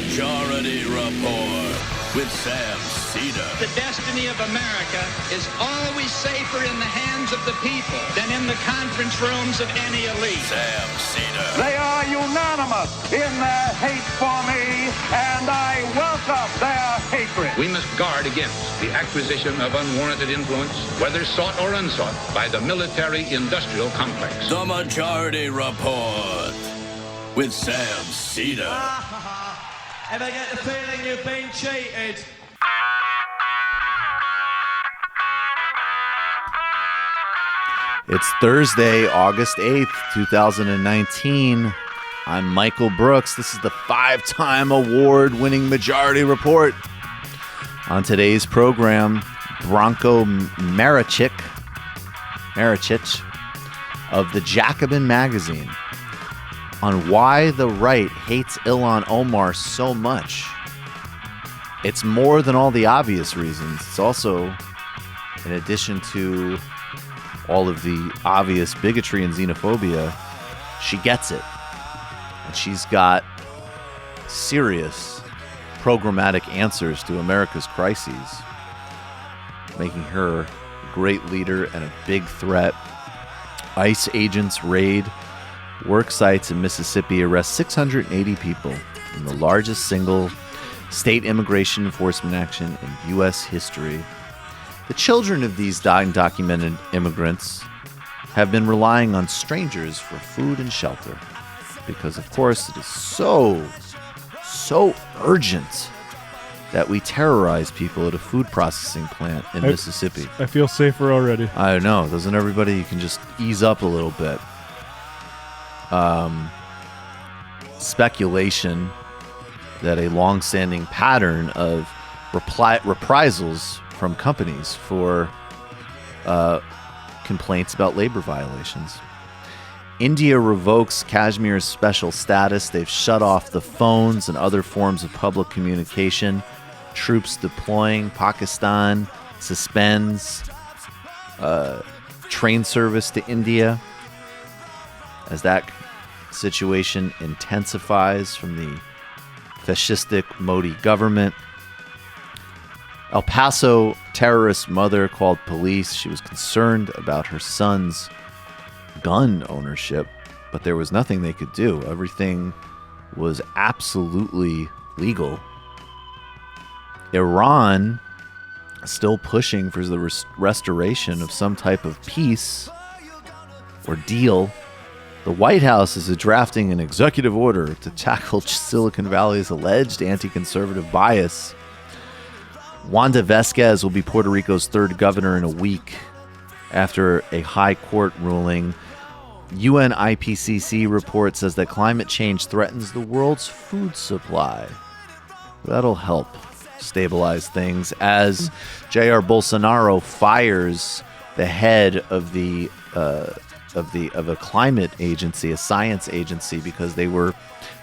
Majority Report with Sam Seder. The destiny of America is always safer in the hands of the people than in the conference rooms of any elite. Sam Seder. They are unanimous in their hate for me, and I welcome their hatred. We must guard against the acquisition of unwarranted influence, whether sought or unsought, by the military-industrial complex. The Majority Report with Sam Seder. Ever get the feeling you've been cheated? It's Thursday, August 8th, 2019. I'm Michael Brooks. This is the 5-time award-winning Majority Report. On today's program, Branko Marcetic of the Jacobin magazine on why the right hates Ilhan Omar so much. It's more than all the obvious reasons. It's also, in addition to all of the obvious bigotry and xenophobia, she gets it. And she's got serious programmatic answers to America's crises, making her a great leader and a big threat. ICE agents raid work sites in Mississippi, arrest 680 people in the largest single state immigration enforcement action in U.S. history. The children of these undocumented immigrants have been relying on strangers for food and shelter because, of course, it is so urgent that we terrorize people at a food processing plant in Mississippi. I feel safer already. I know. Doesn't everybody? You can just ease up a little bit. Speculation that a long-standing pattern of reprisals from companies for complaints about labor violations. India revokes Kashmir's special status. They've shut off the phones and other forms of public communication. Troops deploying. Pakistan suspends train service to India as that situation intensifies from the fascistic Modi government. El Paso terrorist mother called police. She was concerned about her son's gun ownership, but there was nothing they could do. Everything was absolutely legal. Iran still pushing for the restoration of some type of peace or deal. The White House is drafting an executive order to tackle Silicon Valley's alleged anti-conservative bias. Wanda Vasquez will be Puerto Rico's third governor in a week after a high court ruling. UN IPCC report says that climate change threatens the world's food supply. That'll help stabilize things as Jair Bolsonaro fires the head of a climate agency, a science agency, because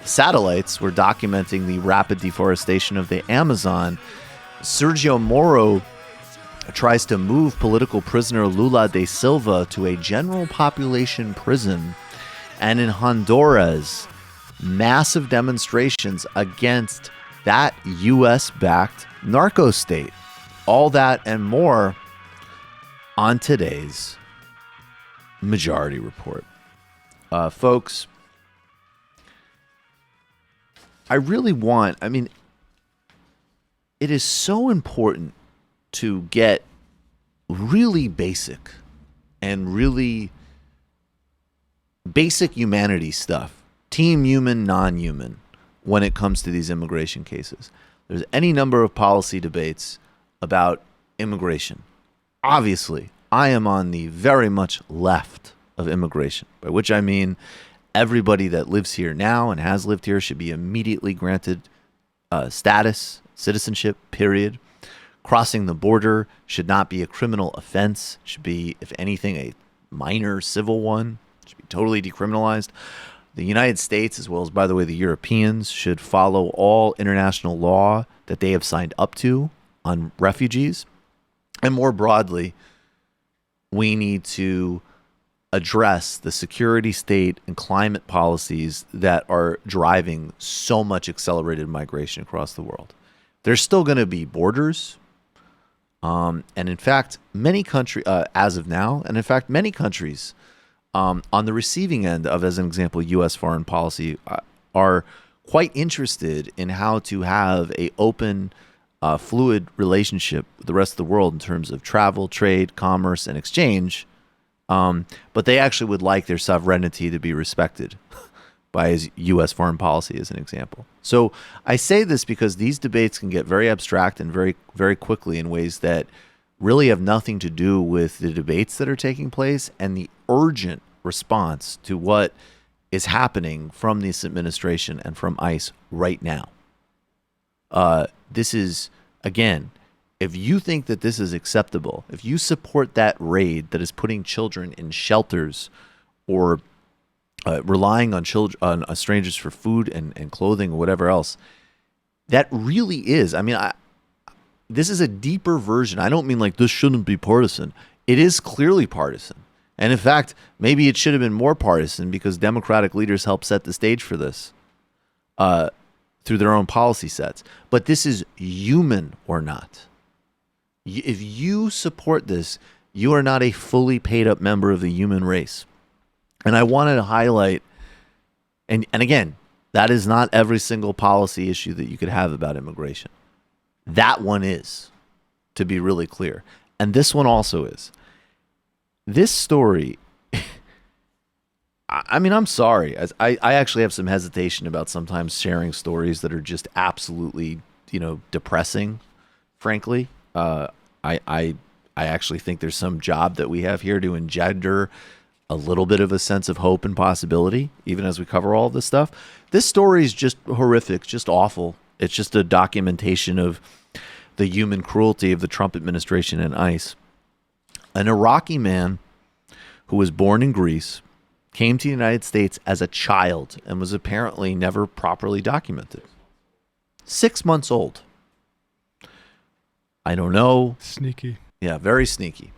satellites were documenting the rapid deforestation of the Amazon. Sergio Moro tries to move political prisoner Lula da Silva to a general population prison. And in Honduras, massive demonstrations against that U.S.-backed narco state. All that and more on today's Majority Report. Folks, it is so important to get really basic humanity stuff, team human, non-human, when it comes to these immigration cases. There's any number of policy debates about immigration. Obviously, I am on the very much left of immigration, by which I mean everybody that lives here now and has lived here should be immediately granted status, citizenship, period. Crossing the border should not be a criminal offense. Should be, if anything, a minor civil one. Should be totally decriminalized. The United States, as well as, by the way, the Europeans, should follow all international law that they have signed up to on refugees. And more broadly, we need to address the security state and climate policies that are driving so much accelerated migration across the world. There's still going to be borders. And in fact, many countries, as of now, and in fact, many countries on the receiving end of, as an example, U.S. foreign policy are quite interested in how to have a open, fluid relationship with the rest of the world in terms of travel, trade, commerce, and exchange. But they actually would like their sovereignty to be respected by U.S. foreign policy, as an example. So I say this because these debates can get very abstract and very, very quickly in ways that really have nothing to do with the debates that are taking place and the urgent response to what is happening from this administration and from ICE right now. This is, again, if you think that this is acceptable, if you support that raid that is putting children in shelters or relying on strangers for food and clothing or whatever else, that really is. I mean, this is a deeper version. I don't mean like this shouldn't be partisan. It is clearly partisan. And in fact, maybe it should have been more partisan because Democratic leaders helped set the stage for this through their own policy sets. But this is human or not. If you support this, you are not a fully paid up member of the human race. And I wanted to highlight, and again, that is not every single policy issue that you could have about immigration. That one is, to be really clear. And this one also is. This story, I mean, I'm sorry. I actually have some hesitation about sometimes sharing stories that are just absolutely, depressing, frankly. I actually think there's some job that we have here to engender a little bit of a sense of hope and possibility, even as we cover all this stuff. This story is just horrific, just awful. It's just a documentation of the human cruelty of the Trump administration and ICE. An Iraqi man who was born in Greece came to the United States as a child and was apparently never properly documented. 6 months old. I don't know. Sneaky. Yeah, very sneaky.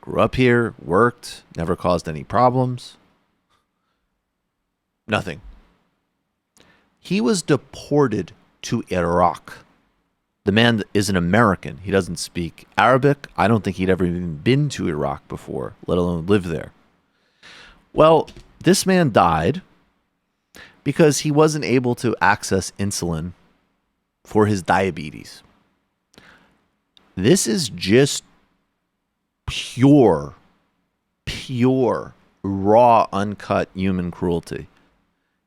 Grew up here, worked, never caused any problems. Nothing. He was deported to Iraq. The man is an American. He doesn't speak Arabic. I don't think he'd ever even been to Iraq before, let alone live there. Well, this man died because he wasn't able to access insulin for his diabetes. This is just pure, raw, uncut human cruelty.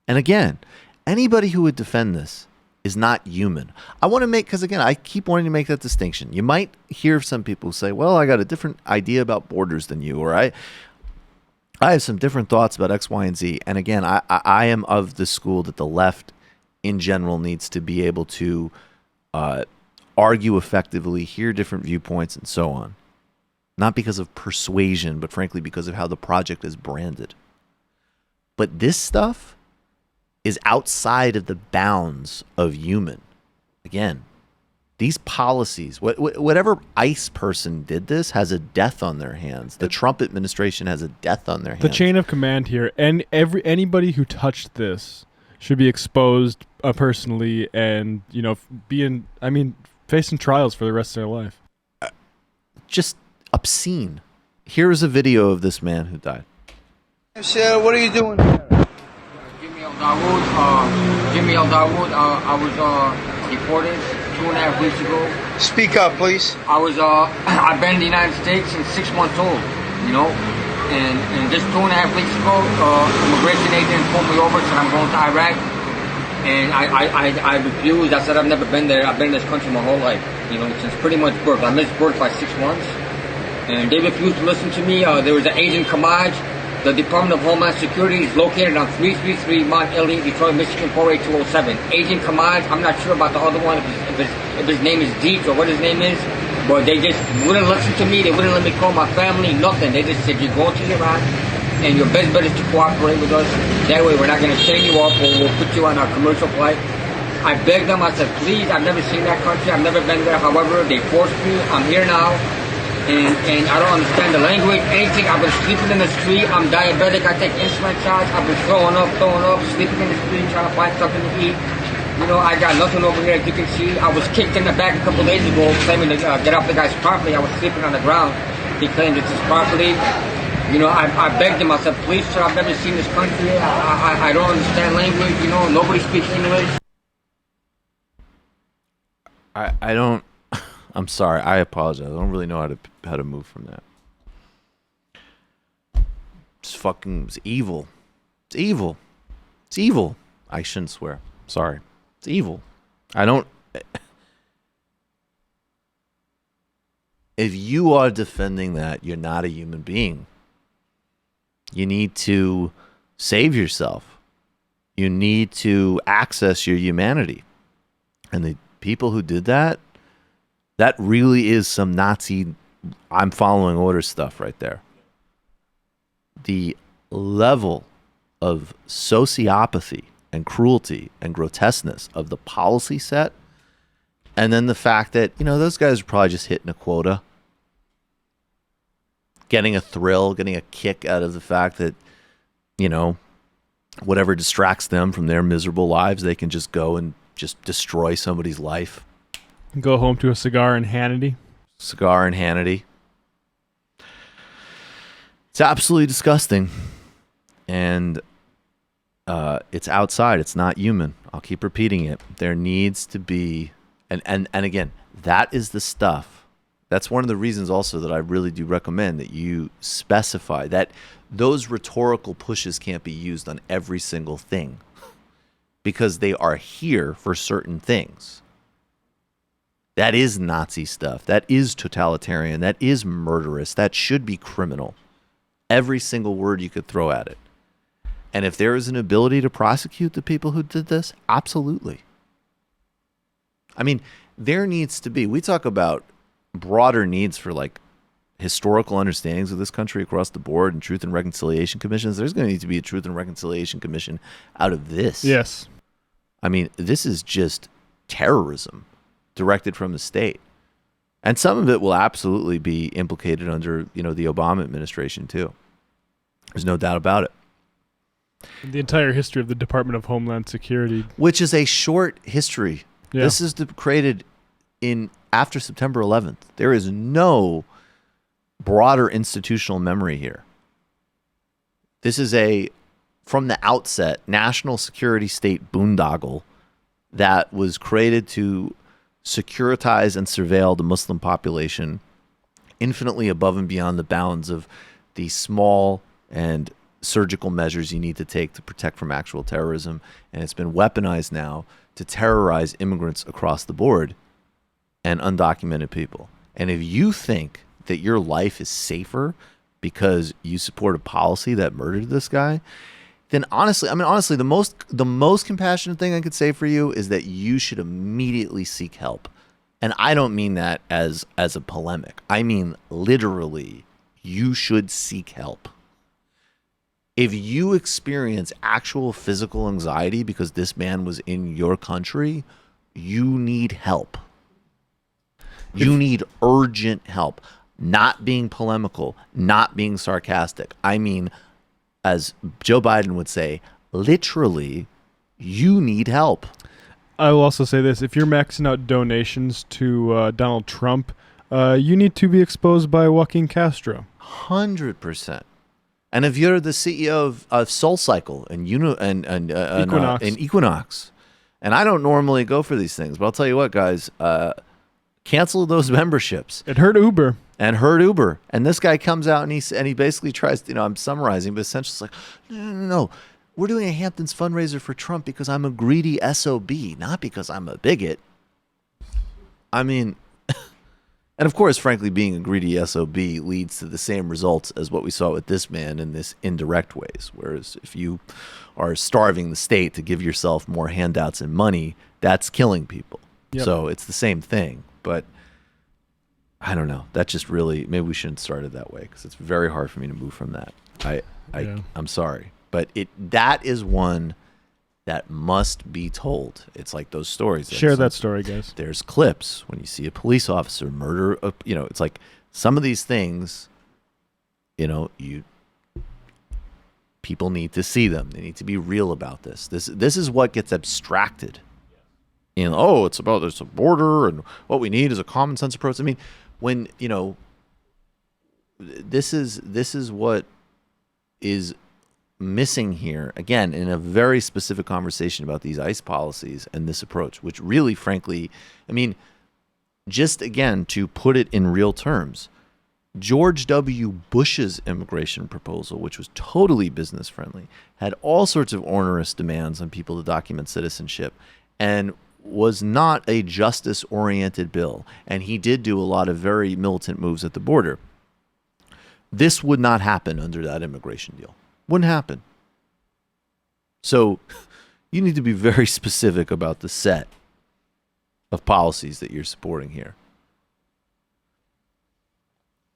And again, anybody who would defend this is not human. I want to make, because again, I keep wanting to make that distinction. You might hear some people say, well, I got a different idea about borders than you, or I have some different thoughts about X, Y, and Z. And again, I am of the school that the left in general needs to be able to argue effectively, hear different viewpoints, and so on. Not because of persuasion, but frankly because of how the project is branded. But this stuff is outside of the bounds of human. Again, these policies, whatever ICE person did this has a death on their hands. The Trump administration has a death on their hands. The chain of command here, and anybody who touched this should be exposed personally and, facing trials for the rest of their life. Just obscene. Here's a video of this man who died. Sir, what are you doing here? Jimmy Al Dawood, I was deported 2.5 weeks ago. Speak up, please. I've been in the United States since 6 months old, and just 2.5 weeks ago, immigration agent pulled me over, said I'm going to Iraq, and I refused. I said I've never been there. I've been in this country my whole life, since pretty much birth. I missed birth by 6 months, and they refused to listen to me. There was an Agent Kamaj. The Department of Homeland Security is located on 333 Mont Elliott, Detroit, Michigan, 48207. Agent Kamaj, I'm not sure about the other one, if his name is Deep or what his name is, but they just wouldn't listen to me. They wouldn't let me call my family, nothing. They just said, you're going to Iran, and your best bet is to cooperate with us. That way we're not going to chain you up, or we'll put you on a commercial flight. I begged them. I said, please, I've never seen that country. I've never been there. However, they forced me. I'm here now. and I don't understand the language, anything. I've been sleeping in the street. I'm diabetic. I take insulin shots. I've been throwing up, sleeping in the street, trying to find something to eat. You know, I got nothing over here, as you can see. I was kicked in the back a couple days ago, claiming to get off the guy's property. I was sleeping on the ground. He claimed it's his property. You know, I begged him. I said, please, sir, I've never seen this country. I don't understand language. You know, nobody speaks English. I don't. I'm sorry. I apologize. I don't really know how to move from that. It's evil. It's evil. It's evil. I shouldn't swear. Sorry. It's evil. I don't. If you are defending that, you're not a human being. You need to save yourself. You need to access your humanity. And the people who did that, that really is some Nazi, I'm following orders stuff right there. The level of sociopathy and cruelty and grotesqueness of the policy set, and then the fact that, you know, those guys are probably just hitting a quota, getting a thrill, getting a kick out of the fact that, you know, whatever distracts them from their miserable lives, they can just go and just destroy somebody's life. Go home to a cigar and Hannity. Cigar and Hannity. It's absolutely disgusting. And it's outside. It's not human. I'll keep repeating it. There needs to be, and again, that is the stuff. That's one of the reasons also that I really do recommend that you specify that those rhetorical pushes can't be used on every single thing because they are here for certain things. That is Nazi stuff. That is totalitarian. That is murderous. That should be criminal. Every single word you could throw at it. And if there is an ability to prosecute the people who did this, absolutely. I mean, there needs to be, we talk about broader needs for like historical understandings of this country across the board and truth and reconciliation commissions. There's going to need to be a truth and reconciliation commission out of this. Yes. I mean, this is just terrorism directed from the state. And some of it will absolutely be implicated under, you know, the Obama administration too. There's no doubt about it. The entire history of the Department of Homeland Security. Which is a short history. Yeah. This is created in after September 11th. There is no broader institutional memory here. This is a, from the outset, national security state boondoggle that was created to securitize and surveil the Muslim population infinitely above and beyond the bounds of the small and surgical measures you need to take to protect from actual terrorism. And it's been weaponized now to terrorize immigrants across the board and undocumented people. And if you think that your life is safer because you support a policy that murdered this guy, then honestly, the most compassionate thing I could say for you is that you should immediately seek help. And I don't mean that as a polemic. I mean literally, you should seek help. If you experience actual physical anxiety because this man was in your country, you need help. You need urgent help. Not being polemical, not being sarcastic. I mean, as Joe Biden would say, literally, you need help. I will also say this. If you're maxing out donations to Donald Trump, you need to be exposed by Joaquin Castro. 100%. And if you're the CEO of SoulCycle and Equinox, and I don't normally go for these things, but I'll tell you what, guys, cancel those memberships. It hurt Uber. And this guy comes out and he basically tries to, I'm summarizing, but essentially it's like, no. We're doing a Hamptons fundraiser for Trump because I'm a greedy SOB, not because I'm a bigot. I mean, and of course, frankly, being a greedy SOB leads to the same results as what we saw with this man in this indirect ways. Whereas if you are starving the state to give yourself more handouts and money, that's killing people. Yep. So it's the same thing. But I don't know. That just really, maybe we shouldn't start it that way because it's very hard for me to move from that. I'm sorry. But that is one that must be told. It's like those stories. Share that story, guys. There's clips when you see a police officer murder, it's like some of these things, people need to see them. They need to be real about this. This is what gets abstracted. It's about there's a border and what we need is a common sense approach. I mean, when, this is what is missing here, again, in a very specific conversation about these ICE policies and this approach, which really, frankly, I mean, just again, to put it in real terms, George W. Bush's immigration proposal, which was totally business friendly, had all sorts of onerous demands on people to document citizenship and was not a justice-oriented bill. And he did do a lot of very militant moves at the border. This would not happen under that immigration deal. Wouldn't happen. So you need to be very specific about the set of policies that you're supporting here.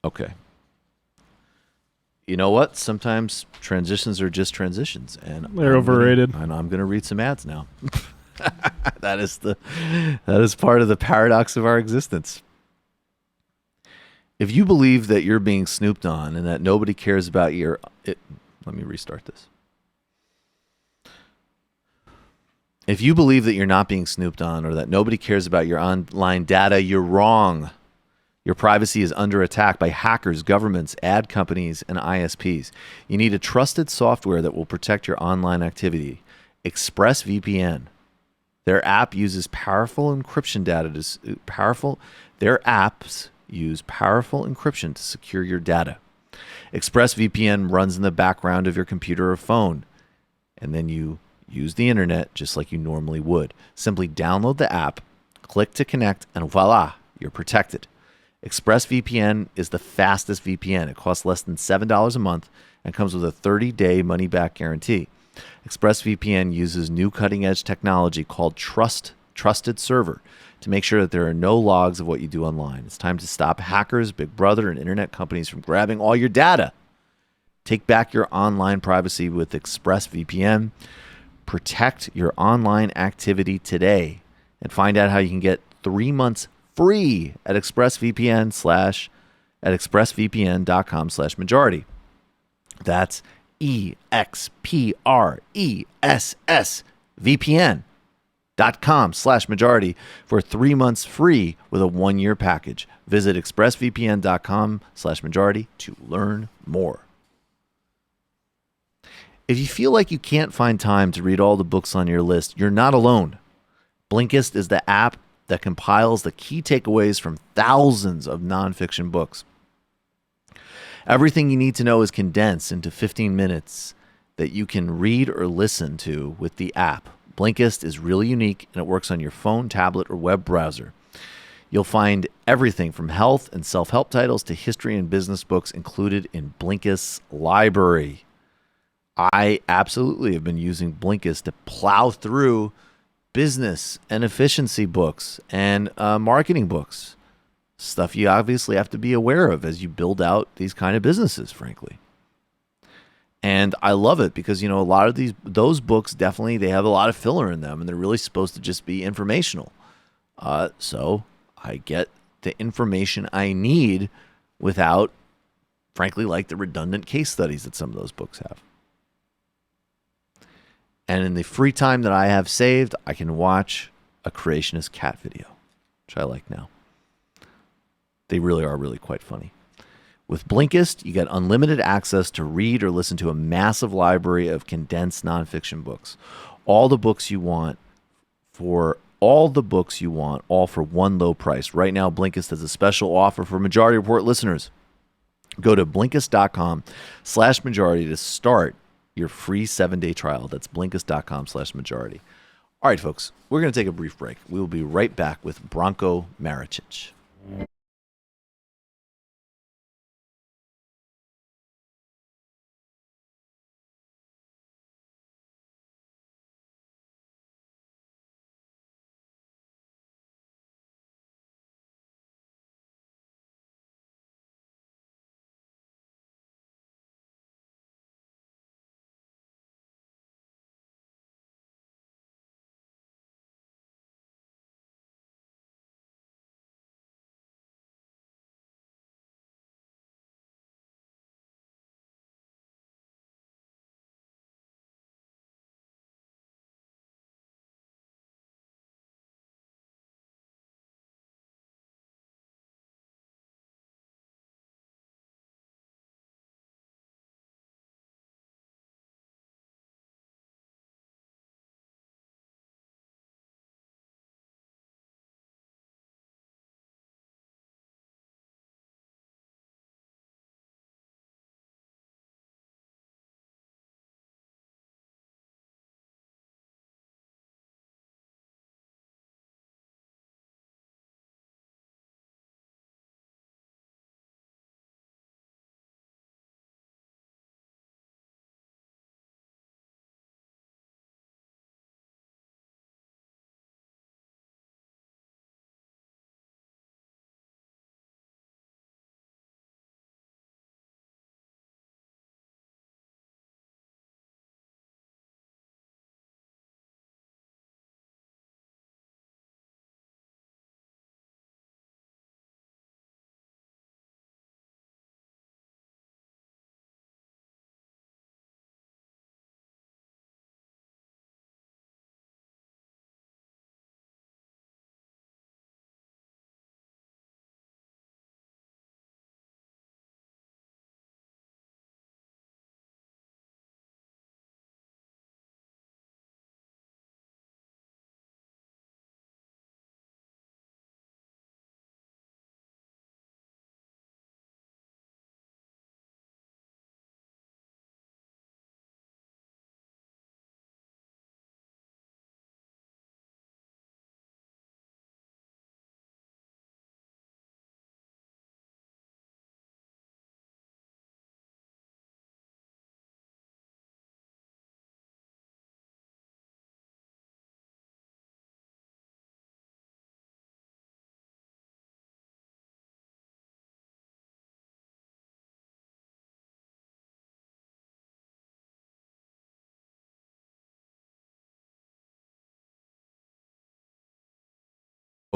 Okay. You know what? Sometimes transitions are just transitions, and they're overrated. And I'm going to read some ads now. That is part of the paradox of our existence. If you believe that you're being snooped on and that nobody cares about let me restart this. If you believe that you're not being snooped on or that nobody cares about your online data, you're wrong. Your privacy is under attack by hackers, governments, ad companies, and ISPs. You need a trusted software that will protect your online activity. ExpressVPN. Their app uses powerful encryption Their apps use powerful encryption to secure your data. ExpressVPN runs in the background of your computer or phone, and then you use the internet just like you normally would. Simply download the app, click to connect, and voila, you're protected. ExpressVPN is the fastest VPN. It costs less than $7 a month and comes with a 30-day money-back guarantee. ExpressVPN uses new cutting-edge technology called Trusted Server to make sure that there are no logs of what you do online. It's time to stop hackers, Big Brother, and internet companies from grabbing all your data. Take back your online privacy with ExpressVPN. Protect your online activity today and find out how you can get 3 months free at expressvpn.com/majority. That's expressvpn.com/majority for 3 months free with a 1-year package. Visit expressvpn.com/majority to learn more. If you feel like you can't find time to read all the books on your list, you're not alone. Blinkist is the app that compiles the key takeaways from thousands of nonfiction books. Everything you need to know is condensed into 15 minutes that you can read or listen to with the app. Blinkist is really unique, and it works on your phone, tablet, or web browser. You'll find everything from health and self-help titles to history and business books included in Blinkist's library. I absolutely have been using Blinkist to plow through business and efficiency books and marketing booose. Stuff you obviously have to be aware of as you build out these kind of businesses, frankly. And I love it because, a lot of those books definitely, they have a lot of filler in them and they're really supposed to just be informational. So I get the information I need without, frankly, like the redundant case studies that some of those books have. And in the free time that I have saved, I can watch a creationist cat video, which I like now. They really are really quite funny. With Blinkist, you get unlimited access to read or listen to a massive library of condensed nonfiction books. All the books you want, all for one low price. Right now, Blinkist has a special offer for Majority Report listeners. Go to Blinkist.com/majority to start your free 7-day trial. That's Blinkist.com/majority. All right, folks, we're going to take a brief break. We will be right back with Branko Marcetic.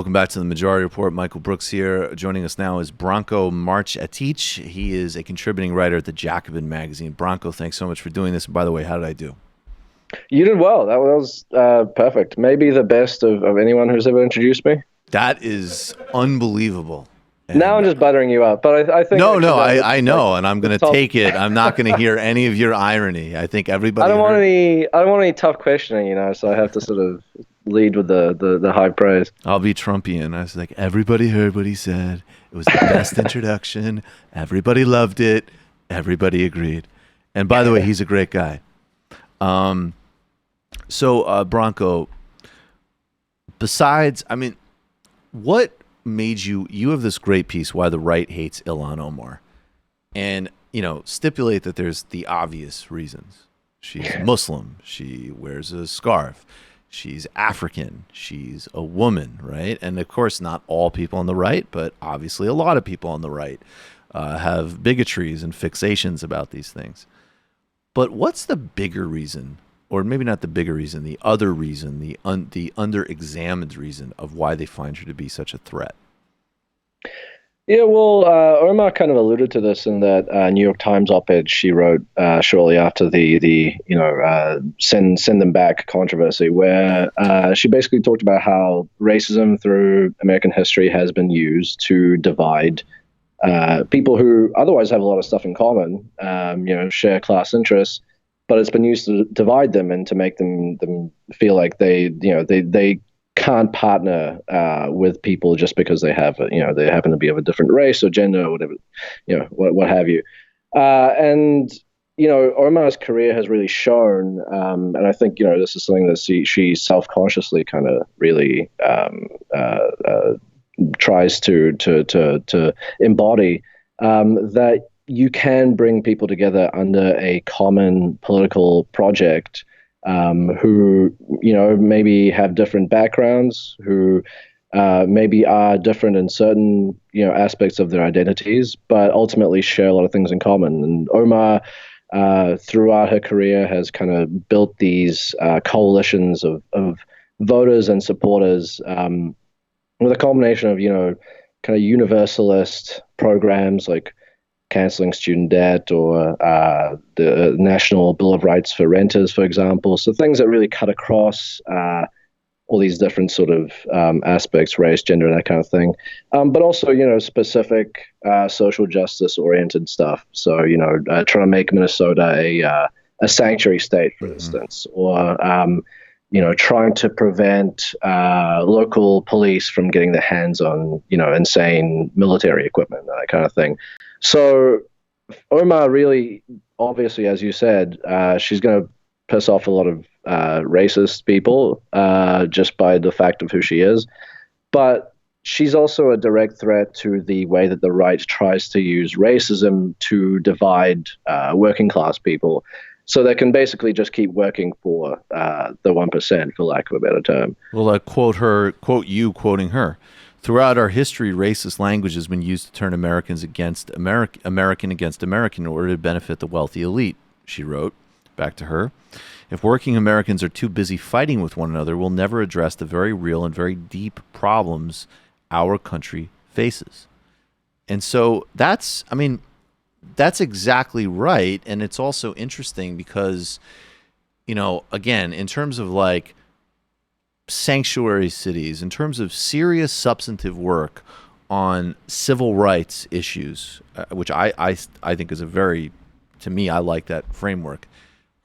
Welcome back to the Majority Report. Michael Brooks here. Joining us now is Branko Marcetic. He is a contributing writer at the Jacobin magazine. Branko, thanks so much for doing this. And by the way, how did I do? You did well. That was perfect. Maybe the best of anyone who's ever introduced me. That is unbelievable. And now I'm just buttering you up, but I think I know, and I'm going to take it. I'm not going to hear any of your irony. I think everybody. I don't want any tough questioning, so I have to sort of lead with the high praise. I'll be Trumpian. I was like, everybody heard what he said. It was the best introduction. Everybody loved it. Everybody agreed. And by the way, he's a great guy. So Branko, besides, what made you have this great piece, Why the Right Hates Ilhan Omar, and stipulate that there's the obvious reasons. She's Muslim, she wears a scarf, she's African, she's a woman, right? And of course not all people on the right, but obviously a lot of people on the right have bigotries and fixations about these things. But what's the bigger reason, or maybe not the bigger reason, the other reason, the under-examined reason of why they find her to be such a threat? Yeah, well, Omar kind of alluded to this in that New York Times op-ed she wrote shortly after the send them back controversy, where she basically talked about how racism through American history has been used to divide people who otherwise have a lot of stuff in common, share class interests. But it's been used to divide them and to make them feel like they can't partner with people just because they have they happen to be of a different race or gender or whatever, what have you. And Omar's career has really shown, and I think this is something that she self-consciously kind of really tries to embody, that you can bring people together under a common political project, who, maybe have different backgrounds, who maybe are different in certain, aspects of their identities, but ultimately share a lot of things in common. And Omar, throughout her career, has kind of built these coalitions of voters and supporters, with a combination of, kind of universalist programs like canceling student debt or the National Bill of Rights for renters, for example. So things that really cut across all these different sort of aspects, race, gender, that kind of thing. But also, specific social justice-oriented stuff. So, trying to make Minnesota a sanctuary state, for instance, or trying to prevent local police from getting their hands on, insane military equipment, that kind of thing. So Omar really, obviously, as you said, she's going to piss off a lot of racist people just by the fact of who she is. But she's also a direct threat to the way that the right tries to use racism to divide working class people. So they can basically just keep working for the 1%, for lack of a better term. Well, I quote you quoting her. Throughout our history, racist language has been used to turn American against American in order to benefit the wealthy elite, she wrote. Back to her. If working Americans are too busy fighting with one another, we'll never address the very real and very deep problems our country faces. And so that's exactly right. And it's also interesting because, again, in terms of like sanctuary cities, in terms of serious substantive work on civil rights issues, which I think is to me, I like that framework.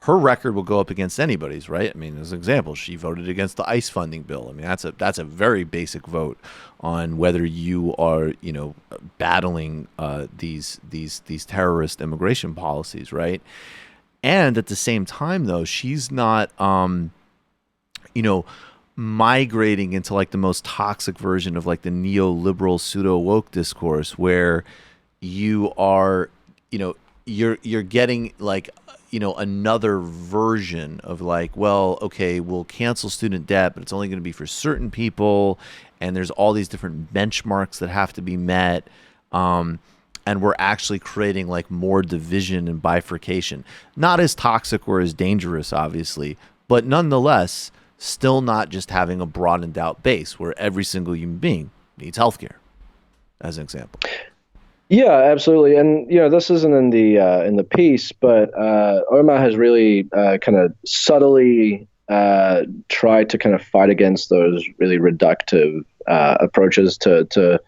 Her record will go up against anybody's, right? As an example, she voted against the ICE funding bill. That's a very basic vote on whether you are, battling these terrorist immigration policies, right? And at the same time, though, she's not, migrating into like the most toxic version of like the neoliberal pseudo woke discourse, where you are, you're getting like, another version of like, well, okay, we'll cancel student debt, but it's only going to be for certain people. And there's all these different benchmarks that have to be met. And we're actually creating like more division and bifurcation. Not as toxic or as dangerous, obviously, but nonetheless, still not just having a broadened out base where every single human being needs healthcare, as an example. Yeah, absolutely. And this isn't in the piece, but Omar has really kind of subtly tried to kind of fight against those really reductive approaches to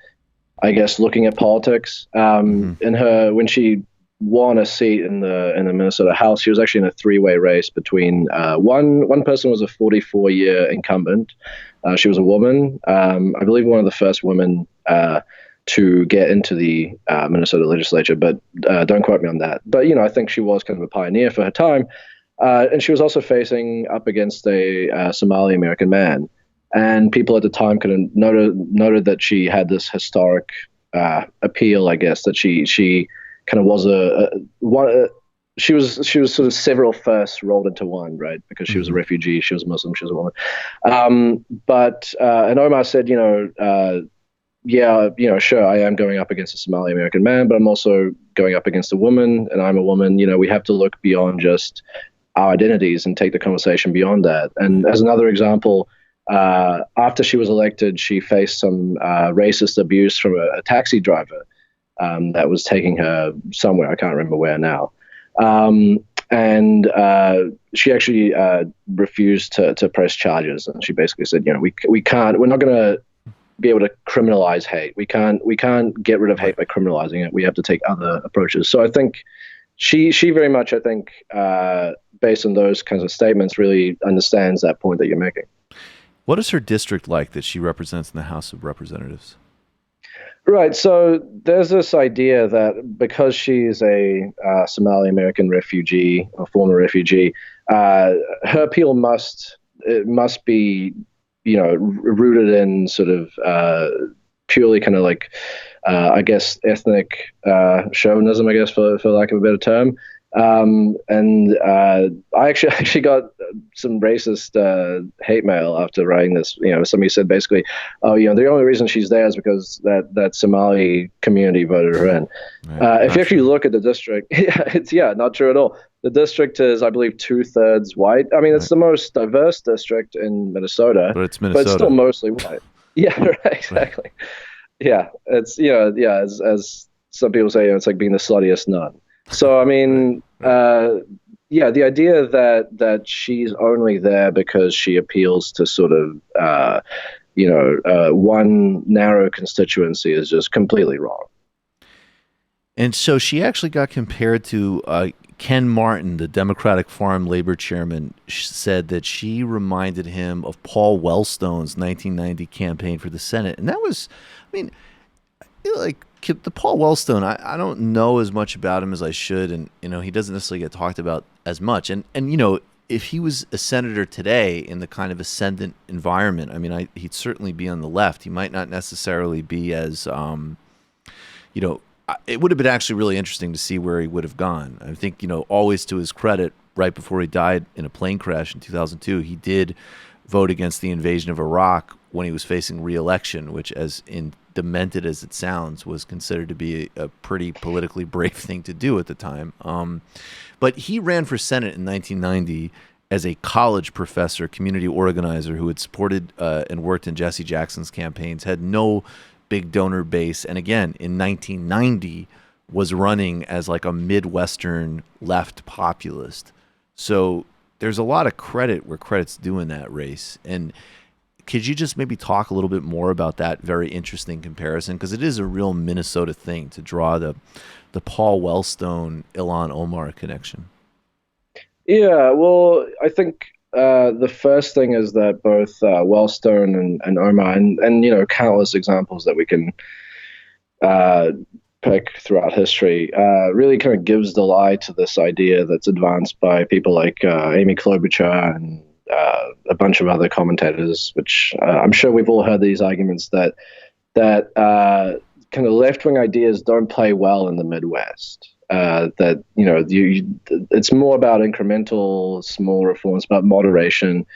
I guess looking at politics. When she won a seat in the Minnesota House, she was actually in a three-way race between one person was a 44-year incumbent. She was a woman, I believe one of the first women to get into the Minnesota legislature, but don't quote me on that. But I think she was kind of a pioneer for her time, and she was also facing up against a Somali American man. And people at the time kind of noted that she had this historic appeal, I guess, that she kind of was she was sort of several firsts rolled into one, right? Because she was a refugee, she was Muslim, she was a woman. And Omar said, sure, I am going up against a Somali American man, but I'm also going up against a woman, and I'm a woman. We have to look beyond just our identities and take the conversation beyond that. And as another example, after she was elected, she faced some racist abuse from a taxi driver that was taking her somewhere. I can't remember where now. And she actually refused to press charges. And she basically said, we're not going to be able to criminalize hate. We can't get rid of hate by criminalizing it. We have to take other approaches. So I think she very much, based on those kinds of statements, really understands that point that you're making. What is her district like that she represents in the House of Representatives? Right. So there's this idea that because she's a Somali American refugee, a former refugee, her appeal must be, rooted in sort of purely kind of like, I guess, ethnic chauvinism, I guess, for lack of a better term. I actually got some racist hate mail after writing this. Somebody said basically, the only reason she's there is because that Somali community voted her in. Right. If you actually look at the district, it's not true at all. The district is, I believe, 2/3 white. I mean, it's the most diverse district in Minnesota, but it's Minnesota, but it's still mostly white. Yeah, right, exactly. Right. Yeah, it's as some people say, it's like being the sluttiest nun. So I mean, the idea that she's only there because she appeals to sort of one narrow constituency is just completely wrong. And so she actually got compared to Ken Martin, the Democratic Farm Labor chairman, said that she reminded him of Paul Wellstone's 1990 campaign for the Senate. And that was, the Paul Wellstone, I don't know as much about him as I should, and he doesn't necessarily get talked about as much. And if he was a senator today in the kind of ascendant environment, he'd certainly be on the left. He might not necessarily be as, it would have been actually really interesting to see where he would have gone. I think, always to his credit, right before he died in a plane crash in 2002, he did vote against the invasion of Iraq when he was facing re-election, which, as demented as it sounds, was considered to be a pretty politically brave thing to do at the time. But he ran for Senate in 1990 as a college professor, community organizer who had supported and worked in Jesse Jackson's campaigns, had no big donor base, and again, in 1990 was running as like a Midwestern left populist. So there's a lot of credit where credit's due in that race. And could you just maybe talk a little bit more about that very interesting comparison? Because it is a real Minnesota thing to draw the Paul Wellstone, Ilhan Omar connection. Yeah, well, I think the first thing is that both Wellstone and Omar, and countless examples that we can pick throughout history, really kind of gives the lie to this idea that's advanced by people like Amy Klobuchar and a bunch of other commentators, which I'm sure we've all heard these arguments that kind of left-wing ideas don't play well in the Midwest. That it's more about incremental, small reforms, about moderation.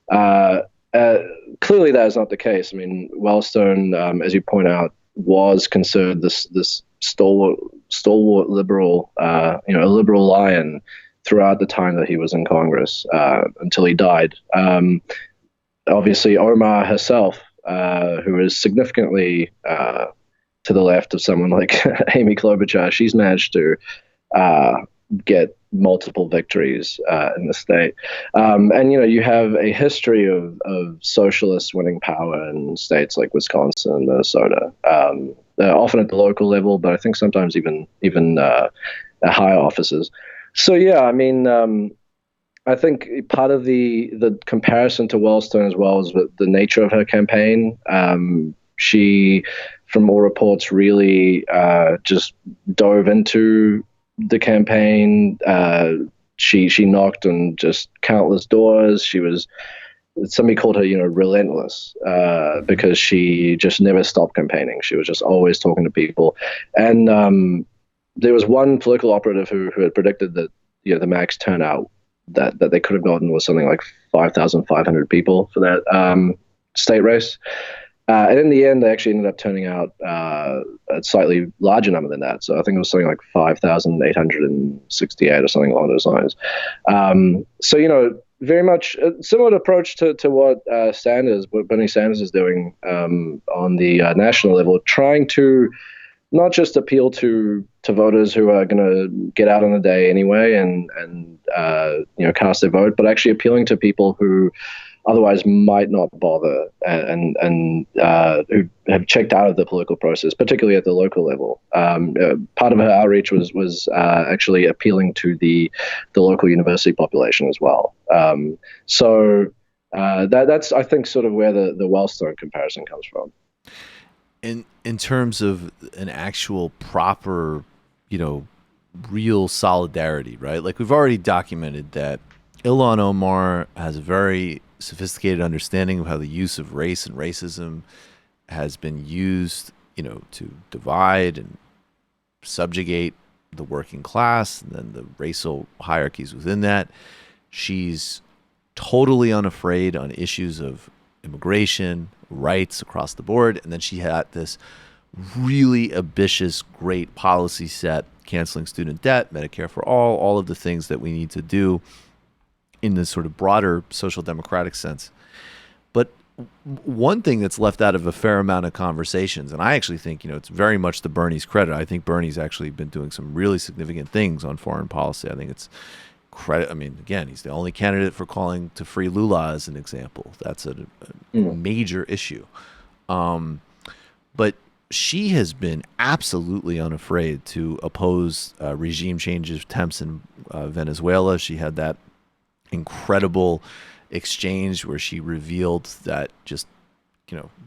Clearly, that is not the case. I mean, Wellstone, as you point out, was considered this stalwart liberal, a liberal lion throughout the time that he was in Congress until he died. obviously Omar herself, who is significantly to the left of someone like Amy Klobuchar, she's managed to get multiple victories in the state. And, you have a history of socialists winning power in states like Wisconsin and Minnesota, often at the local level, but I think sometimes even at higher offices. So, yeah, I mean, I think part of the comparison to Wellstone as well is the nature of her campaign. She, from all reports, really just dove into the campaign. She knocked on just countless doors. Somebody called her, relentless, because she just never stopped campaigning. She was just always talking to people. And there was one political operative who had predicted that, the max turnout that they could have gotten was something like 5,500 people for that state race. And in the end, they actually ended up turning out a slightly larger number than that. So I think it was something like 5,868 or something along those lines. So, very much a similar approach to what Bernie Sanders is doing on the national level, trying to not just appeal to voters who are going to get out on the day anyway and cast their vote, but actually appealing to people who otherwise might not bother and who have checked out of the political process, particularly at the local level. Part of her outreach was actually appealing to the local university population as well. So that's, I think, sort of where the Wellstone comparison comes from. In terms of an actual proper, real solidarity, right? Like, we've already documented that Ilhan Omar has a very sophisticated understanding of how the use of race and racism has been used, to divide and subjugate the working class and then the racial hierarchies within that. She's totally unafraid on issues of immigration, rights across the board. And then she had this really ambitious, great policy set, canceling student debt, Medicare for all of the things that we need to do in this sort of broader social democratic sense. But one thing that's left out of a fair amount of conversations, and I actually think, it's very much to Bernie's credit. I think Bernie's actually been doing some really significant things on foreign policy. I think it's credit. I mean, again, he's the only candidate for calling to free Lula as an example. That's a major issue. But she has been absolutely unafraid to oppose regime change attempts in Venezuela. She had that incredible exchange where she revealed that just,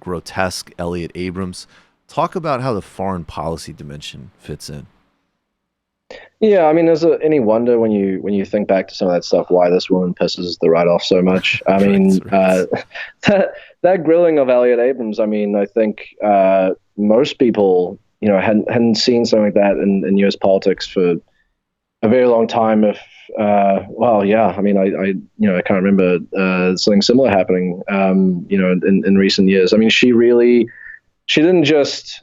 grotesque Elliot Abrams. Talk about how the foreign policy dimension fits in. Yeah, I mean, is it any wonder when you think back to some of that stuff why this woman pisses the right off so much? I mean, that grilling of Elliot Abrams. I mean, I think most people, hadn't seen something like that in U.S. politics for a very long time. If I mean, I can't remember something similar happening, in recent years. I mean, she didn't just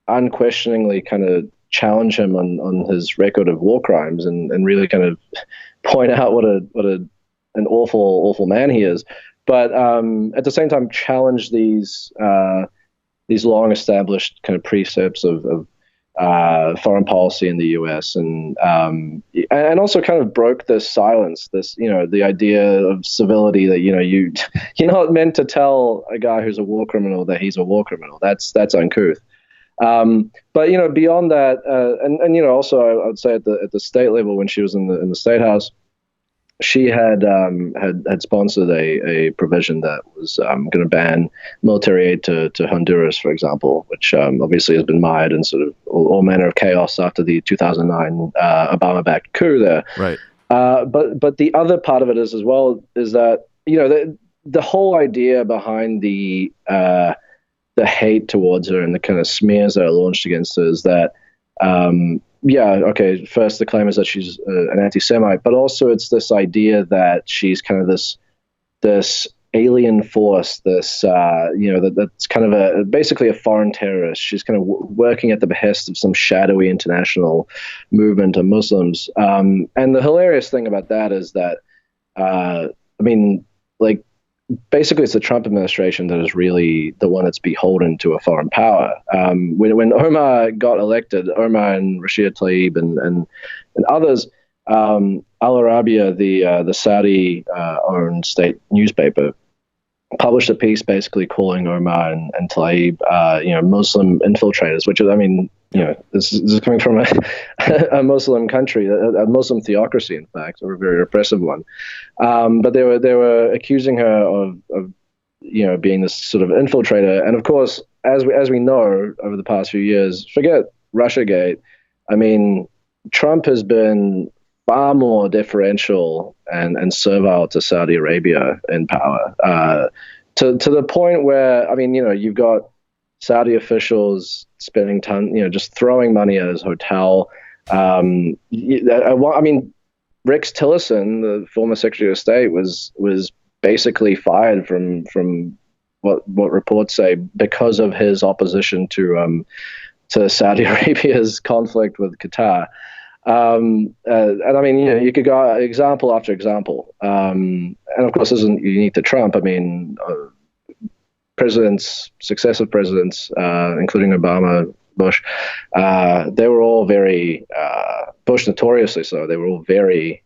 unquestioningly kind of challenge him on his record of war crimes and really kind of point out what an awful man he is, but at the same time challenge these long established kind of precepts of foreign policy in the U.S. and also kind of broke this silence, the idea of civility that you're not meant to tell a guy who's a war criminal that he's a war criminal. That's uncouth. But beyond that, and also I would say at the state level, when she was in the state house, she had sponsored a provision that was going to ban military aid to Honduras, for example, which obviously has been mired in sort of all manner of chaos after the 2009 Obama-backed coup there. Right. But the other part of it is that the whole idea behind the hate towards her and the kind of smears that are launched against her is that, first the claim is that she's an anti-Semite, but also it's this idea that she's kind of this alien force, that's kind of basically a foreign terrorist. She's kind of working at the behest of some shadowy international movement of Muslims. And the hilarious thing about that is that, basically it's the Trump administration that is really the one that's beholden to a foreign power. When Omar got elected, Omar and Rashid Tlaib and others, Al Arabiya, the Saudi owned state newspaper, published a piece basically calling Omar and Tlaib, Muslim infiltrators, which is, I mean, this is coming from a Muslim country, a Muslim theocracy, in fact, or a very repressive one. But they were accusing her of being this sort of infiltrator. And of course, as we know over the past few years, forget Russiagate. I mean, Trump has been far more deferential and servile to Saudi Arabia in power, to the point where, I mean, you've got Saudi officials spending just throwing money at his hotel. I mean, Rex Tillerson, the former Secretary of State, was basically fired from what reports say because of his opposition to Saudi Arabia's conflict with Qatar. And I mean, you could go example after example. And of course, this isn't unique to Trump. I mean, successive presidents, including Obama, Bush, they were all very, Bush notoriously so, they were all very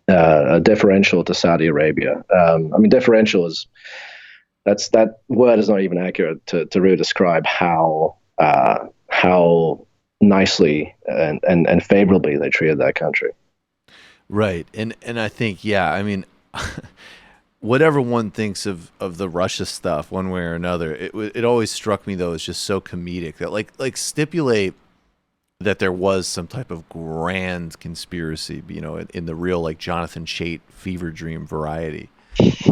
deferential to Saudi Arabia. I mean, deferential that word is not even accurate to really describe how nicely and favorably they treated that country. Right. And I think, yeah, I mean, whatever one thinks of the Russia stuff one way or another, it always struck me though as just so comedic that like stipulate that there was some type of grand conspiracy, in the real like Jonathan Chait fever dream variety.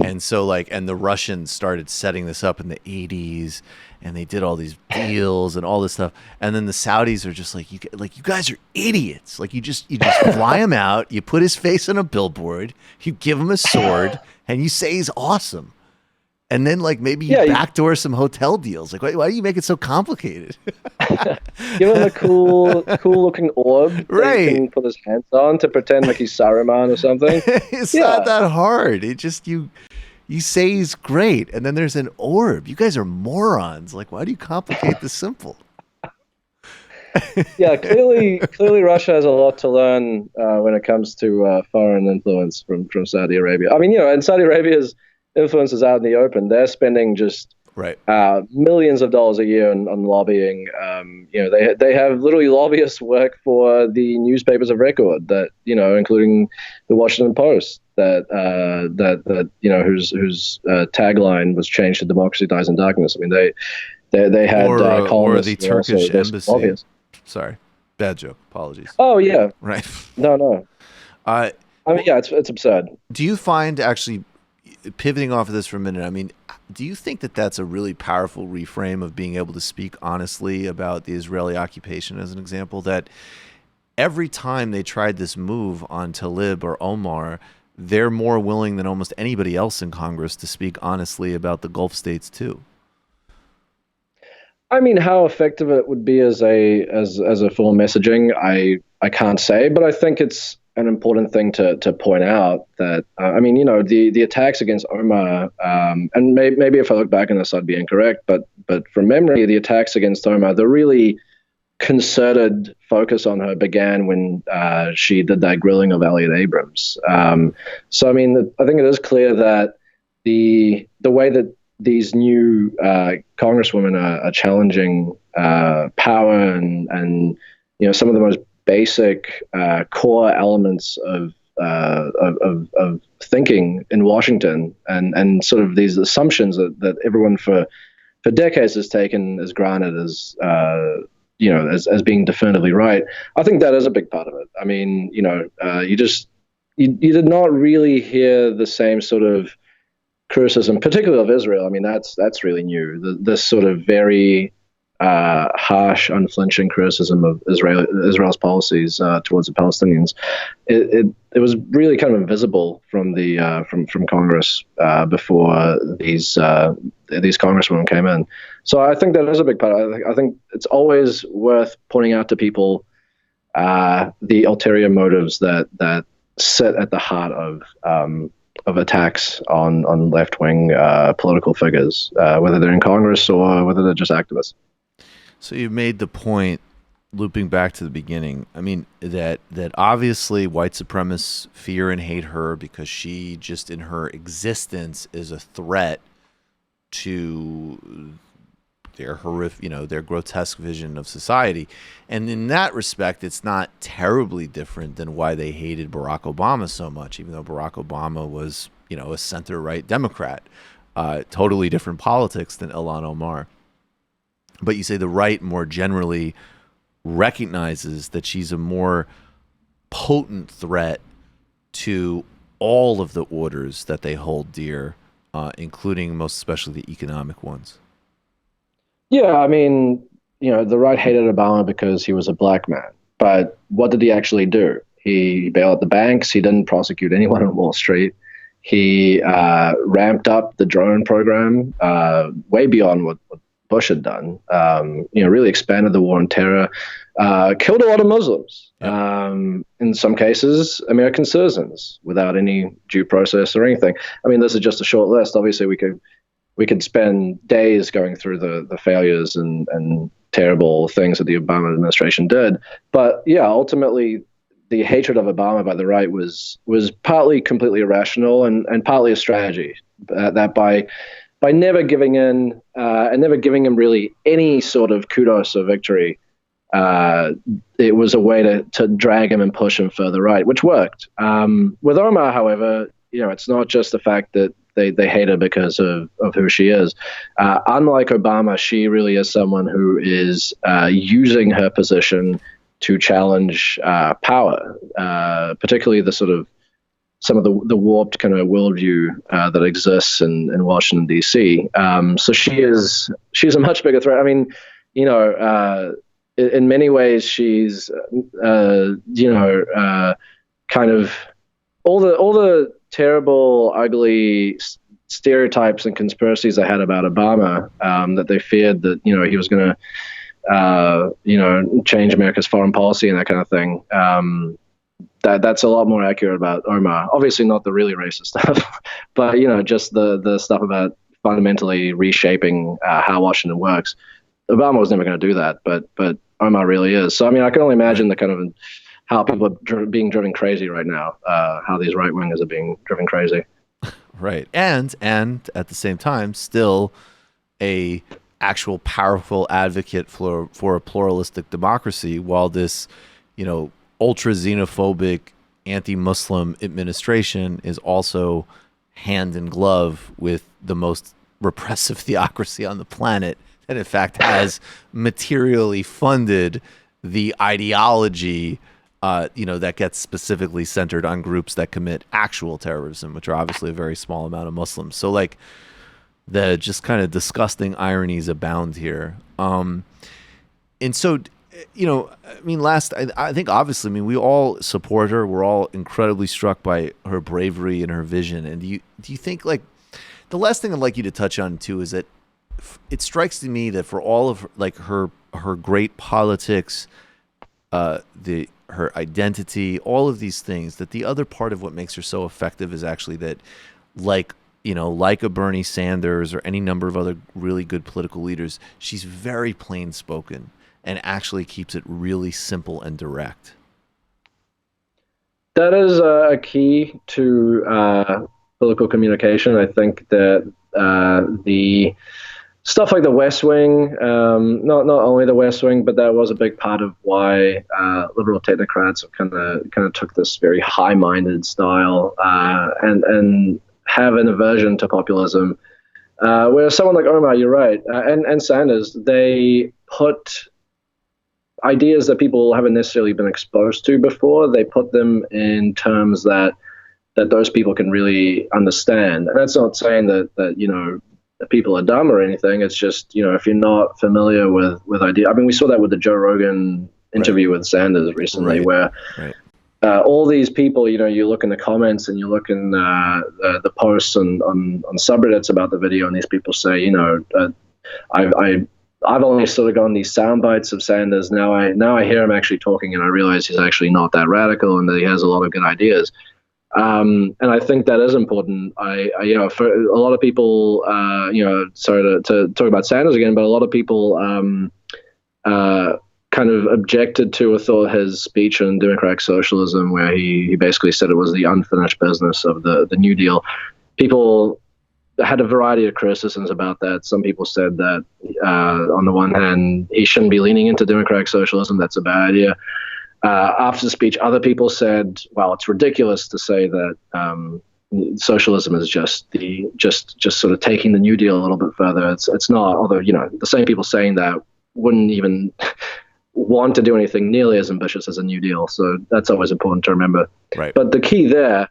And so and the Russians started setting this up in the 80s and they did all these deals and all this stuff. And then the Saudis are just like, you guys are idiots. Like you just fly him out, you put his face on a billboard, you give him a sword and you say he's awesome. And then maybe you backdoor some hotel deals. Like, why do you make it so complicated? Give him a cool looking orb that he can put his hands on to pretend like he's Saruman or something. It's not that hard. It just you say he's great, and then there's an orb. You guys are morons. Like, why do you complicate the simple? Yeah, clearly Russia has a lot to learn when it comes to foreign influence from Saudi Arabia. I mean, and Saudi Arabia's influence is out in the open. They're spending just millions of dollars a year on lobbying. They have literally lobbyists work for the newspapers of record that, including the Washington Post, that whose tagline was changed to "Democracy Dies in Darkness." I mean, they had or the Turkish embassy. Sorry, bad joke. Apologies. Oh yeah, right. No. I mean, yeah, it's absurd. Do you find, actually, pivoting off of this for a minute, I mean, do you think that that's a really powerful reframe of being able to speak honestly about the Israeli occupation, as an example, that every time they tried this move on Tlaib or Omar, they're more willing than almost anybody else in Congress to speak honestly about the Gulf states too? I mean, how effective it would be as a full messaging, I can't say, but I think it's an important thing to point out that, I mean, the attacks against Omar, and maybe if I look back on this, I'd be incorrect, but from memory, the attacks against Omar, the really concerted focus on her began when she did that grilling of Elliot Abrams. So, I mean, I think it is clear that the way that these new congresswomen are challenging power and some of the most basic core elements of thinking in Washington, and sort of these assumptions that everyone for decades has taken as granted as being definitively right. I think that is a big part of it. I mean, you did not really hear the same sort of criticism, particularly of Israel. I mean, that's really new. This sort of very harsh, unflinching criticism of Israel's policies towards the Palestinians. It was really kind of invisible from the from Congress before these congresswomen came in. So I think that is a big part. I think it's always worth pointing out to people the ulterior motives that sit at the heart of attacks on left-wing political figures, whether they're in Congress or whether they're just activists. So you made the point, looping back to the beginning, I mean, that obviously white supremacists fear and hate her because she just in her existence is a threat to their horrific, their grotesque vision of society. And in that respect, it's not terribly different than why they hated Barack Obama so much, even though Barack Obama was, a center-right Democrat. Totally different politics than Ilhan Omar. But you say the right more generally recognizes that she's a more potent threat to all of the orders that they hold dear, including most especially the economic ones. Yeah, I mean, the right hated Obama because he was a black man. But what did he actually do? He bailed out the banks. He didn't prosecute anyone on Wall Street. He ramped up the drone program way beyond what Bush had done. Really expanded the war on terror. Killed a lot of Muslims. In some cases, American citizens without any due process or anything. I mean, this is just a short list. Obviously, we could spend days going through the failures and terrible things that the Obama administration did. But yeah, ultimately, the hatred of Obama by the right was partly completely irrational and partly a strategy. That by never giving in and never giving him really any sort of kudos or victory, it was a way to drag him and push him further right, which worked. With Omar, however, it's not just the fact that they hate her because of who she is. Unlike Obama, she really is someone who is using her position to challenge power, particularly the sort of some of the warped kind of worldview that exists in Washington, D.C. So she's a much bigger threat. I mean, in many ways, she's kind of all the terrible, ugly stereotypes and conspiracies they had about Obama, that they feared that, he was going to, change America's foreign policy and that kind of thing. That's a lot more accurate about Omar. Obviously not the really racist stuff, but, just the stuff about fundamentally reshaping how Washington works. Obama was never going to do that, but Omar really is. So, I mean, I can only imagine the kind of how people are being driven crazy right now, how these right-wingers are being driven crazy. Right. And at the same time, still a actual powerful advocate for a pluralistic democracy, while this, ultra xenophobic anti-Muslim administration is also hand in glove with the most repressive theocracy on the planet, that in fact has materially funded the ideology that gets specifically centered on groups that commit actual terrorism, which are obviously a very small amount of Muslims. So like the just kind of disgusting ironies abound here. And so, I think obviously, we all support her. We're all incredibly struck by her bravery and her vision. And do you think, like, the last thing I'd like you to touch on too is that it strikes to me that for all of her great politics, her identity, all of these things, that the other part of what makes her so effective is actually that, like a Bernie Sanders or any number of other really good political leaders, she's very plain spoken and actually keeps it really simple and direct. That is a key to political communication. I think that the stuff like the West Wing, not only the West Wing, but that was a big part of why liberal technocrats kind of took this very high-minded style and have an aversion to populism. Whereas someone like Omar, you're right, and Sanders, they put ideas that people haven't necessarily been exposed to before. They put them in terms that those people can really understand. And that's not saying that people are dumb or anything. It's just, if you're not familiar with ideas. I mean, we saw that with the Joe Rogan interview with Sanders recently, where all these people, you look in the comments and you look in the posts on subreddits about the video, and these people say, I've only sort of gotten these sound bites of Sanders. Now I hear him actually talking, and I realize he's actually not that radical and that he has a lot of good ideas. And I think that is important. For a lot of people, sorry to talk about Sanders again, but a lot of people kind of objected to or thought his speech on democratic socialism, where he basically said it was the unfinished business of the New Deal. People had a variety of criticisms about that. Some people said that, on the one hand, he shouldn't be leaning into democratic socialism. That's a bad idea. After the speech, other people said, well, it's ridiculous to say that socialism is just sort of taking the New Deal a little bit further. It's not, although, the same people saying that wouldn't even want to do anything nearly as ambitious as a New Deal. So that's always important to remember. Right. But the key there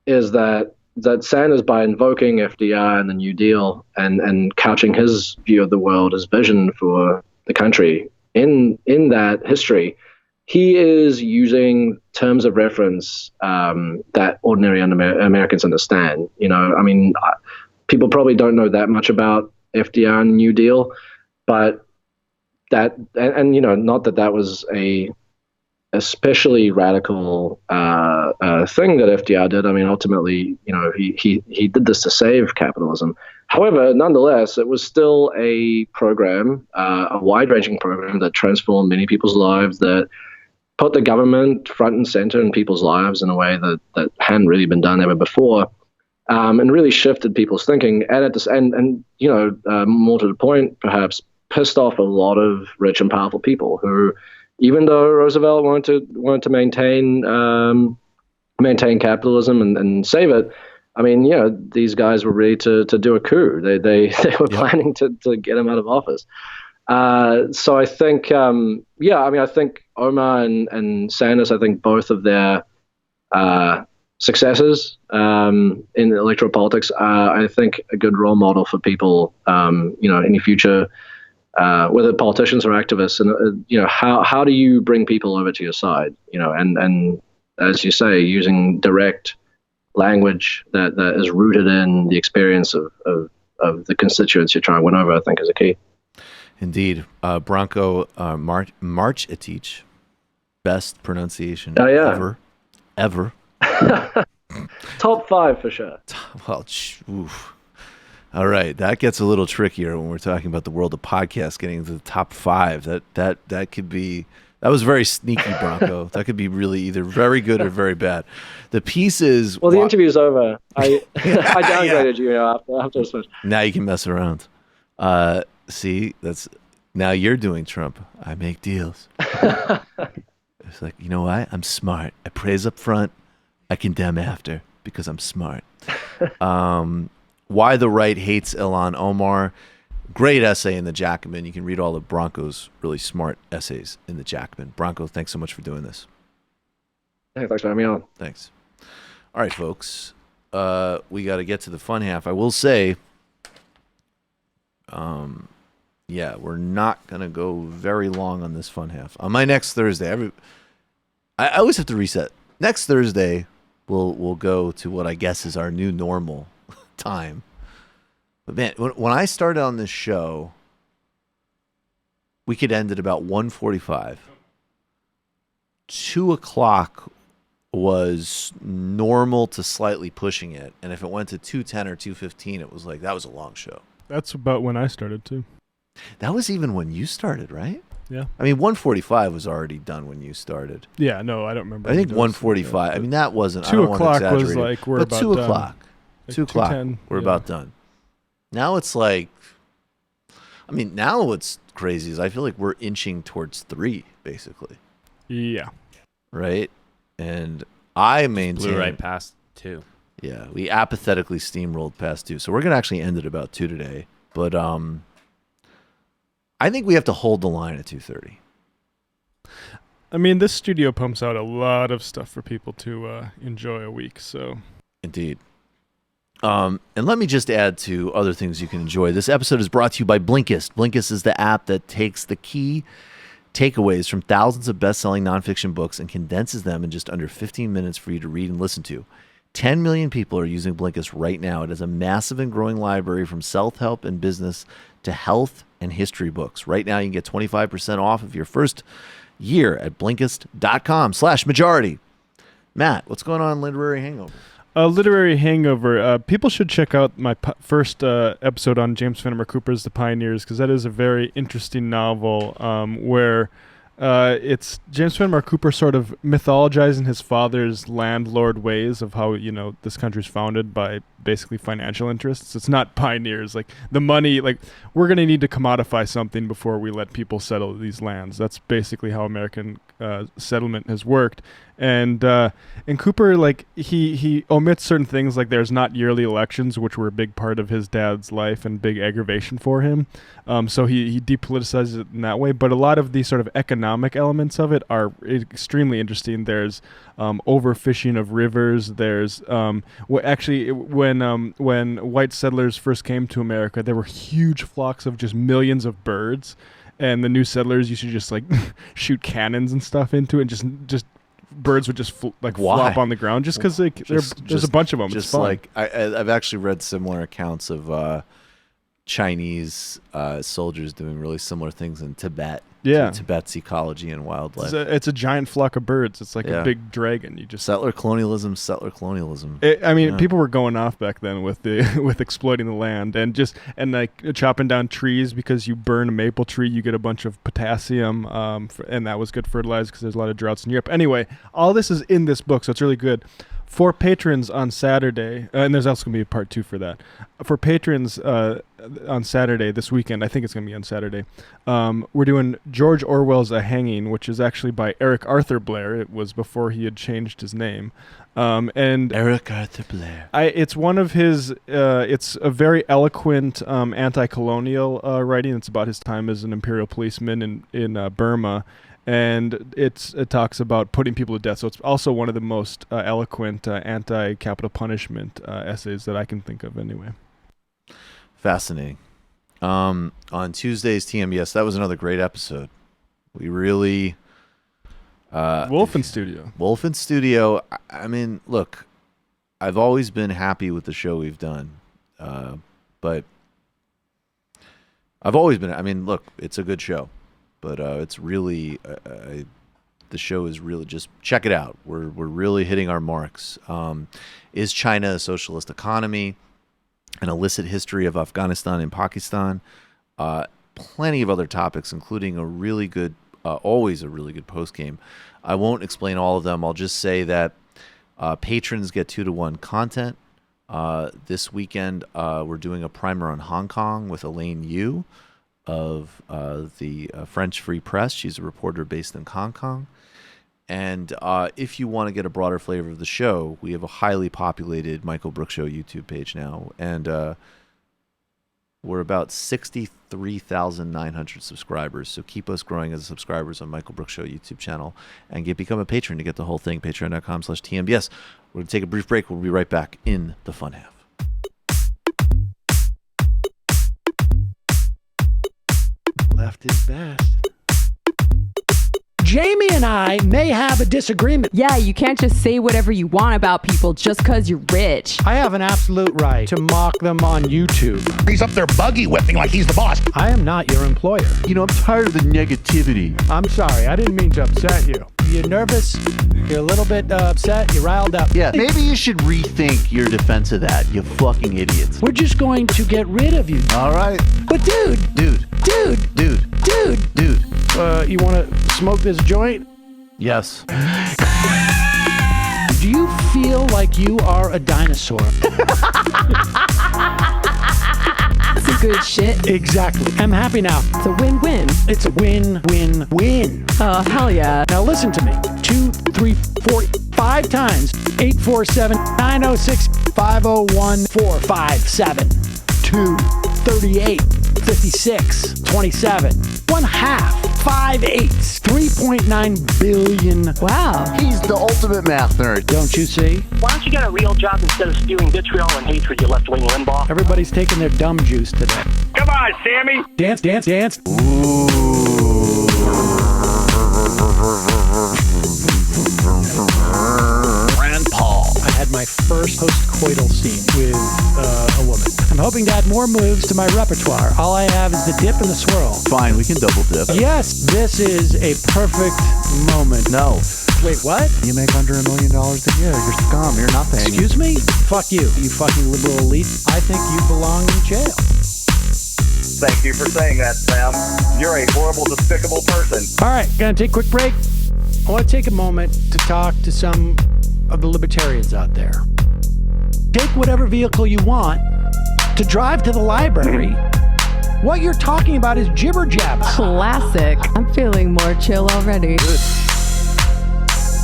is that Sanders, by invoking FDR and the New Deal and couching his view of the world, his vision for the country in that history, he is using terms of reference that ordinary Americans understand. People probably don't know that much about FDR and New Deal, but not that was a especially radical thing that FDR did. I mean, ultimately, he did this to save capitalism. However, nonetheless, it was still a program, a wide-ranging program that transformed many people's lives, that put the government front and center in people's lives in a way that hadn't really been done ever before, and really shifted people's thinking. And more to the point, perhaps pissed off a lot of rich and powerful people who, even though Roosevelt wanted to maintain capitalism and save it, I mean, these guys were ready to do a coup. They were planning to get him out of office. So I think, I think Omar and Sanders, I think both of their successes in electoral politics are, I think, a good role model for people, in the future, whether politicians or activists. And, how do you bring people over to your side, and as you say, using direct language that is rooted in the experience of the constituents you're trying to win over, I think is a key. Indeed. Branko Marcetic, best pronunciation ever. Top 5 for sure. Well, oof. All right, that gets a little trickier when we're talking about the world of podcasts, getting into the top 5. That could be, that was very sneaky, Branko. That could be really either very good or very bad. The piece is, well, the interview's over. I downgraded you after this. Now you can mess around. See, now you're doing Trump. I make deals. It's like, you know what? I'm smart. I praise up front. I condemn after because I'm smart. Why the Right Hates Ilhan Omar. Great essay in the Jacobin. You can read all of Branko's really smart essays in the Jacobin. Branko, thanks so much for doing this. Hey, thanks for having me on. Thanks. All right, folks. We got to get to the fun half. I will say, we're not going to go very long on this fun half. On my next Thursday, I always have to reset. Next Thursday, we'll go to what I guess is our new normal time. But man, when I started on this show, we could end at about 1:45. 2 o'clock was normal to slightly pushing it. And if it went to 2:10 or 2:15, it was like, that was a long show. That's about when I started too. That was even when you started, right? Yeah. I mean, 1:45 was already done when you started. Yeah, no, I don't remember. I think 1:45. I mean, that wasn't. 2 o'clock was like we're about 2 done. o'clock. Like 2 o'clock. 2:10, We're about done. Now it's like, I mean, now what's crazy is I feel like we're inching towards 3, basically. Yeah. Right? And I maintain. Blew right past 2. Yeah, we apathetically steamrolled past 2. So we're going to actually end at about 2 today. But I think we have to hold the line at 2:30. I mean, this studio pumps out a lot of stuff for people to enjoy a week. So indeed. And let me just add to other things you can enjoy. This episode is brought to you by Blinkist. Blinkist is the app that takes the key takeaways from thousands of best-selling nonfiction books and condenses them in just under 15 minutes for you to read and listen to. 10 million people are using Blinkist right now. It has a massive and growing library from self-help and business to health and history books. Right now, you can get 25% off of your first year at Blinkist.com/majority. Matt, what's going on in Literary Hangover? Literary Hangover. People should check out my first episode on James Fenimore Cooper's The Pioneers, because that is a very interesting novel where it's James Fenimore Cooper sort of mythologizing his father's landlord ways of how, this country's founded by basically financial interests. It's not pioneers. Like, the money, like, we're going to need to commodify something before we let people settle these lands. That's basically how American settlement has worked. And Cooper, like, he omits certain things, like there's not yearly elections, which were a big part of his dad's life and big aggravation for him. So he depoliticizes it in that way. But a lot of the sort of economic elements of it are extremely interesting. There's overfishing of rivers. There's when white settlers first came to America, there were huge flocks of just millions of birds. And the new settlers used to just like shoot cannons and stuff into it, and just birds would just flop on the ground just because there's a bunch of them. Just like I've actually read similar accounts of Chinese soldiers doing really similar things in Tibet. Yeah, Tibet's ecology and wildlife. It's a giant flock of birds. It's like a big dragon. You just settler colonialism. People were going off back then with with exploiting the land and like chopping down trees, because you burn a maple tree, you get a bunch of potassium, and that was good fertilizer because there's a lot of droughts in Europe. Anyway, all this is in this book, so it's really good. For patrons on Saturday, and there's also going to be a part 2 for that. For patrons on Saturday, this weekend, I think it's going to be on Saturday, we're doing George Orwell's A Hanging, which is actually by Eric Arthur Blair. It was before he had changed his name. And Eric Arthur Blair. It's one of his, it's a very eloquent anti-colonial writing. It's about his time as an imperial policeman in Burma. And it talks about putting people to death. So it's also one of the most eloquent anti-capital punishment essays that I can think of anyway. Fascinating. On Tuesday's TMBS, that was another great episode. We really... Wolf in Studio. I mean, look, I've always been happy with the show we've done. But I've always been... I mean, look, it's a good show. But it's really, the show is really, just check it out. We're really hitting our marks. Is China a socialist economy? An illicit history of Afghanistan and Pakistan? Plenty of other topics, including a really good, always a really good post game. I won't explain all of them. I'll just say that patrons get 2-to-1 content. This weekend, we're doing a primer on Hong Kong with Elaine Yu of the French Free Press. She's a reporter based in Hong Kong. And if you want to get a broader flavor of the show, we have a highly populated Michael Brooks Show YouTube page now. And we're about 63,900 subscribers. So keep us growing as subscribers on Michael Brooks Show YouTube channel. And become a patron to get the whole thing. Patreon.com/TMBS. We're going to take a brief break. We'll be right back in the fun half. Left is best. Jamie and I may have a disagreement. Yeah, you can't just say whatever you want about people just because you're rich. I have an absolute right to mock them on YouTube. He's up there buggy whipping like he's the boss. I am not your employer. I'm tired of the negativity. I'm sorry, I didn't mean to upset you. You're nervous, you're a little bit upset, you're riled up. Yeah, maybe you should rethink your defense of that, you fucking idiots. We're just going to get rid of you. All right. But dude. You want to smoke this joint? Yes. Do you feel like you are a dinosaur? That's some good shit. Exactly. I'm happy now. It's a win-win. It's a win-win-win. Oh, hell yeah. Now listen to me. 2, 3, 4, 5 times. 847-906-501-457. 2, 38, 56, 27. 1/2. 5 eighths. 3.9 billion. Wow. He's the ultimate math nerd. Don't you see? Why don't you get a real job instead of spewing vitriol and hatred, you left-wing Limbaugh? Everybody's taking their dumb juice today. Come on, Sammy. Dance. Ooh. Rand Paul. I had my first post-coital scene with a woman. I'm hoping to add more moves to my repertoire. All I have is the dip and the swirl. Fine, we can double dip. Yes, this is a perfect moment. No. Wait, what? You make under $1 million a year. You're scum. You're nothing. Excuse me? Fuck you, you fucking liberal elite. I think you belong in jail. Thank you for saying that, Sam. You're a horrible, despicable person. All right, gonna take a quick break. I want to take a moment to talk to some of the libertarians out there. Take whatever vehicle you want to drive to the library. What you're talking about is jibber jabber. Classic. I'm feeling more chill already.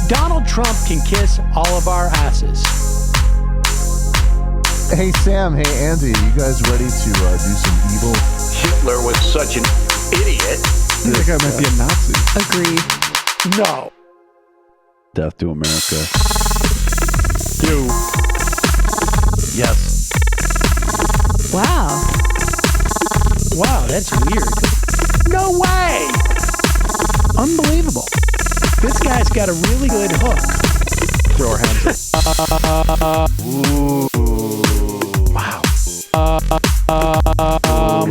Donald Trump can kiss all of our asses. Hey Sam, hey Andy, you guys ready to do some evil? Hitler was such an idiot. That guy might be a Nazi. Agree. No. Death to America. You. Yes. Wow. Wow, that's weird. No way! Unbelievable. This guy's got a really good hook. Throw our hands up. Ooh. Wow.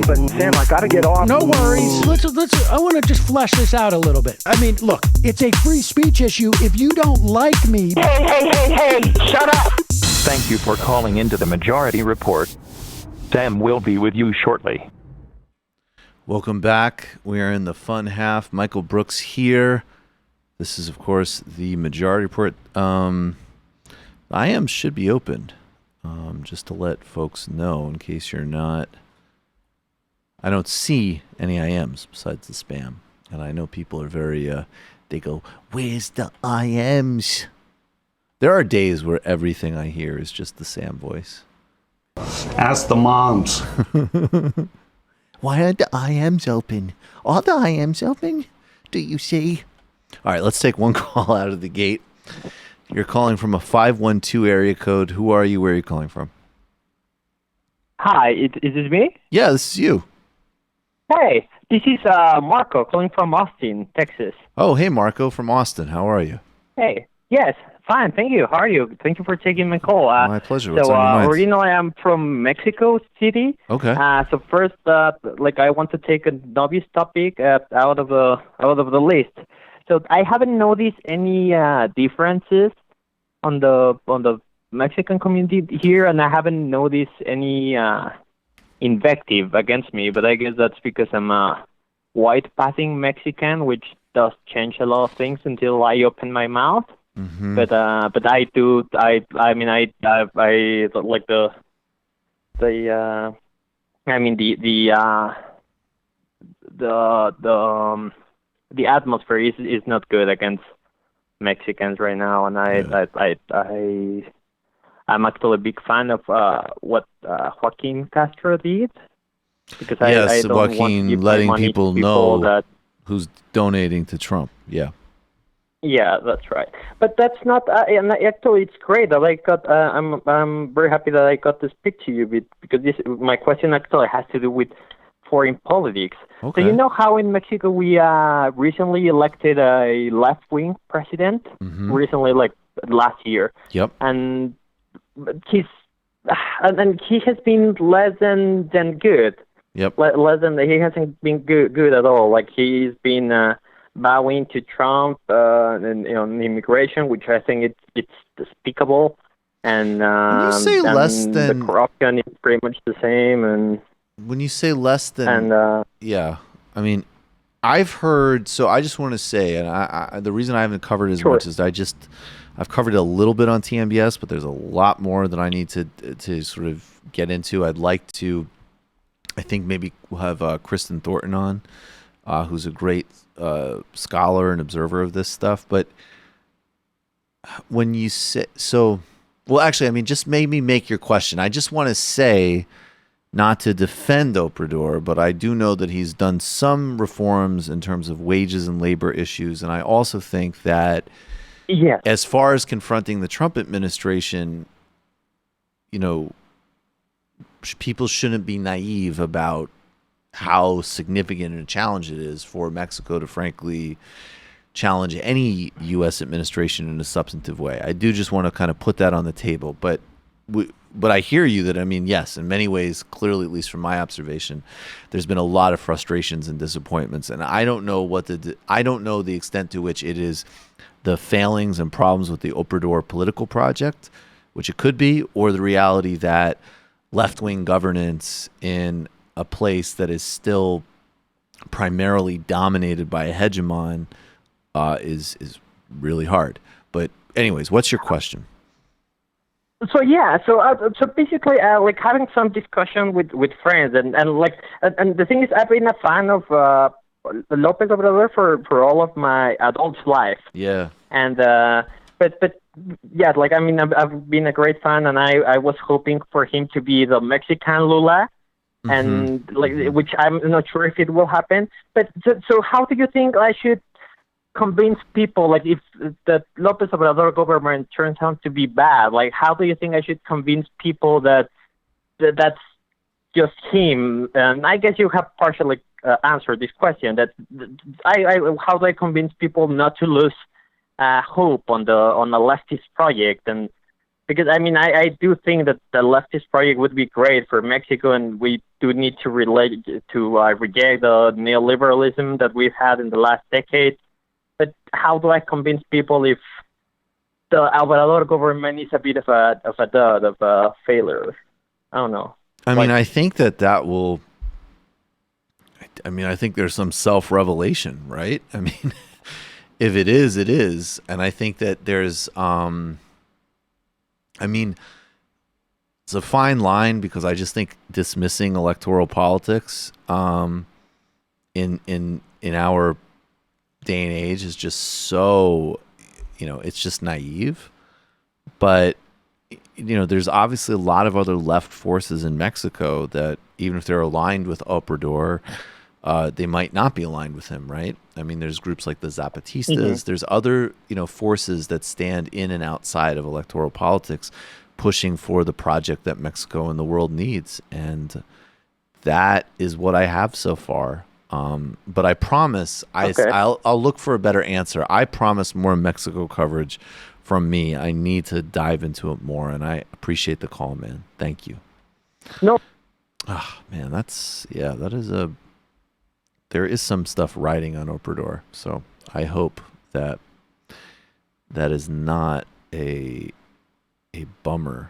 But Sam, I gotta get off. No worries. Let's. I want to just flesh this out a little bit. I mean, look, it's a free speech issue. If you don't like me, Hey, shut up! Thank you for calling into the Majority Report. Sam will be with you shortly. Welcome back. We are in the fun half. Michael Brooks here. This is, of course, the Majority Report. IMs should be opened, just to let folks know in case you're not. I don't see any IMs besides the spam. And I know people are very, they go, where's the IMs? There are days where everything I hear is just the Sam voice. Ask the moms. Why aren't the IMs open? Are the IMs open? Do you see? All right, let's take one call out of the gate. You're calling from a 512 area code. Who are you? Where are you calling from? Hi, is this me? Yeah, this is you. Hey, this is Marco calling from Austin, Texas. Oh, hey, Marco from Austin. How are you? Hey, yes, fine, thank you. How are you? Thank you for taking my call. My pleasure. What's on your mind? Originally I'm from Mexico City. Okay. So first, I want to take a novice topic out of the list. So I haven't noticed any differences on the Mexican community here, and I haven't noticed any invective against me. But I guess that's because I'm a white-passing Mexican, which does change a lot of things until I open my mouth. Mm-hmm. But I do. I like the atmosphere is not good against Mexicans right now, and I'm actually a big fan of what Joaquin Castro did, because I don't Joaquin want to give letting my money people to know that. Who's donating to Trump. Yeah. Yeah, that's right. But that's not. And actually, it's great that I got. I'm very happy that I got to speak to you because my question actually has to do with foreign politics. Okay. So you know how in Mexico we recently elected a left-wing president, Mm-hmm. recently, like last year. Yep. And he has been less than good. Yep. He hasn't been good at all. Like he's been bowing to Trump and on immigration, which I think it's despicable. And when you say less than, the corruption is pretty much the same. And when you say less than, yeah, I mean, I've heard. So I just want to say, and I the reason I haven't covered as much is I've covered it a little bit on TMBS, but there's a lot more that I need to sort of get into. I'd like to, I think maybe we'll have Kristen Thornton on, who's a great scholar and observer of this stuff. But when you say so, well, actually, I mean, just maybe make your question. I just want to say, not to defend Obrador, but I do know that he's done some reforms in terms of wages and labor issues, and I also think that, as far as confronting the Trump administration, you know, people shouldn't be naive about how significant a challenge it is for Mexico to frankly challenge any U.S. administration in a substantive way. I do just want to kind of put that on the table, but I hear you that, I mean, yes, in many ways, clearly, at least from my observation, there's been a lot of frustrations and disappointments, and I don't know the extent to which it is the failings and problems with the Obrador political project, which it could be, or the reality that left-wing governance in a place that is still primarily dominated by a hegemon is really hard. But anyways, what's your question? So basically, like having some discussion with friends, and the thing is, I've been a fan of López Obrador for all of my adult life. Yeah. And but yeah, like I mean, I've been a great fan, and I was hoping for him to be the Mexican Lula, and which I'm not sure if it will happen. But so how do you think I should convince people, like if the López Obrador government turns out to be bad, like how do you think I should convince people that that's just him? And I guess you have partially answered this question. That how do I convince people not to lose hope on the leftist project? And because I mean I do think that the leftist project would be great for Mexico, and we do need to reject the neoliberalism that we've had in the last decade. But how do I convince people if the Obrador government is a bit of a dud, of a failure? I don't know. I mean, I think that will. I mean, I think there's some self-revelation, right? I mean, if it is, it is, and I think that there's. I mean, it's a fine line because I just think dismissing electoral politics, in our day and age is just so, it's just naive. But there's obviously a lot of other left forces in Mexico that even if they're aligned with Obrador, they might not be aligned with him, right? I mean, there's groups like the Zapatistas. There's other forces that stand in and outside of electoral politics pushing for the project that Mexico and the world needs, and that is what I have so far. But I promise I'll look for a better answer. I promise more Mexico coverage from me. I need to dive into it more, and I appreciate the call, man. Thank you. No. Ah, man, there is some stuff riding on Obrador. So I hope that is not a bummer,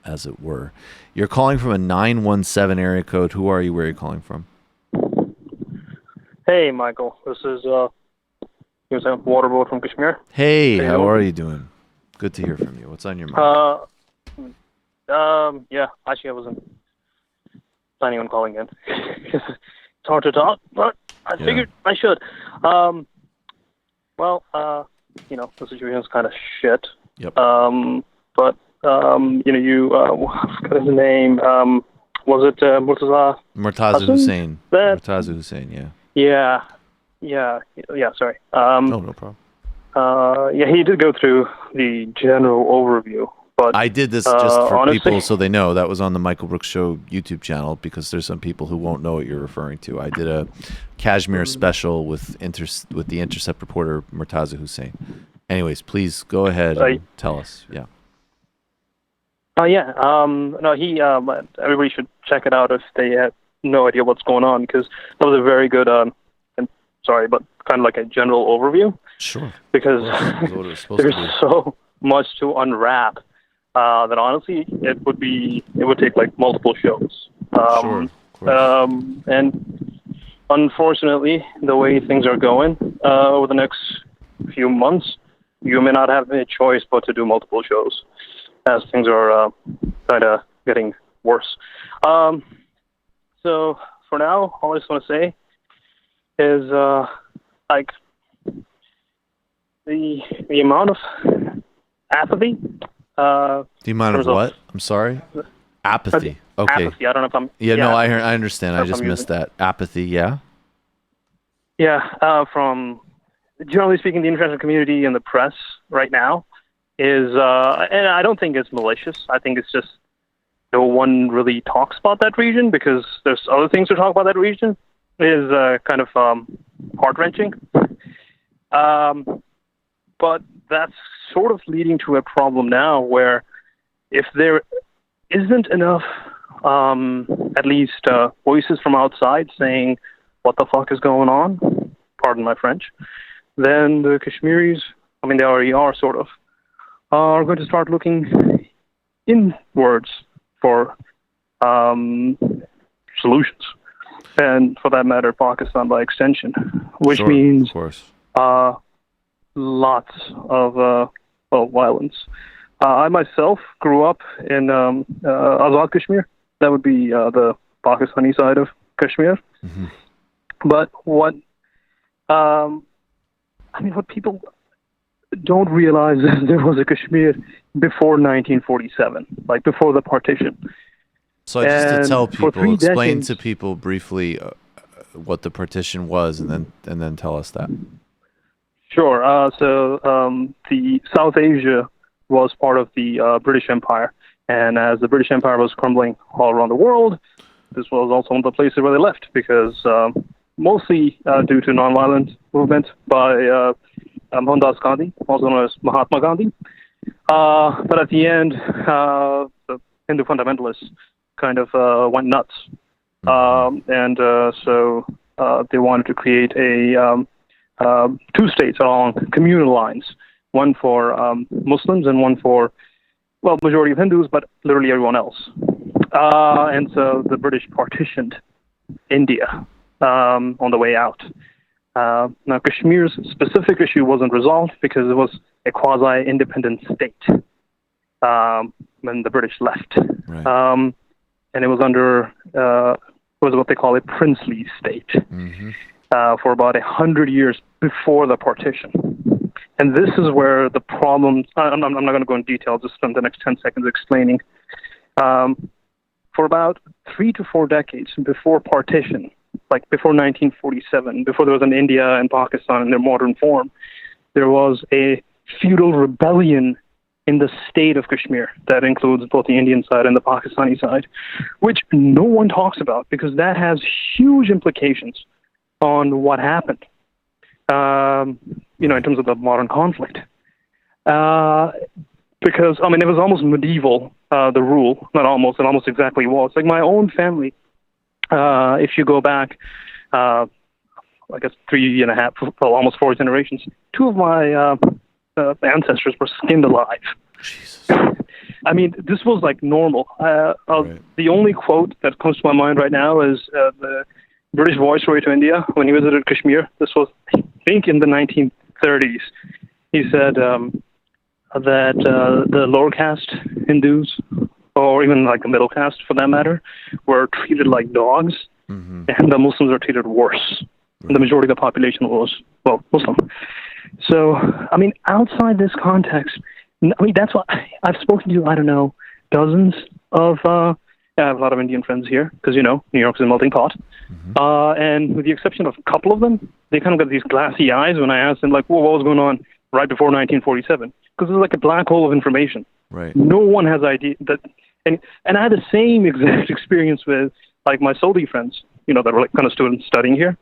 as it were. You're calling from a 917 area code. Who are you? Where are you calling from? Hey, Michael. This is Waterboard from Kashmir. Hey, how are you doing? Good to hear from you. What's on your mind? Yeah, actually I wasn't planning on calling in. It's hard to talk, but I figured I should. The situation's kind of shit. Yep. But what is the name? Was it Murtaza Hussein? Murtaza Hussein, yeah. Yeah, sorry. No problem. He did go through the general overview, but I did this just for honestly, people so they know. That was on the Michael Brooks Show YouTube channel because there's some people who won't know what you're referring to. I did a Kashmir special with the Intercept reporter Murtaza Hussein. Anyways, please go ahead and tell us. Yeah. Everybody should check it out if they have no idea what's going on, because that was a very good, but kind of like a general overview. Sure. Because there's so much to unwrap that honestly it would take like multiple shows. And unfortunately, the way things are going over the next few months, you may not have a choice but to do multiple shows, as things are kind of getting worse. So for now, all I just want to say is the amount of apathy. The amount of what? I'm sorry? Apathy. Okay. Apathy. I don't know if I'm... No, I understand. I just missed that. Apathy, yeah? Yeah, from generally speaking, the international community and the press right now is, and I don't think it's malicious. I think it's just no one really talks about that region because there's other things to talk about that region. Is kind of heart-wrenching. But that's sort of leading to a problem now where if there isn't enough, at least voices from outside saying what the fuck is going on, pardon my French, then the Kashmiris, I mean, they already are sort of, are going to start looking inwards for solutions. And for that matter, Pakistan by extension, which means lots of violence. I myself grew up in Azad Kashmir. That would be the Pakistani side of Kashmir. Mm-hmm. But what people don't realize is there was a Kashmir before 1947, like before the partition. So just to tell people, explain to people briefly what the partition was, and then tell us that. Sure. So the South Asia was part of the British Empire, and as the British Empire was crumbling all around the world, this was also one of the places where they left, because mostly due to nonviolent movement by Mohandas Gandhi, also known as Mahatma Gandhi. But at the end, the Hindu fundamentalists kind of went nuts. So they wanted to create a two states along communal lines, one for Muslims and one for, well, majority of Hindus, but literally everyone else. And so the British partitioned India on the way out. Now, Kashmir's specific issue wasn't resolved because it was a quasi-independent state when the British left. Right. And it was under was what they call a princely state for about 100 years before the partition. And this is where the problem, I'm not going to go in detail, just spend the next 10 seconds explaining. For about 3 to 4 decades before partition, like before 1947, before there was an India and Pakistan in their modern form, there was a feudal rebellion in the state of Kashmir that includes both the Indian side and the Pakistani side, which no one talks about because that has huge implications on what happened, in terms of the modern conflict. Because, I mean, it was almost medieval, the rule, not almost, it almost exactly was. Like my own family, if you go back, I guess 3.5, well, almost 4 generations, 2 of my ancestors were skinned alive. Jesus. I mean, this was like normal. Right. The only quote that comes to my mind right now is the British Viceroy to India when he visited Kashmir. This was, I think, in the 1930s. He said that the lower caste Hindus, or even like the middle caste for that matter, were treated like dogs, and the Muslims are treated worse. Right. The majority of the population was, well, Muslim. So, I mean, outside this context, I mean, that's what I've spoken to, I don't know, dozens of, I have a lot of Indian friends here, because, New York's a melting pot. And with the exception of a couple of them, they kind of got these glassy eyes when I asked them, like, well, what was going on right before 1947? Because it's like a black hole of information. Right. No one has idea that, and I had the same exact experience with, like, my Saudi friends, that were like kind of students studying here.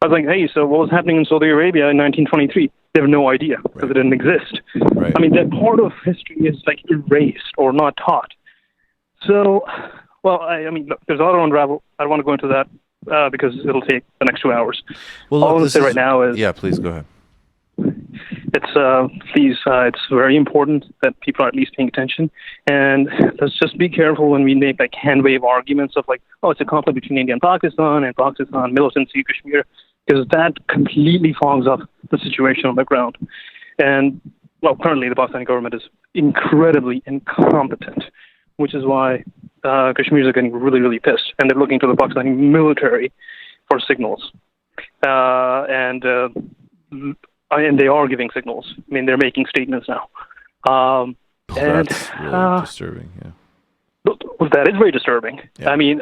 I was like, hey, so what was happening in Saudi Arabia in 1923? They have no idea because it didn't exist. Right. I mean, that part of history is like erased or not taught. So, well, I mean, look, there's a lot to unravel. I don't want to go into that because it'll take the next 2 hours. Well, all I want to say right now is... Yeah, please go ahead. It's very important that people are at least paying attention. And let's just be careful when we make like hand-wave arguments of like, oh, it's a conflict between India and Pakistan militancy, Kashmir, because that completely fogs up the situation on the ground. And, well, currently the Pakistani government is incredibly incompetent, which is why Kashmiris are getting really, really pissed. And they're looking to the Pakistani military for signals. And they are giving signals. I mean, they're making statements now. That's really disturbing, yeah. That is very disturbing. Yeah. I mean,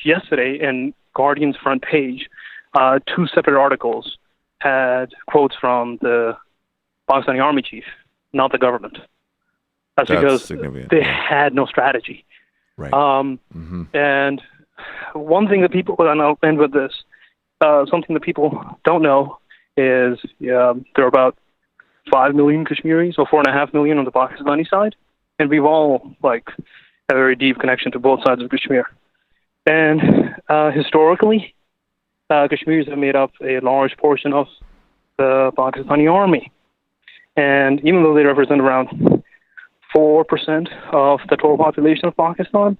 yesterday in Guardian's front page, 2 separate articles had quotes from the Pakistani army chief, not the government. That's because they had no strategy. Right. And one thing that people, and I'll end with this, something that people don't know is there are about 5 million Kashmiris, or 4.5 million on the Pakistani side, and we've all like a very deep connection to both sides of Kashmir. And historically, Kashmiris have made up a large portion of the Pakistani army. And even though they represent around 4% of the total population of Pakistan,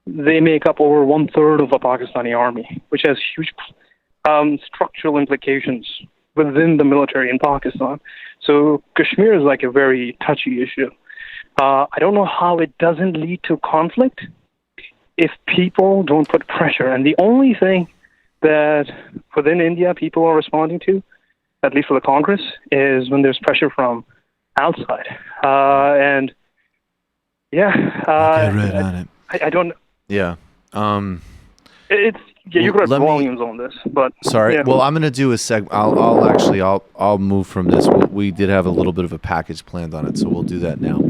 they make up over 1/3 of the Pakistani army, which has huge structural implications within the military in Pakistan. So Kashmir is like a very touchy issue. I don't know how it doesn't lead to conflict if people don't put pressure. And the only thing that within India people are responding to, at least for the Congress, is when there's pressure from outside. And yeah, I don't. Yeah. You could have volumes on this, but sorry. Yeah. Well, I'm going to do a segment. I'll move from this. We did have a little bit of a package planned on it, so we'll do that now.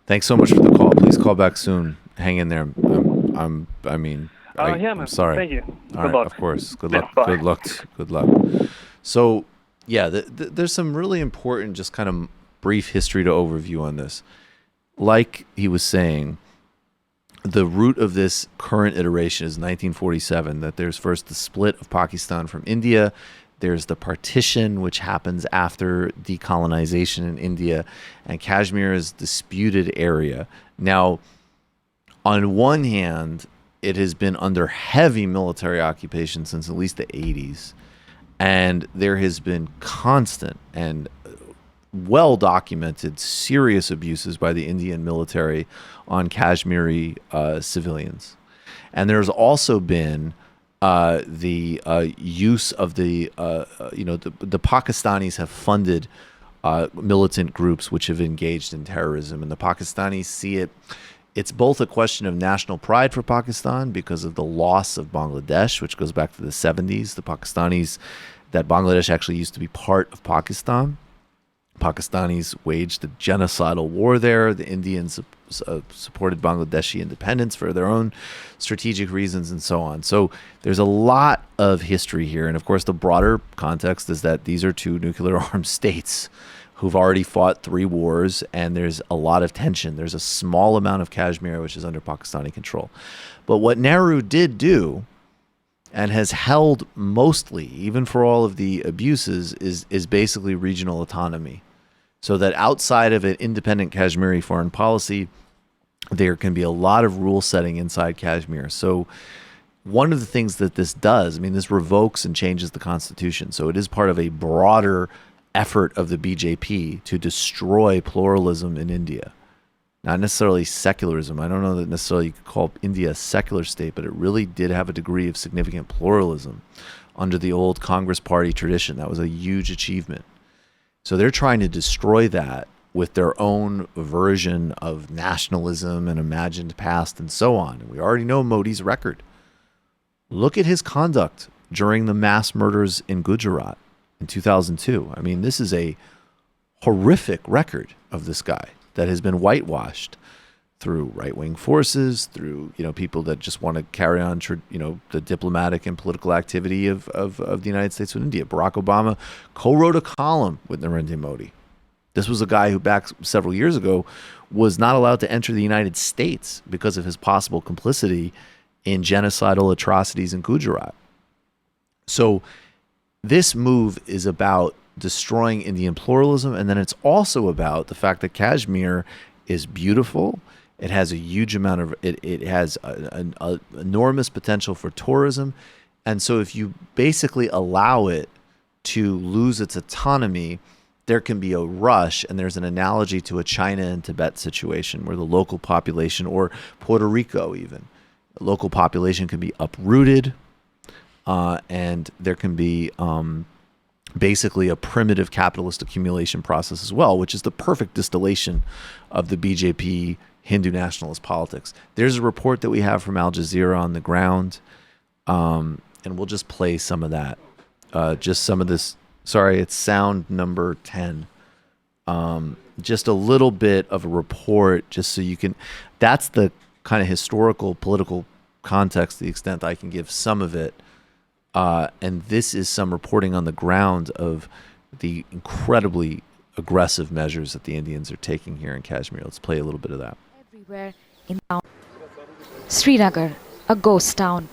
Thanks so much for the call. Please call back soon. Hang in there. I'm sorry. Thank you. All Good right, luck. of course. Good Yeah, luck. bye. Good luck. So, yeah, there's some really important, just kind of brief history to overview on this. Like he was saying, the root of this current iteration is 1947, that there's first the split of Pakistan from India. There's the partition, which happens after decolonization in India, and Kashmir is a disputed area. Now, on one hand, it has been under heavy military occupation since at least the 80s, and there has been constant and well-documented serious abuses by the Indian military on Kashmiri civilians. And there's also been the use of the Pakistanis have funded militant groups which have engaged in terrorism, and the Pakistanis see it. It's both a question of national pride for Pakistan because of the loss of Bangladesh, which goes back to the 70s. The Pakistanis, that Bangladesh actually used to be part of Pakistan. Pakistanis waged a genocidal war there. The Indians supported Bangladeshi independence for their own strategic reasons and so on. So there's a lot of history here. And of course, the broader context is that these are two nuclear armed states who've already fought 3 wars, and there's a lot of tension. There's a small amount of Kashmir which is under Pakistani control. But what Nehru did do, and has held mostly, even for all of the abuses, is basically regional autonomy. So that outside of an independent Kashmiri foreign policy, there can be a lot of rule setting inside Kashmir. So one of the things that this does, this revokes and changes the constitution. So it is part of a broader effort of the BJP to destroy pluralism in India. Not necessarily secularism. I don't know that necessarily you could call India a secular state, but it really did have a degree of significant pluralism under the old Congress Party tradition. That was a huge achievement. So they're trying to destroy that with their own version of nationalism and imagined past and so on. And we already know Modi's record. Look at his conduct during the mass murders in Gujarat in 2002. This is a horrific record of this guy that has been whitewashed through right-wing forces, through people that just want to carry on the diplomatic and political activity of the United States with India. Barack Obama co-wrote a column with Narendra Modi. This was a guy who back several years ago was not allowed to enter the United States because of his possible complicity in genocidal atrocities in Gujarat. So this move is about destroying Indian pluralism, and then it's also about the fact that Kashmir is beautiful. It has a huge amount of it has an enormous potential for tourism, and so if you basically allow it to lose its autonomy, there can be a rush. And there's an analogy to a China and Tibet situation where the local population, or Puerto Rico even, the local population can be uprooted, and there can be basically a primitive capitalist accumulation process as well, which is the perfect distillation of the BJP Hindu nationalist politics. There's a report that we have from Al Jazeera on the ground, and we'll just play some of that. Just some of this. Sorry, it's sound number 10. Just a little bit of a report, just so you can. That's the kind of historical, political context, to the extent I can give some of it. And this is some reporting on the ground of the incredibly aggressive measures that the Indians are taking here in Kashmir. Let's play a little bit of that. Everywhere in town. Srinagar, a ghost town.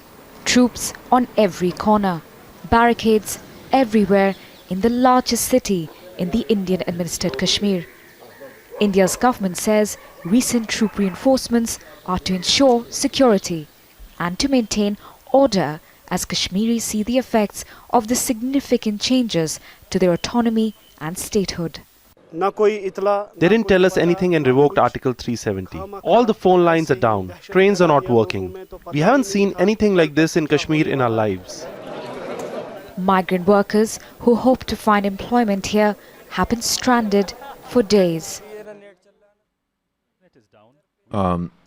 Troops on every corner. Barricades everywhere in the largest city in the Indian-administered Kashmir. India's government says recent troop reinforcements are to ensure security and to maintain order as Kashmiris see the effects of the significant changes to their autonomy and statehood. They didn't tell us anything and revoked Article 370. All the phone lines are down. Trains are not working. We haven't seen anything like this in Kashmir in our lives. Migrant workers who hope to find employment here have been stranded for days.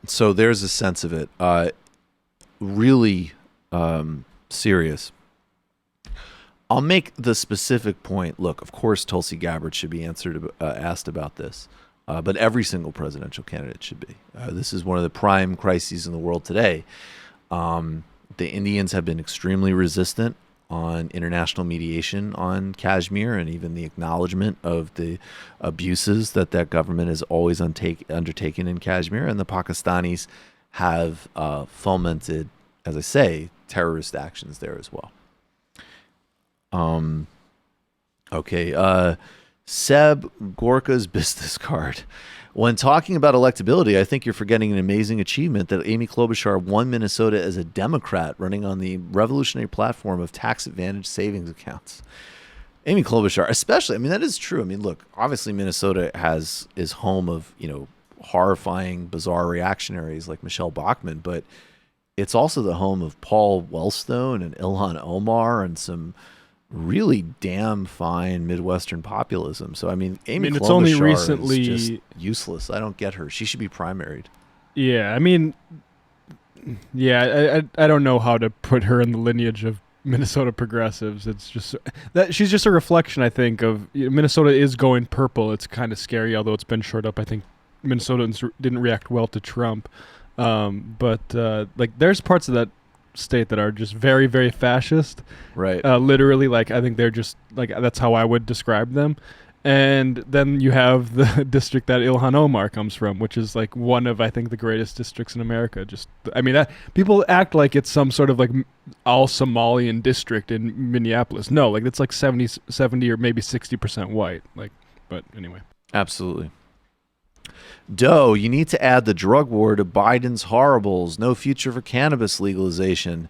So there's a sense of it. Really serious. I'll make the specific point. Look, of course, Tulsi Gabbard should be asked about this, but every single presidential candidate should be. This is one of the prime crises in the world today. The Indians have been extremely resistant on international mediation on Kashmir and even the acknowledgement of the abuses that government has always undertaken in Kashmir. And the Pakistanis have fomented, as I say, terrorist actions there as well. Okay. Seb Gorka's business card. When talking about electability, I think you're forgetting an amazing achievement that Amy Klobuchar won Minnesota as a Democrat running on the revolutionary platform of tax advantage savings accounts. Amy Klobuchar, especially, I mean, that is true. I mean, look, obviously Minnesota is home of, horrifying, bizarre reactionaries like Michelle Bachmann, but it's also the home of Paul Wellstone and Ilhan Omar and some really damn fine Midwestern populism. So, I mean, Amy Klobuchar it's only recently is just useless. I don't get her. She should be primaried. Yeah, I mean, I don't know how to put her in the lineage of Minnesota progressives. It's just that she's just a reflection, I think, of Minnesota is going purple. It's kind of scary, although it's been shored up. I think Minnesotans didn't react well to Trump. But there's parts of that state that are just very, very fascist. Right. Literally, I think they're just, that's how I would describe them. And then you have the district that Ilhan Omar comes from, which is, one of, I think, the greatest districts in America. People act like it's some sort of, all-Somalian district in Minneapolis. No, it's 70 or maybe 60% white. But anyway. Absolutely. Doe, you need to add the drug war to Biden's horribles. No future for cannabis legalization.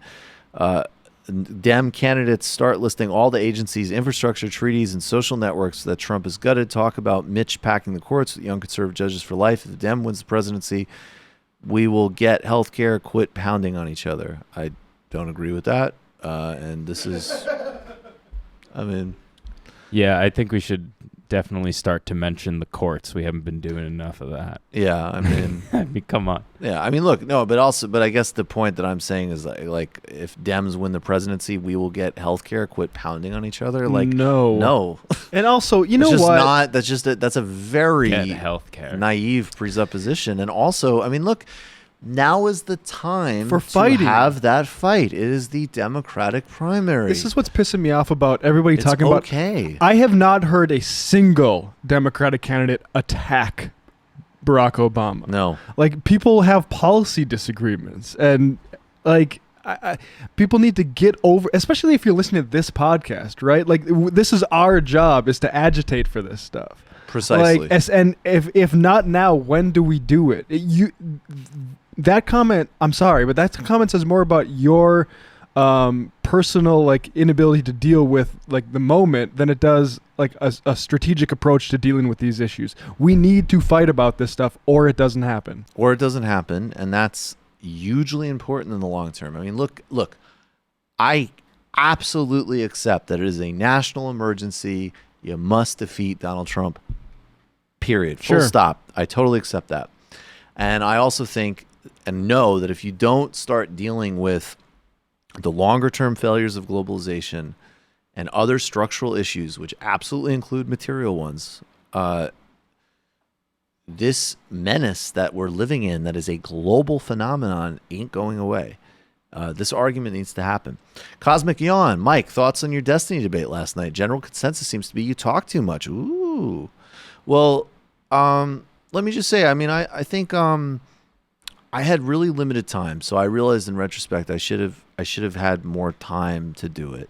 Dem candidates start listing all the agencies, infrastructure, treaties, and social networks that Trump has gutted. Talk about Mitch packing the courts with young conservative judges for life. If the Dem wins the presidency, we will get health care. Quit pounding on each other. I don't agree with that. And this is, Yeah, I think we should definitely start to mention the courts. We haven't been doing enough of that. Yeah, I mean, come on. Yeah, look, no, but I guess the point that I'm saying is if Dems win the presidency, we will get healthcare. Quit pounding on each other. No. And also, you know what? That's a very naive presupposition. And also, look, now is the time for fighting. To have that fight. It is the Democratic primary. This is what's pissing me off about everybody talking about. Okay. I have not heard a single Democratic candidate attack Barack Obama. No. People have policy disagreements, and people need to get over, especially if you're listening to this podcast, right? This is our job, is to agitate for this stuff. Precisely. And if not now, when do we do it? That comment, I'm sorry, but that comment says more about your personal inability to deal with the moment than it does a strategic approach to dealing with these issues. We need to fight about this stuff, or it doesn't happen. And that's hugely important in the long term. Look, I absolutely accept that it is a national emergency. You must defeat Donald Trump. Period. Full stop. I totally accept that. And I also think and know that if you don't start dealing with the longer term failures of globalization and other structural issues, which absolutely include material ones, this menace that we're living in, that is a global phenomenon, ain't going away. This argument needs to happen. Cosmic Yawn, Mike, thoughts on your Destiny debate last night? General consensus seems to be you talk too much. Ooh. Well, let me just say, I think I had really limited time, so I realized in retrospect I should have had more time to do it.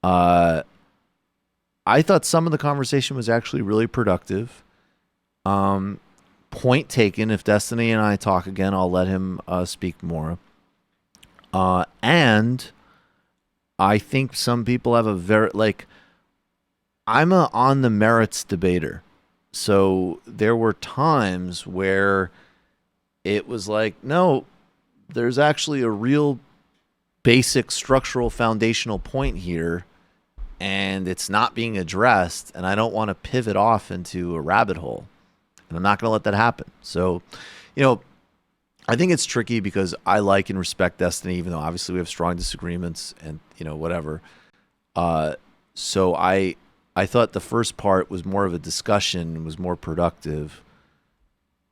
I thought some of the conversation was actually really productive. Point taken. If Destiny and I talk again, I'll let him speak more. And I think some people have a very, like, I'm a on the merits debater. So there were times where it was like, no, there's actually a real basic structural foundational point here, and it's not being addressed, and I don't want to pivot off into a rabbit hole. And I'm not going to let that happen. So, I think it's tricky because I like and respect Destiny, even though obviously we have strong disagreements and, whatever. So I thought the first part was more of a discussion, was more productive.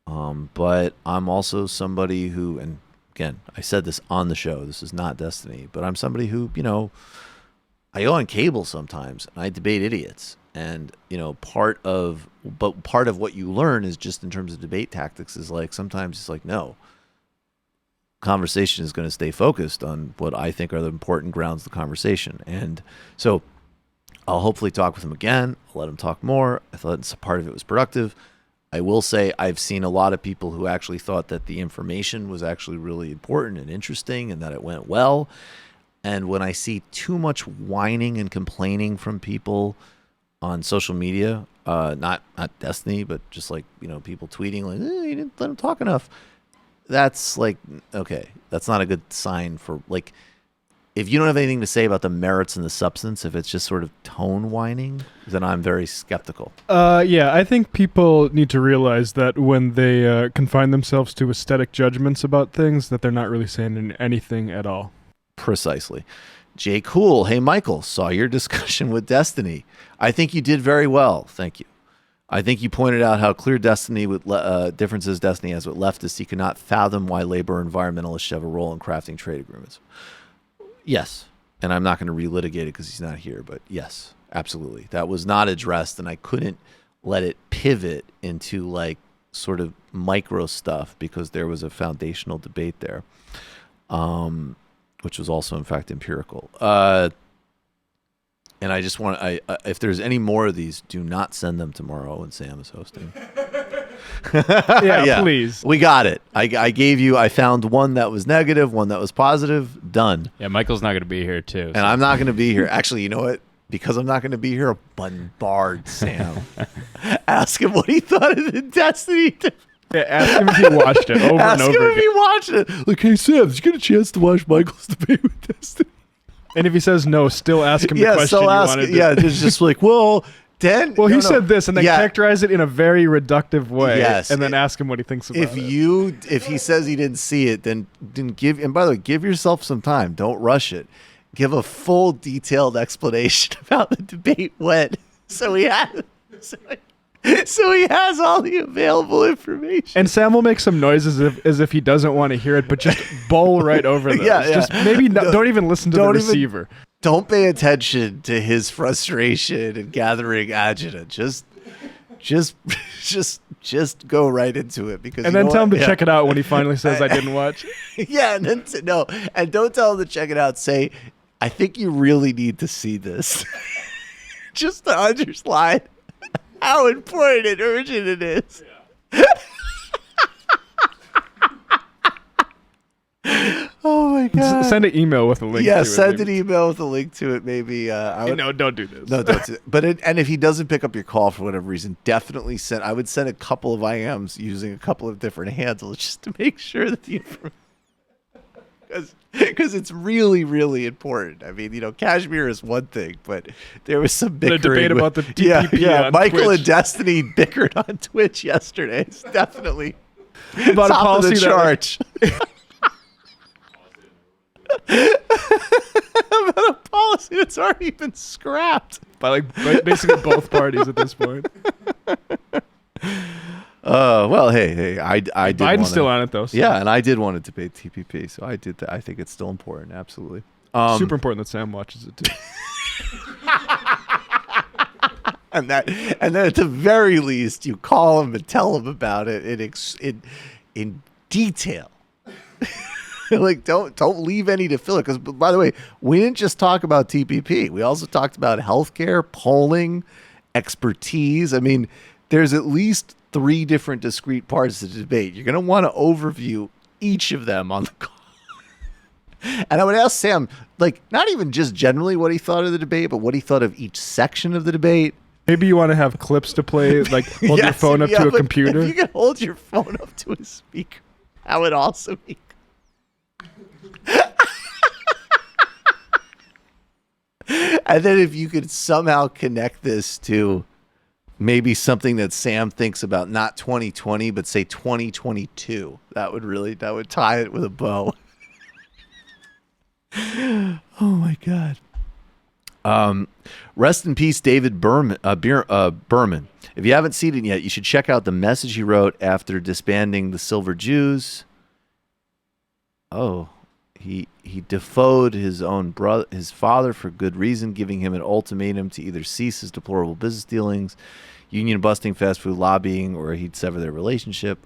But I'm also somebody who, and again, I said this on the show, this is not Destiny, but I'm somebody who, I go on cable sometimes and I debate idiots. And, part of what you learn is just in terms of debate tactics is like, sometimes it's like, no, conversation is going to stay focused on what I think are the important grounds of the conversation. And so I'll hopefully talk with him again. I'll let him talk more. I thought part of it was productive. I will say I've seen a lot of people who actually thought that the information was actually really important and interesting and that it went well. And when I see too much whining and complaining from people on social media, not Destiny, but just like, people tweeting like, you didn't let him talk enough. That's like, okay, that's not a good sign for, like, if you don't have anything to say about the merits and the substance, if it's just sort of tone whining, then I'm very skeptical. Yeah, I think people need to realize that when they confine themselves to aesthetic judgments about things, that they're not really saying anything at all. Precisely. Jay Cool, hey Michael, saw your discussion with Destiny. I think you did very well. Thank you. I think you pointed out how clear Destiny with differences Destiny has with leftists. He cannot fathom why labor environmentalists have a role in crafting trade agreements. Yes, and I'm not going to relitigate it because he's not here, but yes, absolutely. That was not addressed, and I couldn't let it pivot into like sort of micro stuff because there was a foundational debate there. Which was also, in fact, empirical. And I just want if there's any more of these, do not send them tomorrow when Sam is hosting. yeah, please. We got it. I found one that was negative, one that was positive. Done. Yeah, Michael's not going to be here, too. And I'm not going to be here. Actually, you know what? Because I'm not going to be here, bombard Sam. Ask him what he thought of the Destiny. Yeah, ask him if he watched it over and over again. Ask him if he watched it. Like, hey, Sam, did you get a chance to watch Michael's debate with Destiny? And if he says no, still ask him the question you wanted to. Yeah, it's just like, well, Dan... Well, he said this, and then characterize it in a very reductive way, yes, and then ask him what he thinks about it. If he says he didn't see it, then give... And by the way, give yourself some time. Don't rush it. Give a full, detailed explanation about the debate when. So he has all the available information. And Sam will make some noises as if he doesn't want to hear it, but just bowl right over those. Just maybe don't even listen to the receiver. Don't pay attention to his frustration and gathering agita. Just go right into it because. And then tell him to check it out when he finally says I didn't watch. Yeah, and then and don't tell him to check it out. Say, I think you really need to see this, just to underline how important and urgent it is. Yeah. Oh my God. Send an email with a link to it. Yeah, send an email with a link to it, maybe. No, don't do this. No, don't do it. But and if he doesn't pick up your call for whatever reason, definitely send. I would send a couple of IMs using a couple of different handles just to make sure that the information. Because it's really, really important. I mean, Kashmir is one thing, but there was some bickering. The debate about the DPP on Michael Twitch. and Destiny bickered on Twitch yesterday. It's definitely about top a policy of the charts. About a policy that's already been scrapped by basically both parties at this point. Well, hey, I did. Biden's still on it though. So. Yeah, and I did want to debate TPP, so I did. I think it's still important. Absolutely, super important that Sam watches it too. and then at the very least, you call him and tell him about it in detail. Like, don't leave any to fill it. Because, by the way, we didn't just talk about TPP. We also talked about healthcare, polling, expertise. I mean, there's at least 3 different discrete parts of the debate. You're going to want to overview each of them on the call. And I would ask Sam, like, not even just generally what he thought of the debate, but what he thought of each section of the debate. Maybe you want to have clips to play, like hold your phone up to a computer. If you can hold your phone up to a speaker, that would also be. And then if you could somehow connect this to maybe something that Sam thinks about, not 2020, but say 2022, that would tie it with a bow. Oh my God. Rest in peace, David Berman. If you haven't seen it yet, you should check out the message he wrote after disbanding the Silver Jews. Oh, he defoed his own brother, his father, for good reason, giving him an ultimatum to either cease his deplorable business dealings, union busting, fast food lobbying, or he'd sever their relationship.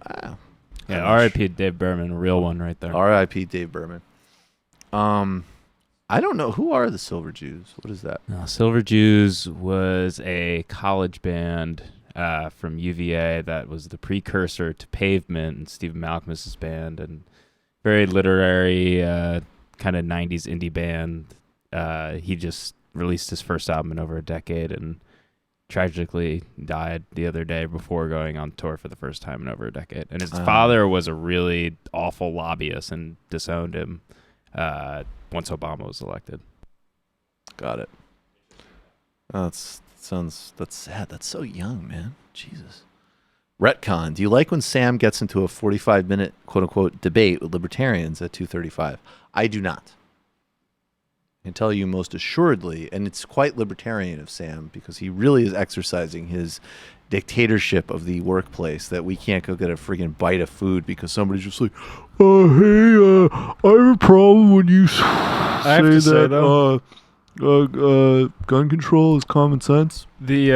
Yeah, R.I.P. Dave Berman, a real one right there. R.I.P. Dave Berman. I don't know. Who are the Silver Jews? What is that? Silver Jews was a college band from UVA that was the precursor to Pavement and Stephen Malcolm's band, and very literary kind of 90s indie band. He just released his first album in over a decade and tragically died the other day before going on tour for the first time in over a decade. And his father was a really awful lobbyist and disowned him once Obama was elected. Got it. Oh, that's sad. That's so young, man. Jesus. Retcon. Do you like when Sam gets into a 45-minute quote-unquote debate with libertarians at 2:35? I do not. I can tell you most assuredly, and it's quite libertarian of Sam, because he really is exercising his dictatorship of the workplace, that we can't go get a freaking bite of food because somebody's just like, hey, I have a problem when you say that gun control is common sense. The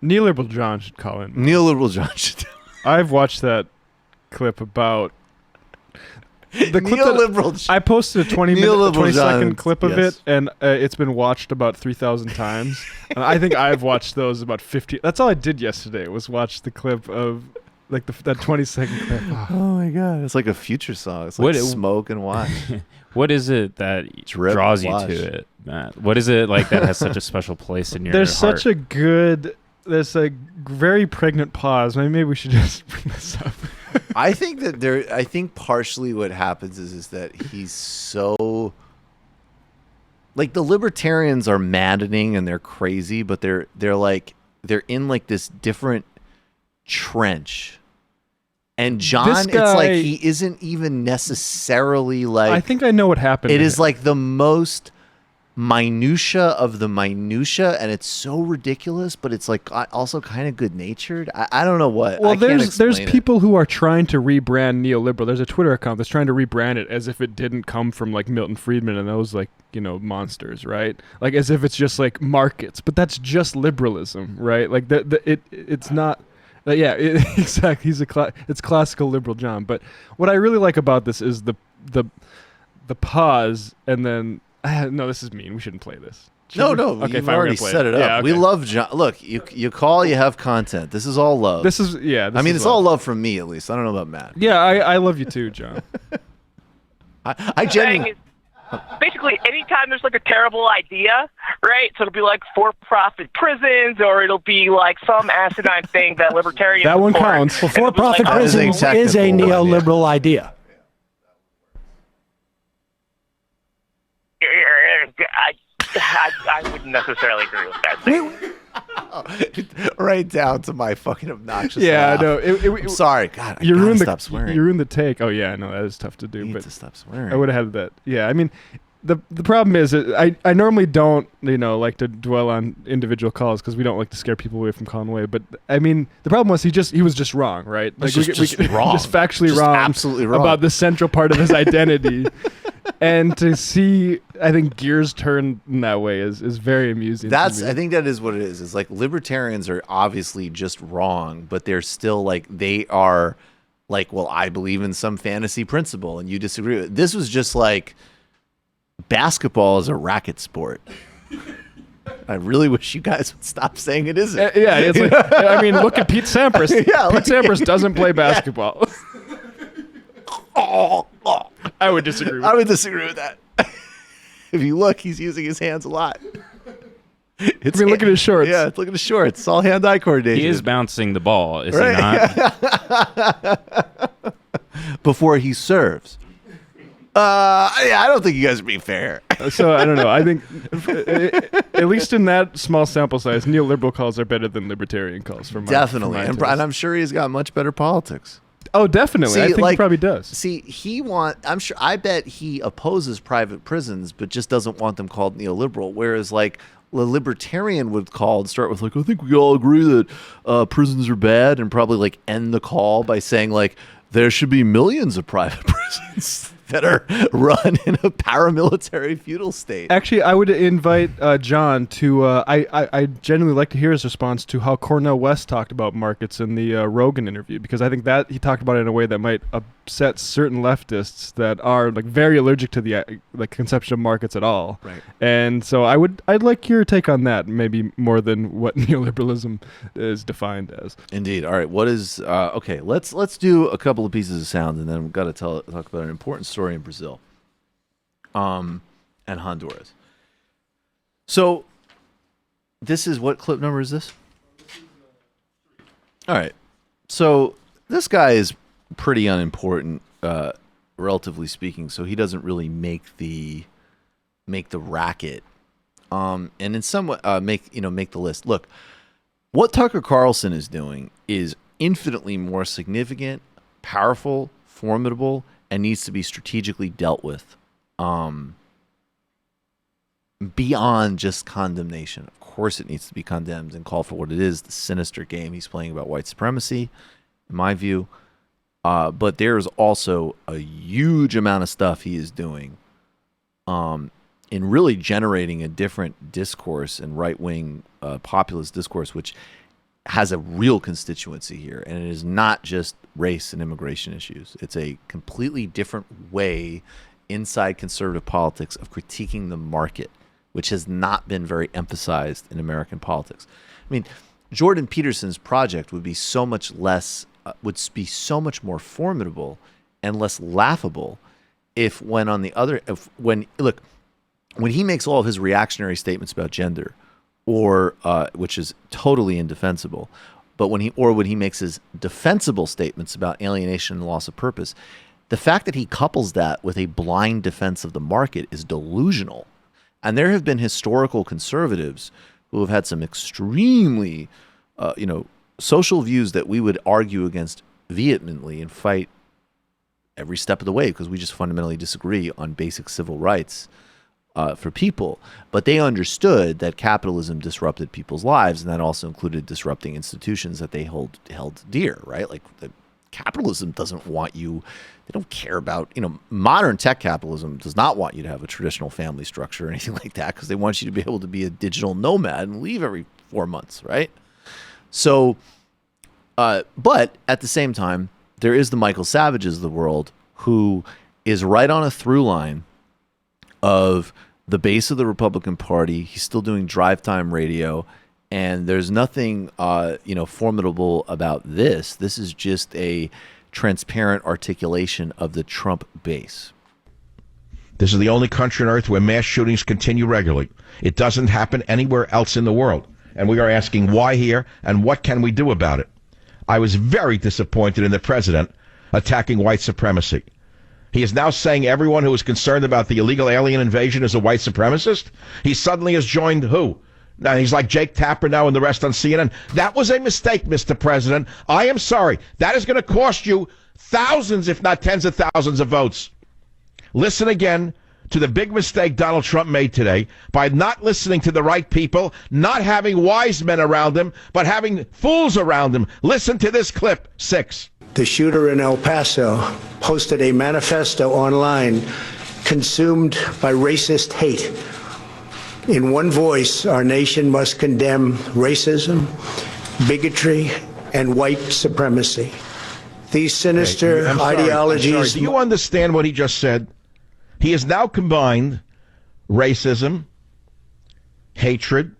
neoliberal John should call in. Neoliberal John should. I've watched that clip about the clip neoliberal. I posted a 20-second clip of it, and it's been watched about 3,000 times. And I think I've watched those about 50. That's all I did yesterday, was watch the clip of like that 20-second clip. Oh my God, it's like a Future song. It's like smoke and watch. What is it that draws you to it, Matt? What is it like that has such a special place in your heart? There's a very pregnant pause. Maybe we should just bring this up. I think partially what happens is that he's so, like, the libertarians are maddening and they're crazy, but they're in like this different trench. And John, it's like he isn't even necessarily like. I think I know what happened. It is like the most minutia of the minutia, and it's so ridiculous, but it's like also kind of good natured. I don't know what. Well, there's people who are trying to rebrand neoliberal. There's a Twitter account that's trying to rebrand it as if it didn't come from like Milton Friedman and those like, you know, monsters, right? Like as if it's just like markets, but that's just liberalism, right? Like it's not. Yeah, exactly. It's classical liberal John. But what I really like about this is the pause, and then no, this is mean. We shouldn't play this. No. Okay, you've already set it up. Yeah, okay. We love John. Look, you call, you have content. This is all love. It's all love from me, at least. I don't know about Matt. Yeah, I love you too, John. I genuinely. Basically, anytime there's like a terrible idea, right? So it'll be like for-profit prisons, or it'll be like some asinine thing that libertarians. That one support. counts. Well, for-profit prisons is a neoliberal idea. I wouldn't necessarily agree with that. Right down to my fucking obnoxious. Yeah, laugh. I know. I'm sorry. God, you ruined stop swearing. You ruined the take. Oh yeah, no, that is tough to do. You but need to stop swearing. I would have had that. Yeah, I mean, the problem is I normally don't like to dwell on individual calls because we don't like to scare people away from calling away. But I mean, the problem was he was just wrong, right? Like just wrong, just factually just wrong, absolutely wrong about the central part of his identity. And to see, I think, gears turn in that way is very amusing. I think that is what it is. It's like libertarians are obviously just wrong, but they're still like, they are like, well, I believe in some fantasy principle and you disagree with it. This was just like, basketball is a racket sport. I really wish you guys would stop saying it isn't. Yeah, it's like, I mean, look at Pete Sampras. Pete Sampras doesn't play basketball. I would disagree with that. I would disagree with that. If you look, he's using his hands a lot. Look at his shorts. Yeah, look at his shorts. It's all hand-eye coordination. He is bouncing the ball, is he not? Before he serves. I don't think you guys are being fair. So I don't know. I think at least in that small sample size, neoliberal calls are better than libertarian calls. Definitely, and I'm sure he's got much better politics. Oh, definitely. I think he probably does. See, I bet he opposes private prisons, but just doesn't want them called neoliberal. Whereas, like, the libertarian would call and start with, like, I think we all agree that prisons are bad, and probably, like, end the call by saying, like, there should be millions of private prisons that are run in a paramilitary feudal state. Actually, I would invite John to. I genuinely like to hear his response to how Cornel West talked about markets in the Rogan interview, because I think that he talked about it in a way that might upset certain leftists that are like very allergic to the like conception of markets at all. Right. And so I'd like your take on that, maybe more than what neoliberalism is defined as. Indeed. All right. What is okay? Let's do a couple of pieces of sound, and then we've got to talk about an important story in Brazil, and Honduras. So, this is what clip number is this? All right. So this guy is pretty unimportant, relatively speaking. So he doesn't really make the racket, and in some way make the list. Look, what Tucker Carlson is doing is infinitely more significant, powerful, formidable, and needs to be strategically dealt with beyond just condemnation. Of course it needs to be condemned and called for what it is, the sinister game he's playing about white supremacy, in my view. But there's also a huge amount of stuff he is doing in really generating a different discourse and right-wing populist discourse, which has a real constituency here, and it is not just race and immigration issues. It's a completely different way inside conservative politics of critiquing the market, which has not been very emphasized in American politics. I mean, Jordan Peterson's project would be so much less, would be so much more formidable and less laughable if when he makes all of his reactionary statements about gender, or which is totally indefensible, but when he makes his defensible statements about alienation and loss of purpose, the fact that he couples that with a blind defense of the market is delusional. And there have been historical conservatives who have had some extremely, social views that we would argue against vehemently and fight every step of the way because we just fundamentally disagree on basic civil rights for people. But they understood that capitalism disrupted people's lives, and that also included disrupting institutions that they held dear, right? Like capitalism doesn't want you, they don't care about, modern tech capitalism does not want you to have a traditional family structure or anything like that, because they want you to be able to be a digital nomad and leave every 4 months, right? So, but at the same time, there is the Michael Savages of the world who is right on a through line of the base of the Republican Party. He's still doing drive time radio, and there's nothing, formidable about this. This is just a transparent articulation of the Trump base. This is the only country on earth where mass shootings continue regularly. It doesn't happen anywhere else in the world. And we are asking why here and what can we do about it? I was very disappointed in the president attacking white supremacy. He is now saying everyone who is concerned about the illegal alien invasion is a white supremacist. He suddenly has joined who? Now he's like Jake Tapper now and the rest on CNN. That was a mistake, Mr. President. I am sorry. That is going to cost you thousands, if not tens of thousands of votes. Listen again to the big mistake Donald Trump made today by not listening to the right people, not having wise men around him, but having fools around him. Listen to this clip 6. The shooter in El Paso posted a manifesto online consumed by racist hate. In one voice, our nation must condemn racism, bigotry, and white supremacy. These sinister I'm sorry, ideologies. do you understand what he just said? He has now combined racism, hatred.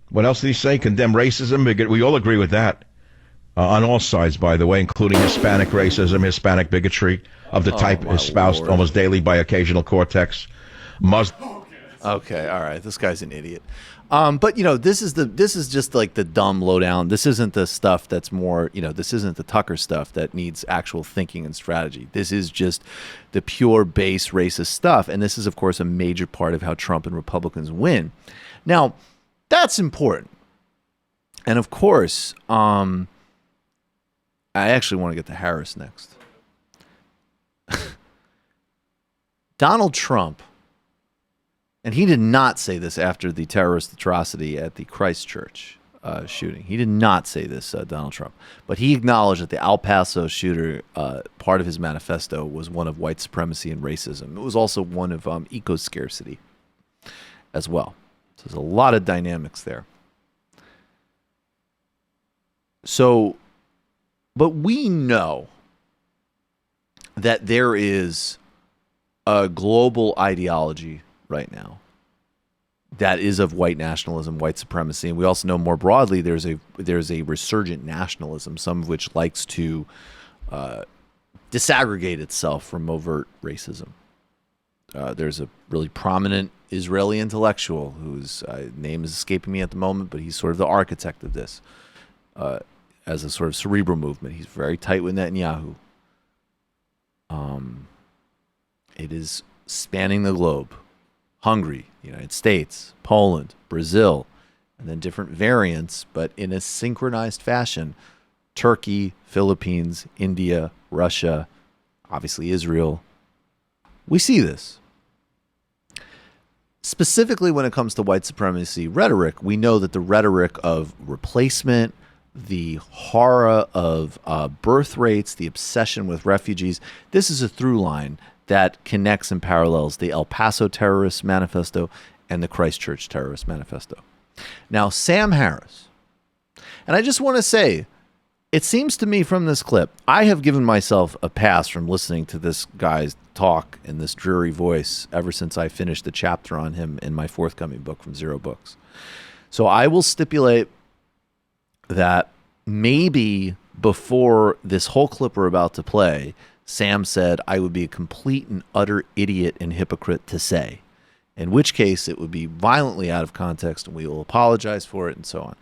What else did he say? Condemn racism. We all agree with that. On all sides, by the way, including Hispanic racism, Hispanic bigotry of the type espoused almost daily by occasional Cortex. Okay, all right. This guy's an idiot. But this is just like the dumb lowdown. This isn't the stuff that's more, this isn't the Tucker stuff that needs actual thinking and strategy. This is just the pure base racist stuff. And this is, of course, a major part of how Trump and Republicans win. Now, that's important. And of course, I actually want to get to Harris next. Donald Trump, and he did not say this after the terrorist atrocity at the Christchurch shooting. He did not say this, Donald Trump. But he acknowledged that the El Paso shooter, part of his manifesto was one of white supremacy and racism. It was also one of eco-scarcity as well. So there's a lot of dynamics there. So, but we know that there is a global ideology right now that is of white nationalism, white supremacy, and we also know more broadly there's a resurgent nationalism, some of which likes to disaggregate itself from overt racism. There's a really prominent Israeli intellectual whose name is escaping me at the moment, but he's sort of the architect of this as a sort of cerebral movement. He's very tight with Netanyahu. It is spanning the globe. Hungary, the United States, Poland, Brazil, and then different variants, but in a synchronized fashion. Turkey, Philippines, India, Russia, obviously Israel. We see this. Specifically when it comes to white supremacy rhetoric, we know that the rhetoric of replacement, the horror of birth rates, the obsession with refugees, this is a through line that connects and parallels the El Paso Terrorist Manifesto and the Christchurch Terrorist Manifesto. Now, Sam Harris, and I just want to say, it seems to me from this clip, I have given myself a pass from listening to this guy's talk in this dreary voice ever since I finished the chapter on him in my forthcoming book from Zero Books. So I will stipulate that maybe before this whole clip we're about to play, Sam said I would be a complete and utter idiot and hypocrite to say, in which case it would be violently out of context and we will apologize for it and so on.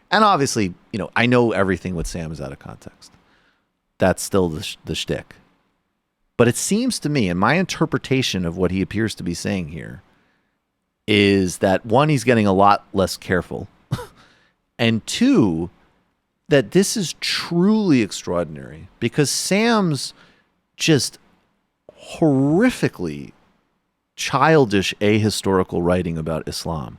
And obviously, I know everything with Sam is out of context. That's still the shtick. But it seems to me, and my interpretation of what he appears to be saying here, is that one, he's getting a lot less careful, and two, that this is truly extraordinary because Sam's just horrifically childish ahistorical writing about Islam,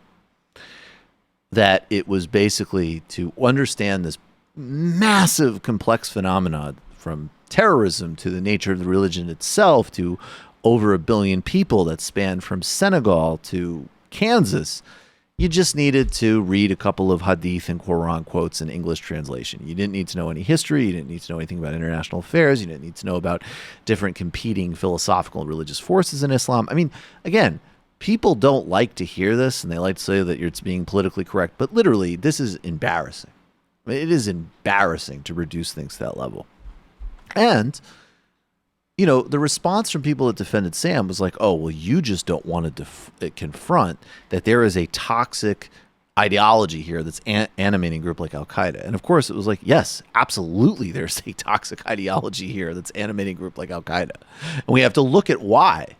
that it was basically to understand this massive complex phenomenon from terrorism to the nature of the religion itself to over 1 billion people that spanned from Senegal to Kansas. You just needed to read a couple of hadith and Quran quotes in English translation. You didn't need to know any history. You didn't need to know anything about international affairs. You didn't need to know about different competing philosophical and religious forces in Islam. I mean, again, people don't like to hear this, and they like to say that it's being politically correct, but literally, this is embarrassing. I mean, it is embarrassing to reduce things to that level. And the response from people that defended Sam was like, oh, well, you just don't want to confront that there is a toxic ideology here that's animating a group like Al-Qaeda. And of course, it was like, yes, absolutely, there's a toxic ideology here that's animating a group like Al-Qaeda. And we have to look at why.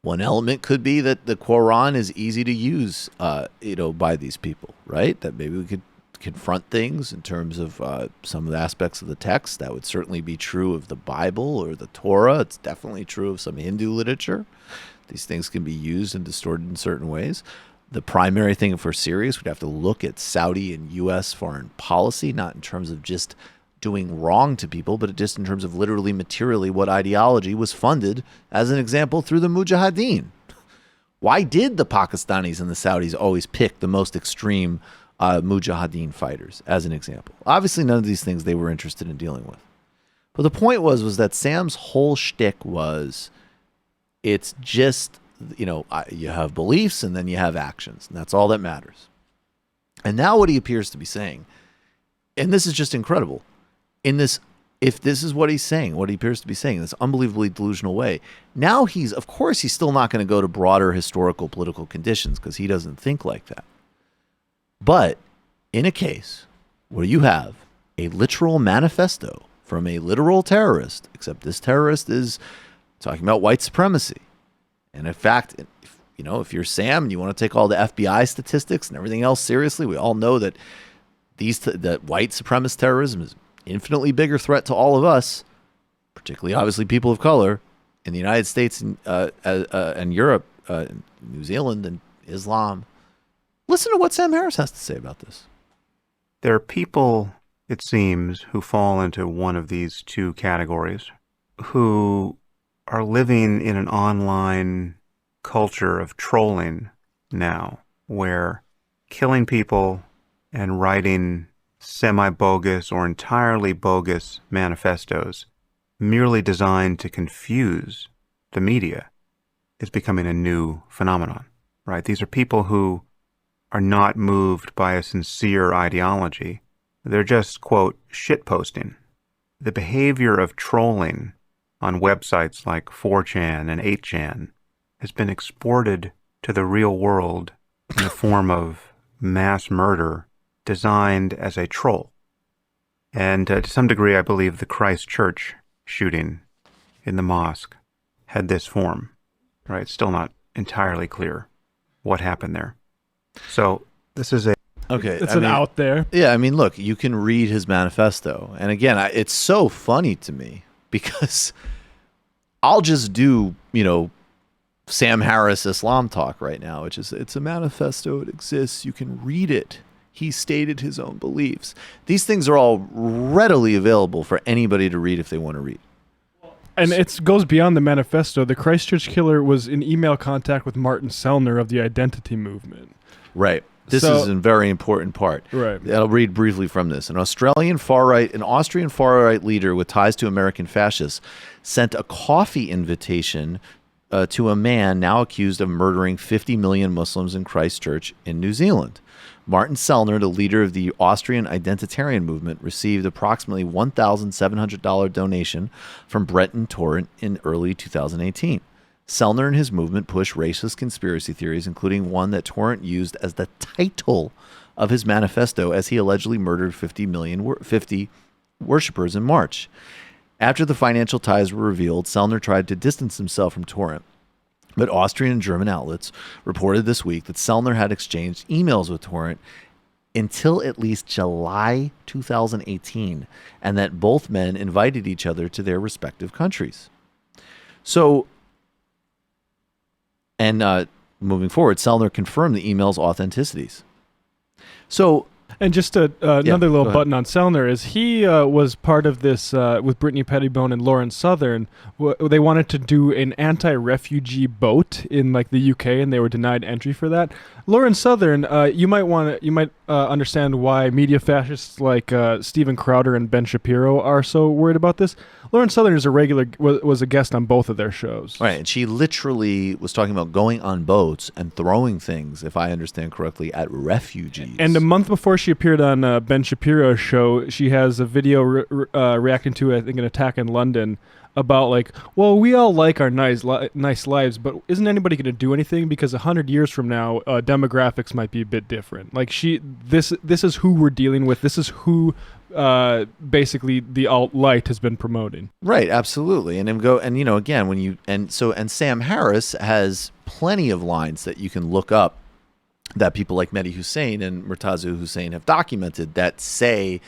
One element could be that the Quran is easy to use, by these people, right? That maybe we could confront things in terms of some of the aspects of the text. That would certainly be true of the Bible or the Torah. It's definitely true of some Hindu literature. These things can be used and distorted in certain ways. The primary thing, if we're serious, we'd have to look at Saudi and U.S. foreign policy, not in terms of just doing wrong to people, but just in terms of literally materially what ideology was funded, as an example, through the Mujahideen. Why did the Pakistanis and the Saudis always pick the most extreme Mujahideen fighters, as an example? Obviously, none of these things they were interested in dealing with. But the point was that Sam's whole shtick was, it's just, you have beliefs and then you have actions, and that's all that matters. And now what he appears to be saying, and this is just incredible, if this is what he's saying, what he appears to be saying in this unbelievably delusional way, now he's still not going to go to broader historical political conditions because he doesn't think like that. But in a case where you have a literal manifesto from a literal terrorist, except this terrorist is talking about white supremacy. And in fact, if you're Sam and you want to take all the FBI statistics and everything else seriously, we all know that that white supremacist terrorism is infinitely bigger threat to all of us, particularly obviously people of color in the United States and Europe, New Zealand and Islam. Listen to what Sam Harris has to say about this. There are people, it seems, who fall into one of these two categories, who are living in an online culture of trolling now, where killing people and writing semi-bogus or entirely bogus manifestos merely designed to confuse the media is becoming a new phenomenon, right? These are people who are not moved by a sincere ideology. They're just, quote, shitposting. The behavior of trolling on websites like 4chan and 8chan has been exported to the real world in the form of mass murder designed as a troll. And to some degree, I believe the Christchurch shooting in the mosque had this form, right? It's still not entirely clear what happened there. So this is out there. Yeah, I mean, look, you can read his manifesto. And again, it's so funny to me because I'll just do, Sam Harris Islam talk right now, which is, it's a manifesto, it exists, you can read it. He stated his own beliefs. These things are all readily available for anybody to read if they want to read. And it goes beyond the manifesto. The Christchurch killer was in email contact with Martin Sellner of the Identity Movement. Right. This is a very important part. Right. I'll read briefly from this. An Austrian far-right leader with ties to American fascists sent a coffee invitation to a man now accused of murdering 50 million Muslims in Christchurch in New Zealand. Martin Sellner, the leader of the Austrian identitarian movement, received approximately $1,700 donation from Brenton Torrent in early 2018. Sellner and his movement push racist conspiracy theories, including one that Torrent used as the title of his manifesto as he allegedly murdered 50 worshippers in March. After the financial ties were revealed, Sellner tried to distance himself from Torrent. But Austrian and German outlets reported this week that Sellner had exchanged emails with Torrent until at least July 2018, and that both men invited each other to their respective countries. So, and moving forward, Sellner confirmed the email's authenticities. So, and just another little button on Sellner is he was part of this with Brittany Pettibone and Lauren Southern. They wanted to do an anti-refugee boat in the UK, and they were denied entry for that. Lauren Southern, you might understand why media fascists like Steven Crowder and Ben Shapiro are so worried about this. Lauren Southern is was a guest on both of their shows. Right, and she literally was talking about going on boats and throwing things, if I understand correctly, at refugees. And a month before she appeared on Ben Shapiro's show, she has a video reacting to, I think, an attack in London about we all like our nice lives, but isn't anybody going to do anything because 100 years from now demographics might be a bit different. This is who we're dealing with. This is who basically the alt-right has been promoting. Right, absolutely. And Sam Harris has plenty of lines that you can look up that people like Mehdi Hussein and Murtaza Hussein have documented that say,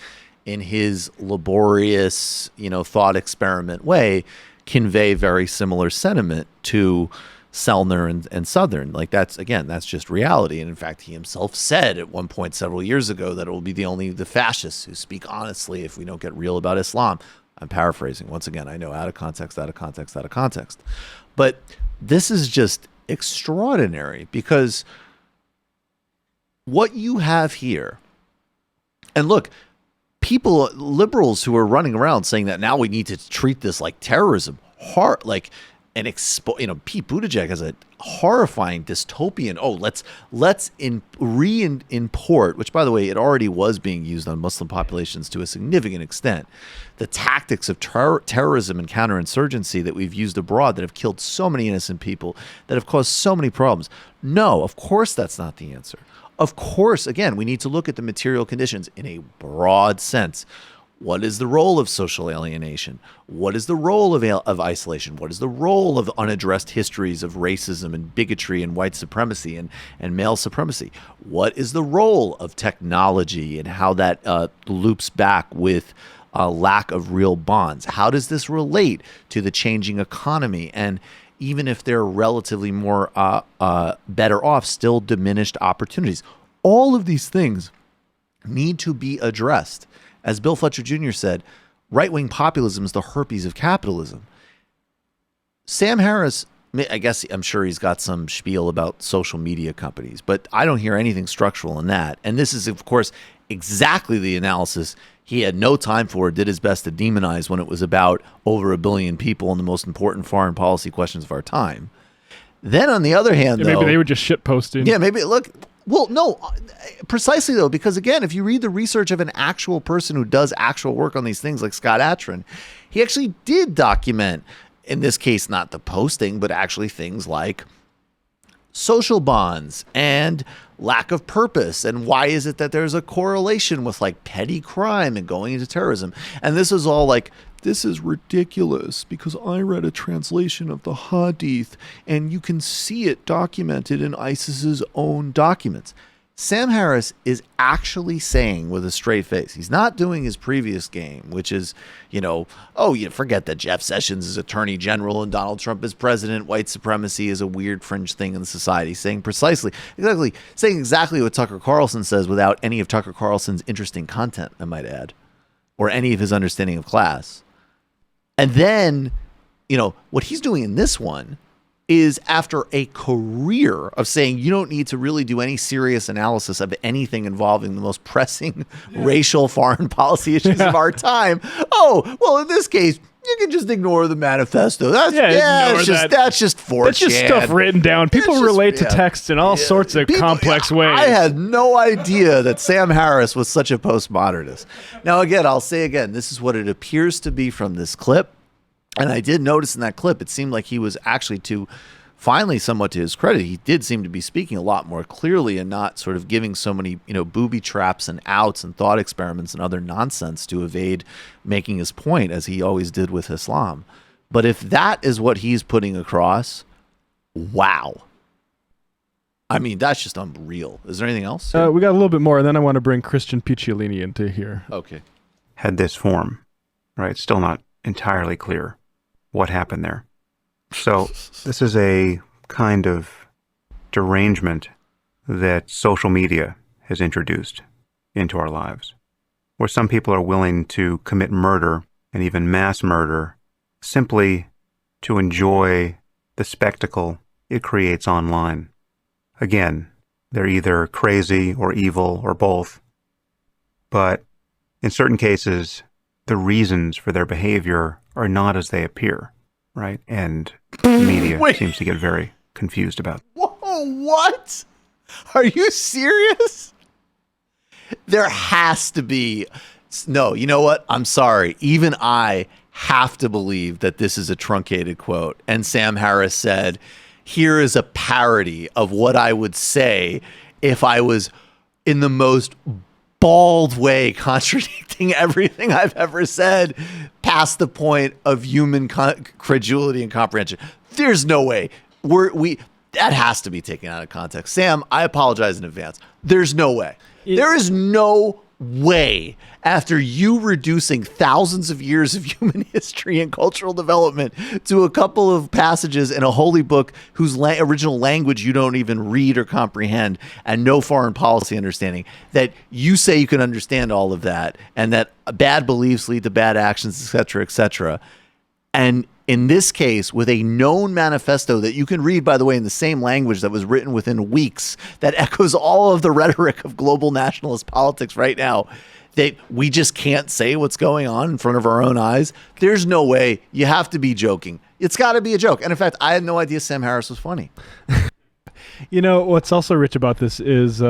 in his laborious, thought experiment way, convey very similar sentiment to Sellner and Southern. That's just reality. And in fact, he himself said at one point several years ago that it will be only the fascists who speak honestly if we don't get real about Islam. I'm paraphrasing. Once again, I know out of context. But this is just extraordinary because what you have here, and look, people, liberals who are running around saying that now we need to treat this like terrorism, Pete Buttigieg has a horrifying dystopian. Oh, let's import, which by the way, it already was being used on Muslim populations to a significant extent. The tactics of terrorism and counterinsurgency that we've used abroad that have killed so many innocent people, that have caused so many problems. No, of course that's not the answer. Of course, again, we need to look at the material conditions in a broad sense. What is the role of social alienation? What is the role of isolation? What is the role of unaddressed histories of racism and bigotry and white supremacy and male supremacy? What is the role of technology and how that loops back with a lack of real bonds? How does this relate to the changing economy? And even if they're relatively more better off, still diminished opportunities. All of these things need to be addressed. As Bill Fletcher Jr. said, right-wing populism is the herpes of capitalism. Sam Harris, I'm sure he's got some spiel about social media companies, but I don't hear anything structural in that. And this is, of course, exactly the analysis he had no time for, did his best to demonize when it was about over 1 billion people and the most important foreign policy questions of our time. Then on the other hand, maybe they were just shit posting. Yeah, maybe, look... Well, no, precisely though, because again, if you read the research of an actual person who does actual work on these things, like Scott Atran, he actually did document, in this case, not the posting, but actually things like social bonds and lack of purpose. And why is it that there's a correlation with like petty crime and going into terrorism? And this is all like, this is ridiculous because I read a translation of the Hadith and you can see it documented in ISIS's own documents. Sam Harris is actually saying with a straight face, he's not doing his previous game, which is, forget that Jeff Sessions is attorney general and Donald Trump is president. White supremacy is a weird fringe thing in society. Saying exactly what Tucker Carlson says without any of Tucker Carlson's interesting content, I might add, or any of his understanding of class. And then, what he's doing in this one is after a career of saying you don't need to really do any serious analysis of anything involving the most pressing racial foreign policy issues of our time. Oh, well, in this case, you can just ignore the manifesto. That's just 4chan. That's just stuff written down. People relate to text in all sorts of complex ways. I had no idea that Sam Harris was such a postmodernist. Now, again, I'll say again, this is what it appears to be from this clip. And I did notice in that clip, it seemed like he was actually, finally, somewhat to his credit, he did seem to be speaking a lot more clearly and not sort of giving so many, booby traps and outs and thought experiments and other nonsense to evade making his point, as he always did with Islam. But if that is what he's putting across, wow. I mean, that's just unreal. Is there anything else? We got a little bit more, and then I want to bring Christian Picciolini into here. Okay. Had this form, right? Still not entirely clear what happened there. So this is a kind of derangement that social media has introduced into our lives, where some people are willing to commit murder and even mass murder simply to enjoy the spectacle it creates online. Again, they're either crazy or evil or both, but in certain cases, the reasons for their behavior are not as they appear, right? And media seems to get very confused about. Whoa, what? Are you serious? There has to be. No, you know what? I'm sorry. Even I have to believe that this is a truncated quote. And Sam Harris said, here is a parody of what I would say if I was in the most bald way contradicting everything I've ever said past the point of human credulity and comprehension. There's no way. That has to be taken out of context. Sam, I apologize in advance. There's no way. There is no way, after you reducing thousands of years of human history and cultural development to a couple of passages in a holy book whose original language you don't even read or comprehend, and no foreign policy understanding, that you say you can understand all of that, and that bad beliefs lead to bad actions, etc., etc., And in this case, with a known manifesto that you can read, by the way, in the same language that was written within weeks, that echoes all of the rhetoric of global nationalist politics right now, that we just can't say what's going on in front of our own eyes. There's no way. You have to be joking. It's got to be a joke. And in fact, I had no idea Sam Harris was funny. You know, what's also rich about this is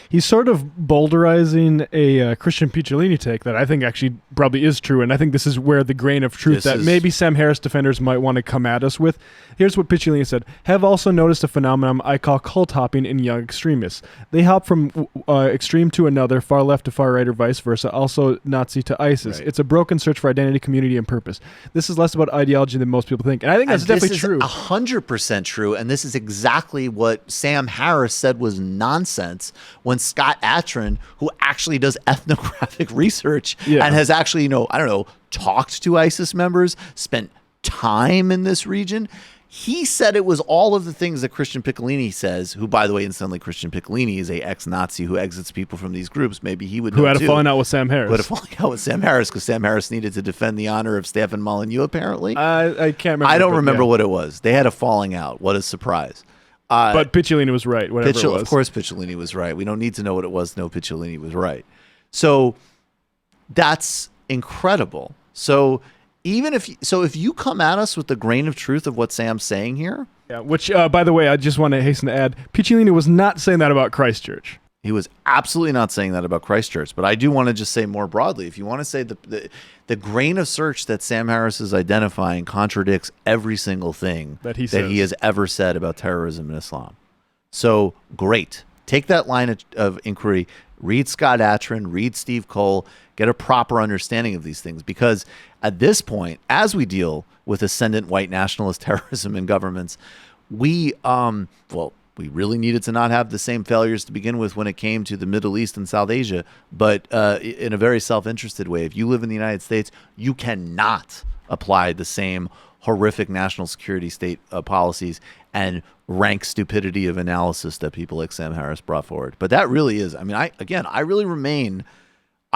he's sort of boulderizing a Christian Picciolini take that I think actually probably is true, and I think this is where the grain of truth that maybe Sam Harris defenders might want to come at us with. Here's what Picciolini said. Have also noticed a phenomenon I call cult hopping in young extremists. They hop from extreme to another, far left to far right or vice versa, also Nazi to ISIS. Right. It's a broken search for identity, community, and purpose. This is less about ideology than most people think, and I think that's definitely true. This is 100% true, and this is exactly what Sam Harris said was nonsense when Scott Atran, who actually does ethnographic research and has actually, talked to ISIS members, spent time in this region. He said it was all of the things that Christian Picciolini says, who, by the way, incidentally, Christian Picciolini is a ex-Nazi who exits people from these groups. Maybe he would know, who had a falling out with Sam Harris. Who had a falling out with Sam Harris because Sam Harris needed to defend the honor of Stefan Molyneux, apparently. I can't remember. I don't remember what it was. They had a falling out. What a surprise. But Picciolini was right, whatever it was. Of course Picciolini was right. We don't need to know what it was. No, Picciolini was right. So that's incredible. So if you come at us with the grain of truth of what Sam's saying here. Yeah, which, by the way, I just want to hasten to add, Picciolini was not saying that about Christchurch. He was absolutely not saying that about Christchurch. But I do want to just say more broadly, if you want to say the grain of search that Sam Harris is identifying contradicts every single thing that he has ever said about terrorism in Islam. So great. Take that line of inquiry, read Scott Atran, read Steve Cole, get a proper understanding of these things. Because at this point, as we deal with ascendant white nationalist terrorism in governments, we really needed to not have the same failures to begin with when it came to the Middle East and South Asia, but in a very self-interested way. If you live in the United States, you cannot apply the same horrific national security state policies and rank stupidity of analysis that people like Sam Harris brought forward. But that really is, I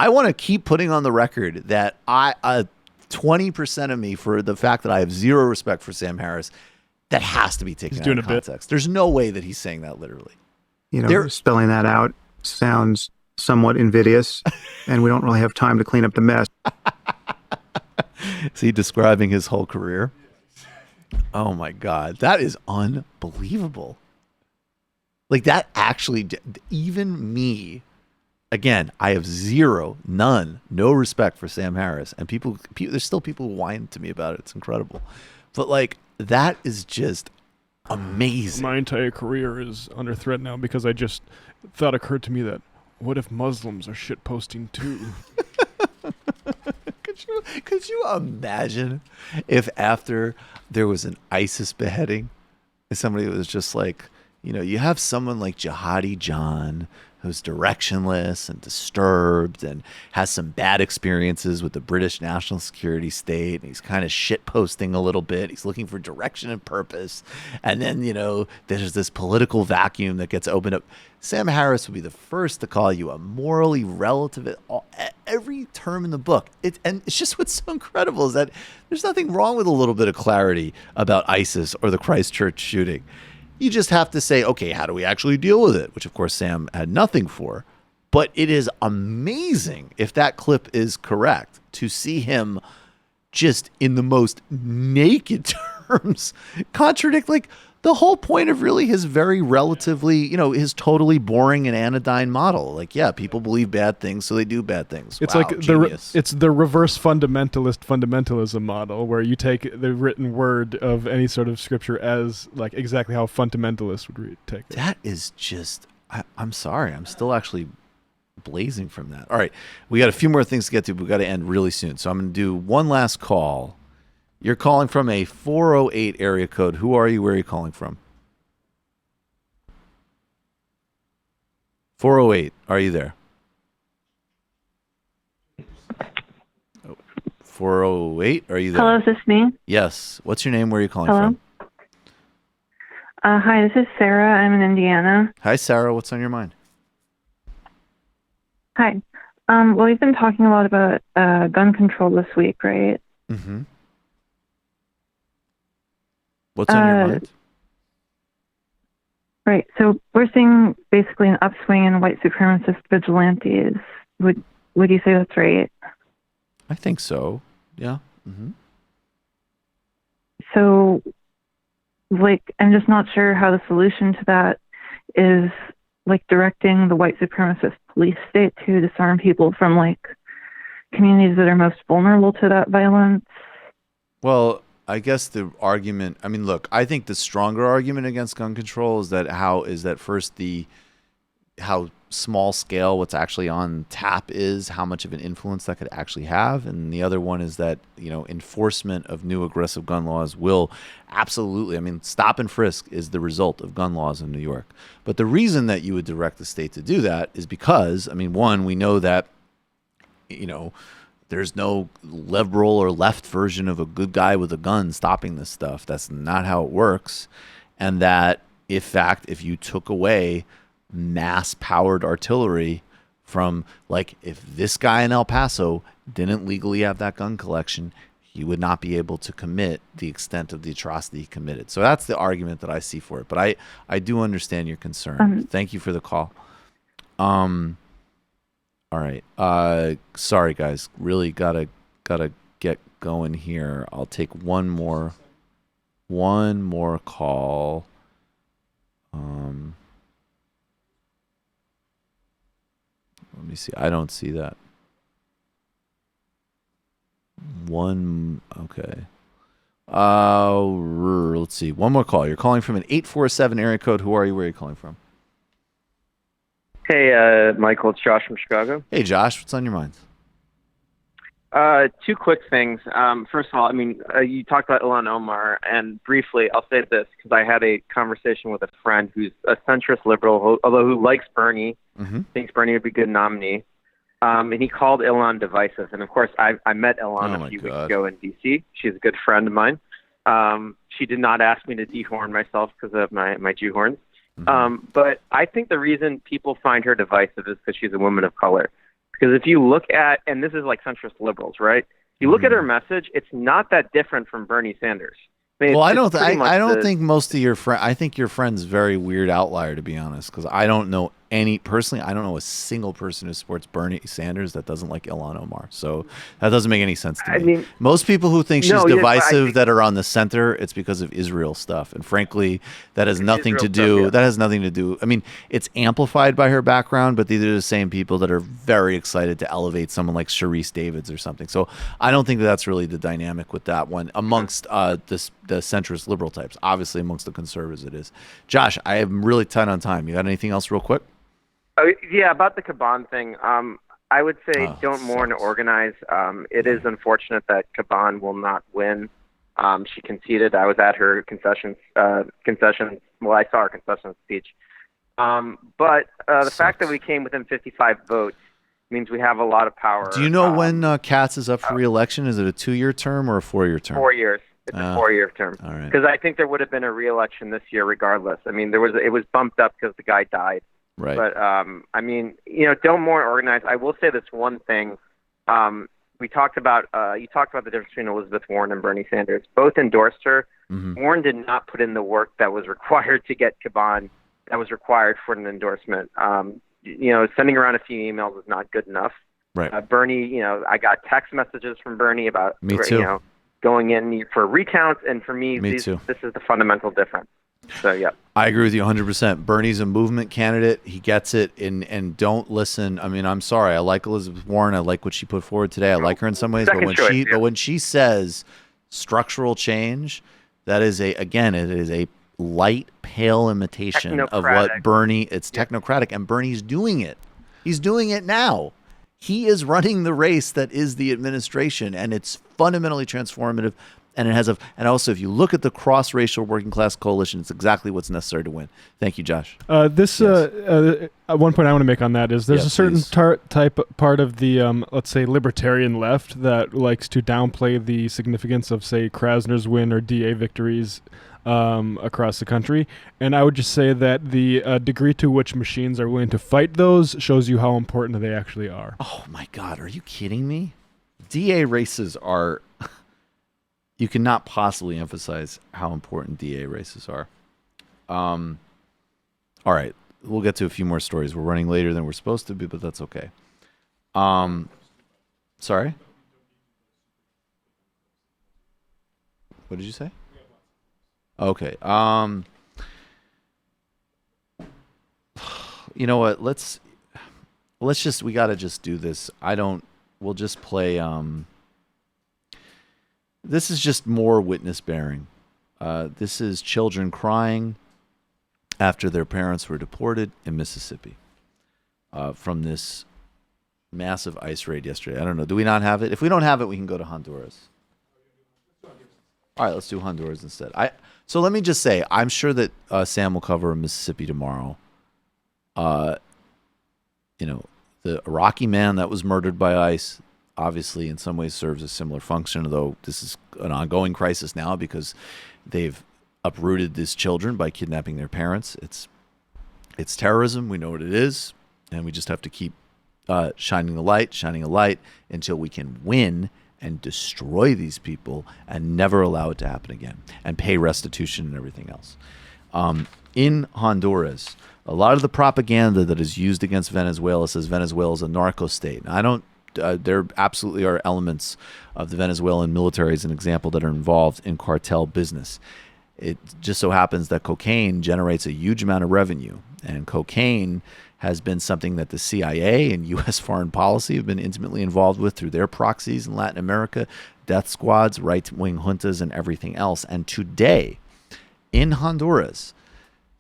want to keep putting on the record that 20% of me, for the fact that I have zero respect for Sam Harris, that has to be taken out of context. There's no way that he's saying that literally. Spelling that out sounds somewhat invidious, and we don't really have time to clean up the mess. Is he describing his whole career? Oh my God, that is unbelievable. Like that actually, even me, again, I have no respect for Sam Harris, and people there's still people who whine to me about it. It's incredible. But like, that is just amazing. My entire career is under threat now because thought occurred to me that what if Muslims are shitposting too? Could you imagine if after there was an ISIS beheading, somebody was just like, you have someone like Jihadi John who's directionless and disturbed and has some bad experiences with the British national security state, and he's kind of shitposting a little bit. He's looking for direction and purpose. And then, there's this political vacuum that gets opened up. Sam Harris would be the first to call you a morally relative every term in the book. And it's just what's so incredible is that there's nothing wrong with a little bit of clarity about ISIS or the Christchurch shooting. You just have to say, okay, how do we actually deal with it? Which, of course, Sam had nothing for. But it is amazing, if that clip is correct, to see him just in the most naked terms contradict, like, the whole point of really his very relatively, his totally boring and anodyne model. Like, yeah, people believe bad things, so they do bad things. It's like it's the reverse fundamentalism model, where you take the written word of any sort of scripture as like exactly how a fundamentalist would take it. That is just, I'm sorry, I'm still actually blazing from that. All right, we got a few more things to get to, but we got to end really soon. So I'm going to do one last call. You're calling from a 408 area code. Who are you? Where are you calling from? 408. Are you there? 408. Are you there? Hello, is this me? Yes. What's your name? Where are you calling from? Hi, this is Sarah. I'm in Indiana. Hi, Sarah. What's on your mind? Hi. Well, we've been talking a lot about gun control this week, right? Mm-hmm. What's on your mind? Right. So we're seeing basically an upswing in white supremacist vigilantes. Would you say that's right? I think so. Yeah. Mm-hmm. So, like, I'm just not sure how the solution to that is, like, directing the white supremacist police state to disarm people from, like, communities that are most vulnerable to that violence. Well, I guess the argument, I mean, look, I think the stronger argument against gun control is that how small scale what's actually on tap is, how much of an influence that could actually have. And the other one is that, enforcement of new aggressive gun laws will absolutely, I mean, stop and frisk is the result of gun laws in New York. But the reason that you would direct the state to do that is because, I mean, one, we know that, there's no liberal or left version of a good guy with a gun stopping this stuff. That's not how it works. And that, in fact, if you took away mass-powered artillery from, like, if this guy in El Paso didn't legally have that gun collection, he would not be able to commit the extent of the atrocity he committed. So that's the argument that I see for it. But I do understand your concern. Thank you for the call. All right. Sorry, guys. Really gotta get going here. I'll take one more call. Let me see. I don't see that. Okay. Let's see. One more call. You're calling from an 847 area code. Who are you? Where are you calling from? Hey, Michael, it's Josh from Chicago. Hey, Josh, what's on your mind? Two quick things. First of all, I mean, you talked about Ilhan Omar, and briefly, I'll say this, because I had a conversation with a friend who's a centrist liberal, although who likes Bernie, thinks Bernie would be a good nominee, and he called Ilhan divisive. And, of course, I met Ilhan a few weeks ago in D.C. She's a good friend of mine. She did not ask me to dehorn myself because of my Jew horns. But I think the reason people find her divisive is because she's a woman of color. Because if you look at, and this is like centrist liberals, right? If you look at her message, it's not that different from Bernie Sanders. I mean, I don't think most of your friends, I think your friend's very weird outlier, to be honest, because I don't know personally, I don't know a single person who supports Bernie Sanders that doesn't like Ilhan Omar. So that doesn't make any sense to me. I mean, most people who think she's divisive that are on the center, it's because of Israel stuff. And frankly, that has nothing to do, I mean, it's amplified by her background, but these are the same people that are very excited to elevate someone like Sharice Davids or something. So I don't think that's really the dynamic with that one amongst the centrist liberal types. Obviously, amongst the conservatives it is. Josh, I am really tight on time. You got anything else real quick? Yeah, about the Caban thing, I would say don't mourn, organize. It is unfortunate that Caban will not win. She conceded. I was at her concession. Well, I saw her concession speech. But the fact that we came within 55 votes means we have a lot of power. Do you know when Katz is up for re-election? Is it a 2-year term or a 4-year term? 4 years. It's a 4-year term. All right. Because I think there would have been a re-election this year regardless. I mean, it was bumped up because the guy died. Right. But, I mean, don't mourn, organize. I will say this one thing. We talked about, you talked about the difference between Elizabeth Warren and Bernie Sanders. Both endorsed her. Warren did not put in the work that was required to get Caban, that was required for an endorsement. Sending around a few emails is not good enough. Right. Bernie, I got text messages from Bernie about, Me too. Going in for recounts. And for me, Me too. This is the fundamental difference. So, yeah. I agree with you 100%. Bernie's a movement candidate. He gets it. And don't listen. I mean, I'm sorry. I like Elizabeth Warren. I like what she put forward today. I like her in some ways. But when she says structural change, that is it is a light, pale imitation of what Bernie, it's technocratic. And Bernie's doing it. He's doing it now. He is running the race that is the administration, and it's fundamentally transformative. And and also, if you look at the cross-racial working class coalition, it's exactly what's necessary to win. Thank you, Josh. One point I want to make on that is there's a certain part of the, let's say, libertarian left that likes to downplay the significance of, say, Krasner's win or DA victories across the country. And I would just say that the degree to which machines are willing to fight those shows you how important they actually are. Oh, my God. Are you kidding me? DA races are... you cannot possibly emphasize how important DA races are. All right, we'll get to a few more stories. We're running later than we're supposed to be, but that's okay. Sorry? What did you say? Okay. You know what? Let's just, we got to just do this. We'll just play, this is just more witness bearing. This is children crying after their parents were deported in Mississippi from this massive ICE raid yesterday. I don't know. Do we not have it? If we don't have it, we can go to Honduras. All right, let's do Honduras instead. So let me just say, I'm sure that Sam will cover Mississippi tomorrow. You know, the Iraqi man that was murdered by ICE obviously in some ways serves a similar function, though this is an ongoing crisis now because they've uprooted these children by kidnapping their parents. It's terrorism. We know what it is, and we just have to keep shining a light until we can win and destroy these people and never allow it to happen again and pay restitution and everything else. In Honduras, a lot of the propaganda that is used against Venezuela says Venezuela is a narco state. There absolutely are elements of the Venezuelan military, as an example, that are involved in cartel business. It just so happens that cocaine generates a huge amount of revenue, and cocaine has been something that the CIA and U.S. foreign policy have been intimately involved with through their proxies in Latin America, death squads, right-wing juntas, and everything else. And today, in Honduras,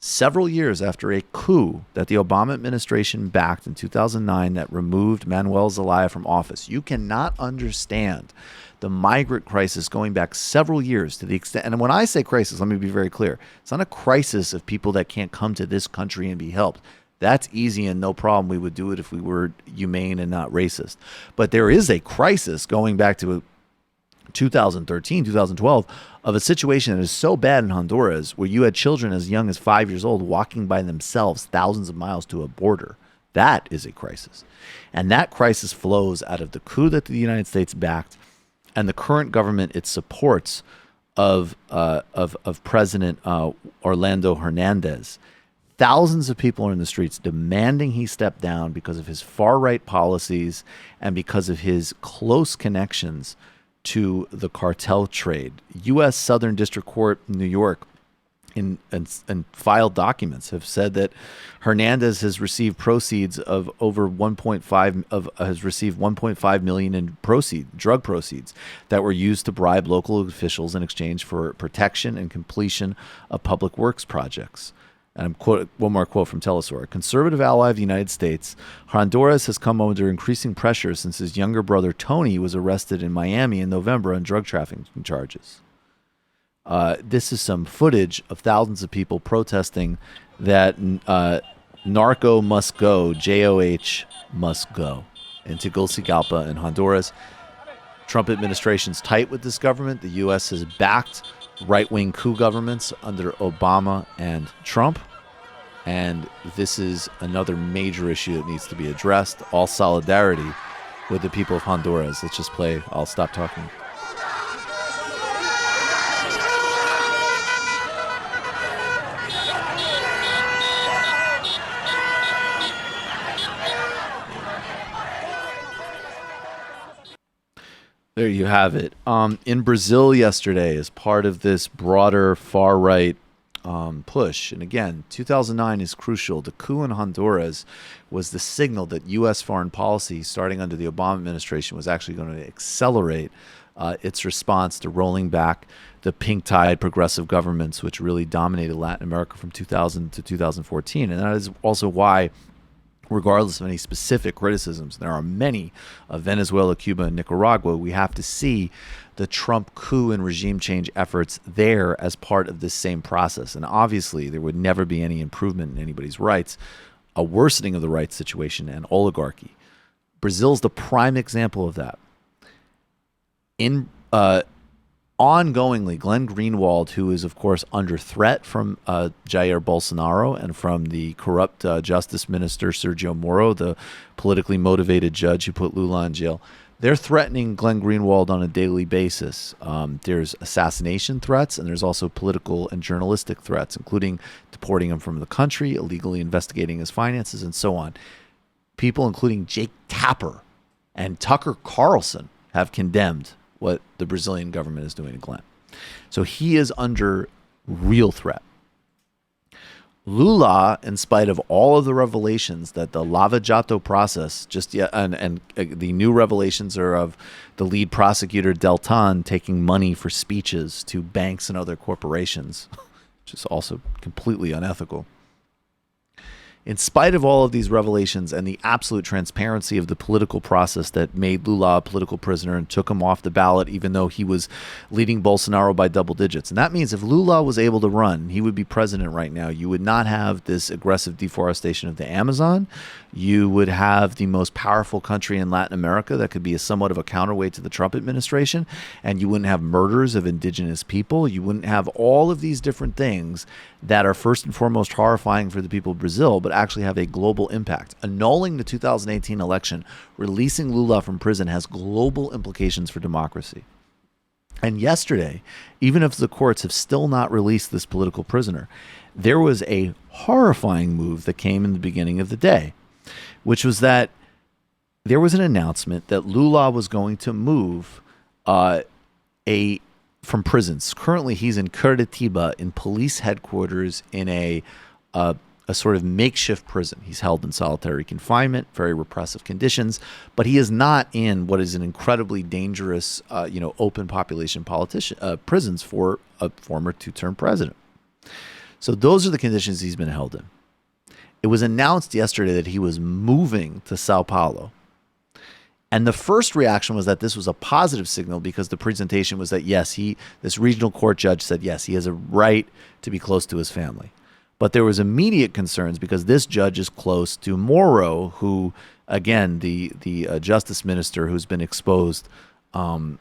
several years after a coup that the Obama administration backed in 2009 that removed Manuel Zelaya from office, you cannot understand the migrant crisis going back several years to the extent, and when I say crisis, let me be very clear, it's not a crisis of people that can't come to this country and be helped. That's easy and no problem. We would do it if we were humane and not racist. But there is a crisis going back to 2013, 2012 of a situation that is so bad in Honduras where you had children as young as 5 years old walking by themselves thousands of miles to a border. That is a crisis. And that crisis flows out of the coup that the United States backed and the current government it supports of President Orlando Hernandez. Thousands of people are in the streets demanding he step down because of his far-right policies and because of his close connections to the cartel trade. U.S. Southern District Court in New York and filed documents have said that Hernandez has received proceeds of over 1.5 million in drug proceeds that were used to bribe local officials in exchange for protection and completion of public works projects. And one more quote from Telesur. A conservative ally of the United States, Honduras has come under increasing pressure since his younger brother Tony was arrested in Miami in November on drug trafficking charges. This is some footage of thousands of people protesting that narco must go, JOH must go, in Tegucigalpa in Honduras. Trump administration's tight with this government. The U.S. has backed right-wing coup governments under Obama and Trump. And this is another major issue that needs to be addressed. All solidarity with the people of Honduras. Let's just play. I'll stop talking. There you have it. In Brazil yesterday, as part of this broader far-right push, and again, 2009 is crucial. The coup in Honduras was the signal that U.S. foreign policy, starting under the Obama administration, was actually going to accelerate its response to rolling back the pink-tide progressive governments, which really dominated Latin America from 2000 to 2014. And that is also why, regardless of any specific criticisms, there are many of Venezuela, Cuba, and Nicaragua, we have to see the Trump coup and regime change efforts there as part of this same process. And obviously, there would never be any improvement in anybody's rights, a worsening of the rights situation and oligarchy. Brazil's the prime example of that. Ongoingly, Glenn Greenwald, who is, of course, under threat from Jair Bolsonaro and from the corrupt Justice Minister Sergio Moro, the politically motivated judge who put Lula in jail, They're threatening Glenn Greenwald on a daily basis. There's assassination threats, and there's also political and journalistic threats, including deporting him from the country, illegally investigating his finances, and so on. People, including Jake Tapper and Tucker Carlson, have condemned what the Brazilian government is doing to Glenn. So he is under real threat. Lula, in spite of all of the revelations that the Lava Jato process and the new revelations are of the lead prosecutor Deltan taking money for speeches to banks and other corporations, which is also completely unethical. In spite of all of these revelations and the absolute transparency of the political process that made Lula a political prisoner and took him off the ballot, even though he was leading Bolsonaro by double digits. And that means if Lula was able to run, he would be president right now. You would not have this aggressive deforestation of the Amazon. You would have the most powerful country in Latin America that could be somewhat of a counterweight to the Trump administration. And you wouldn't have murders of indigenous people. You wouldn't have all of these different things that are first and foremost horrifying for the people of Brazil, but actually have a global impact. Annulling the 2018 election, releasing Lula from prison, has global implications for democracy. And yesterday, even if the courts have still not released this political prisoner, there was a horrifying move that came in the beginning of the day, which was that there was an announcement that Lula was going to move from prisons. Currently, he's in Curitiba in police headquarters in a sort of makeshift prison. He's held in solitary confinement, very repressive conditions, but he is not in what is an incredibly dangerous, open population prisons for a former two-term president. So those are the conditions he's been held in. It was announced yesterday that he was moving to Sao Paulo. And the first reaction was that this was a positive signal because the presentation was that, yes, this regional court judge said, yes, he has a right to be close to his family. But there was immediate concerns because this judge is close to Moro, who, again, the justice minister who's been exposed in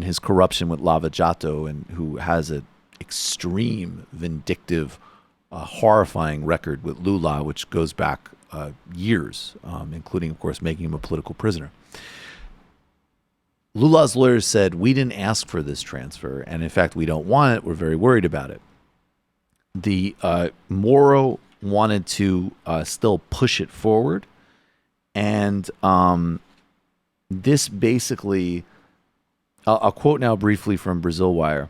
his corruption with Lava Jato and who has an extreme, vindictive, horrifying record with Lula, which goes back years, including, of course, making him a political prisoner. Lula's lawyers said, we didn't ask for this transfer, and in fact, we don't want it. We're very worried about it. The Moro wanted to still push it forward, and this basically, I'll quote now briefly from Brazil Wire.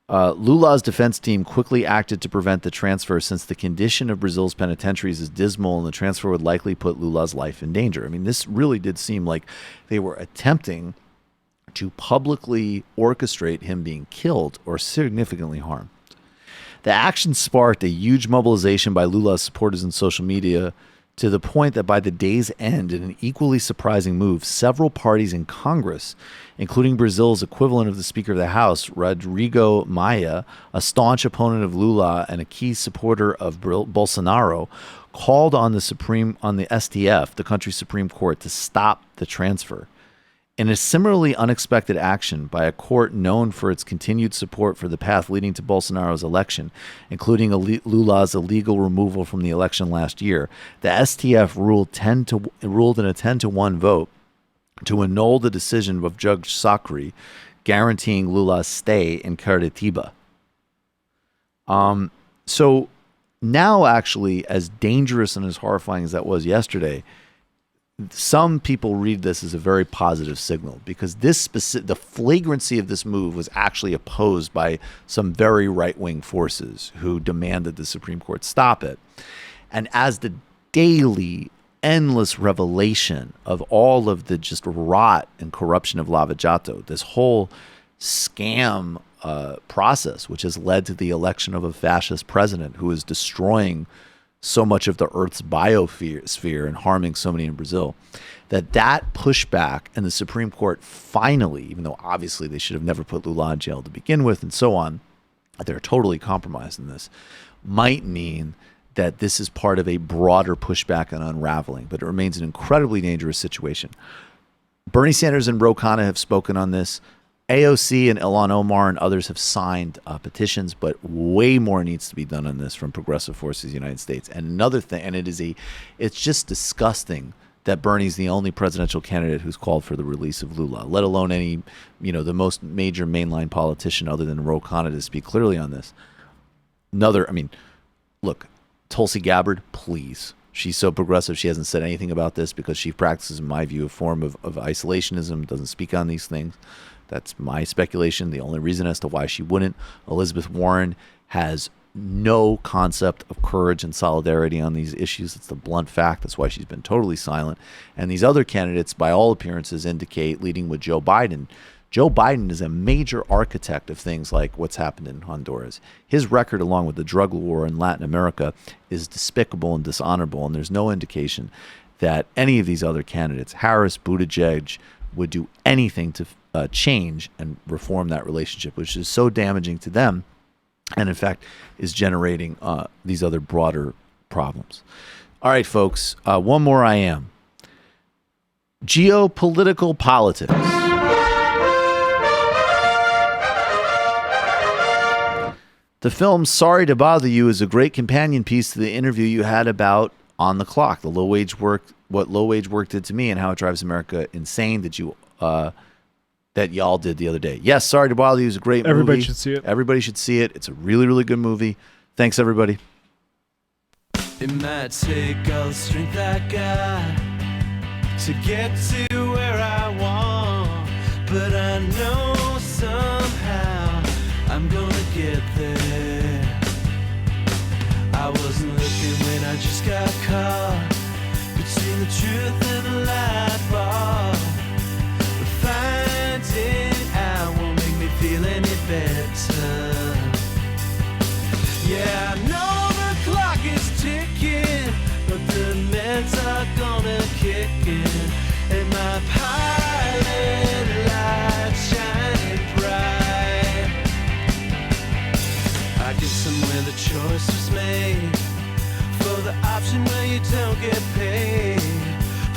Lula's defense team quickly acted to prevent the transfer since the condition of Brazil's penitentiaries is dismal and the transfer would likely put Lula's life in danger. I mean, this really did seem like they were attempting to publicly orchestrate him being killed or significantly harmed. The action sparked a huge mobilization by Lula's supporters in social media to the point that by the day's end, in an equally surprising move, several parties in Congress, including Brazil's equivalent of the Speaker of the House, Rodrigo Maia, a staunch opponent of Lula and a key supporter of Bolsonaro, called on the STF, the country's Supreme Court, to stop the transfer. In a similarly unexpected action by a court known for its continued support for the path leading to Bolsonaro's election, including Lula's illegal removal from the election last year, the STF ruled in a 10-1 vote to annul the decision of Judge Sacri guaranteeing Lula's stay in Curitiba. So now, actually, as dangerous and as horrifying as that was yesterday, some people read this as a very positive signal because the flagrancy of this move was actually opposed by some very right-wing forces who demanded the Supreme Court stop it. And as the daily, endless revelation of all of the just rot and corruption of Lava Jato, this whole scam process, which has led to the election of a fascist president who is destroying so much of the Earth's biosphere and harming so many in Brazil, that pushback and the Supreme Court finally, even though obviously they should have never put Lula in jail to begin with and so on, they're totally compromised in this, might mean that this is part of a broader pushback and unraveling, but it remains an incredibly dangerous situation. Bernie Sanders and Ro Khanna have spoken on this. AOC and Ilhan Omar and others have signed petitions, but way more needs to be done on this from progressive forces in the United States. And another thing, and it's just disgusting that Bernie's the only presidential candidate who's called for the release of Lula, let alone any, the most major mainline politician other than Ro Khanna to speak clearly on this. Look, Tulsi Gabbard, please. She's so progressive. She hasn't said anything about this because she practices, in my view, a form of isolationism, doesn't speak on these things. That's my speculation. The only reason as to why she wouldn't. Elizabeth Warren has no concept of courage and solidarity on these issues. It's the blunt fact. That's why she's been totally silent. And these other candidates, by all appearances, indicate, leading with Joe Biden. Joe Biden is a major architect of things like what's happened in Honduras. His record, along with the drug war in Latin America, is despicable and dishonorable, and there's no indication that any of these other candidates, Harris, Buttigieg, would do anything to change and reform that relationship, which is so damaging to them, and in fact is generating these other broader problems. All right, folks, one more I am. Geopolitical politics. The film Sorry to Bother You is a great companion piece to the interview you had about On the Clock, the low-wage work, what low-wage work did to me and how it drives America insane that y'all did the other day. Yes, Sorry to Bother You is a great movie. Everybody should see it. Everybody should see it. It's a really, really good movie. Thanks, everybody. It might take all the strength I got to get to where I want, but I know somehow I'm gonna get there. I wasn't looking when I just got caught between the truth and the light bar. But finding out won't make me feel any better. Yeah, I know the clock is ticking, but the meds are gonna kick in, and my pilot light shining bright. I guess somewhere the choice was made for the option where you don't get paid,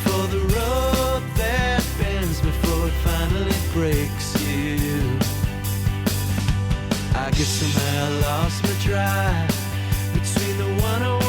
for the road that bends before it finally breaks you. I guess somehow I lost my drive between the 101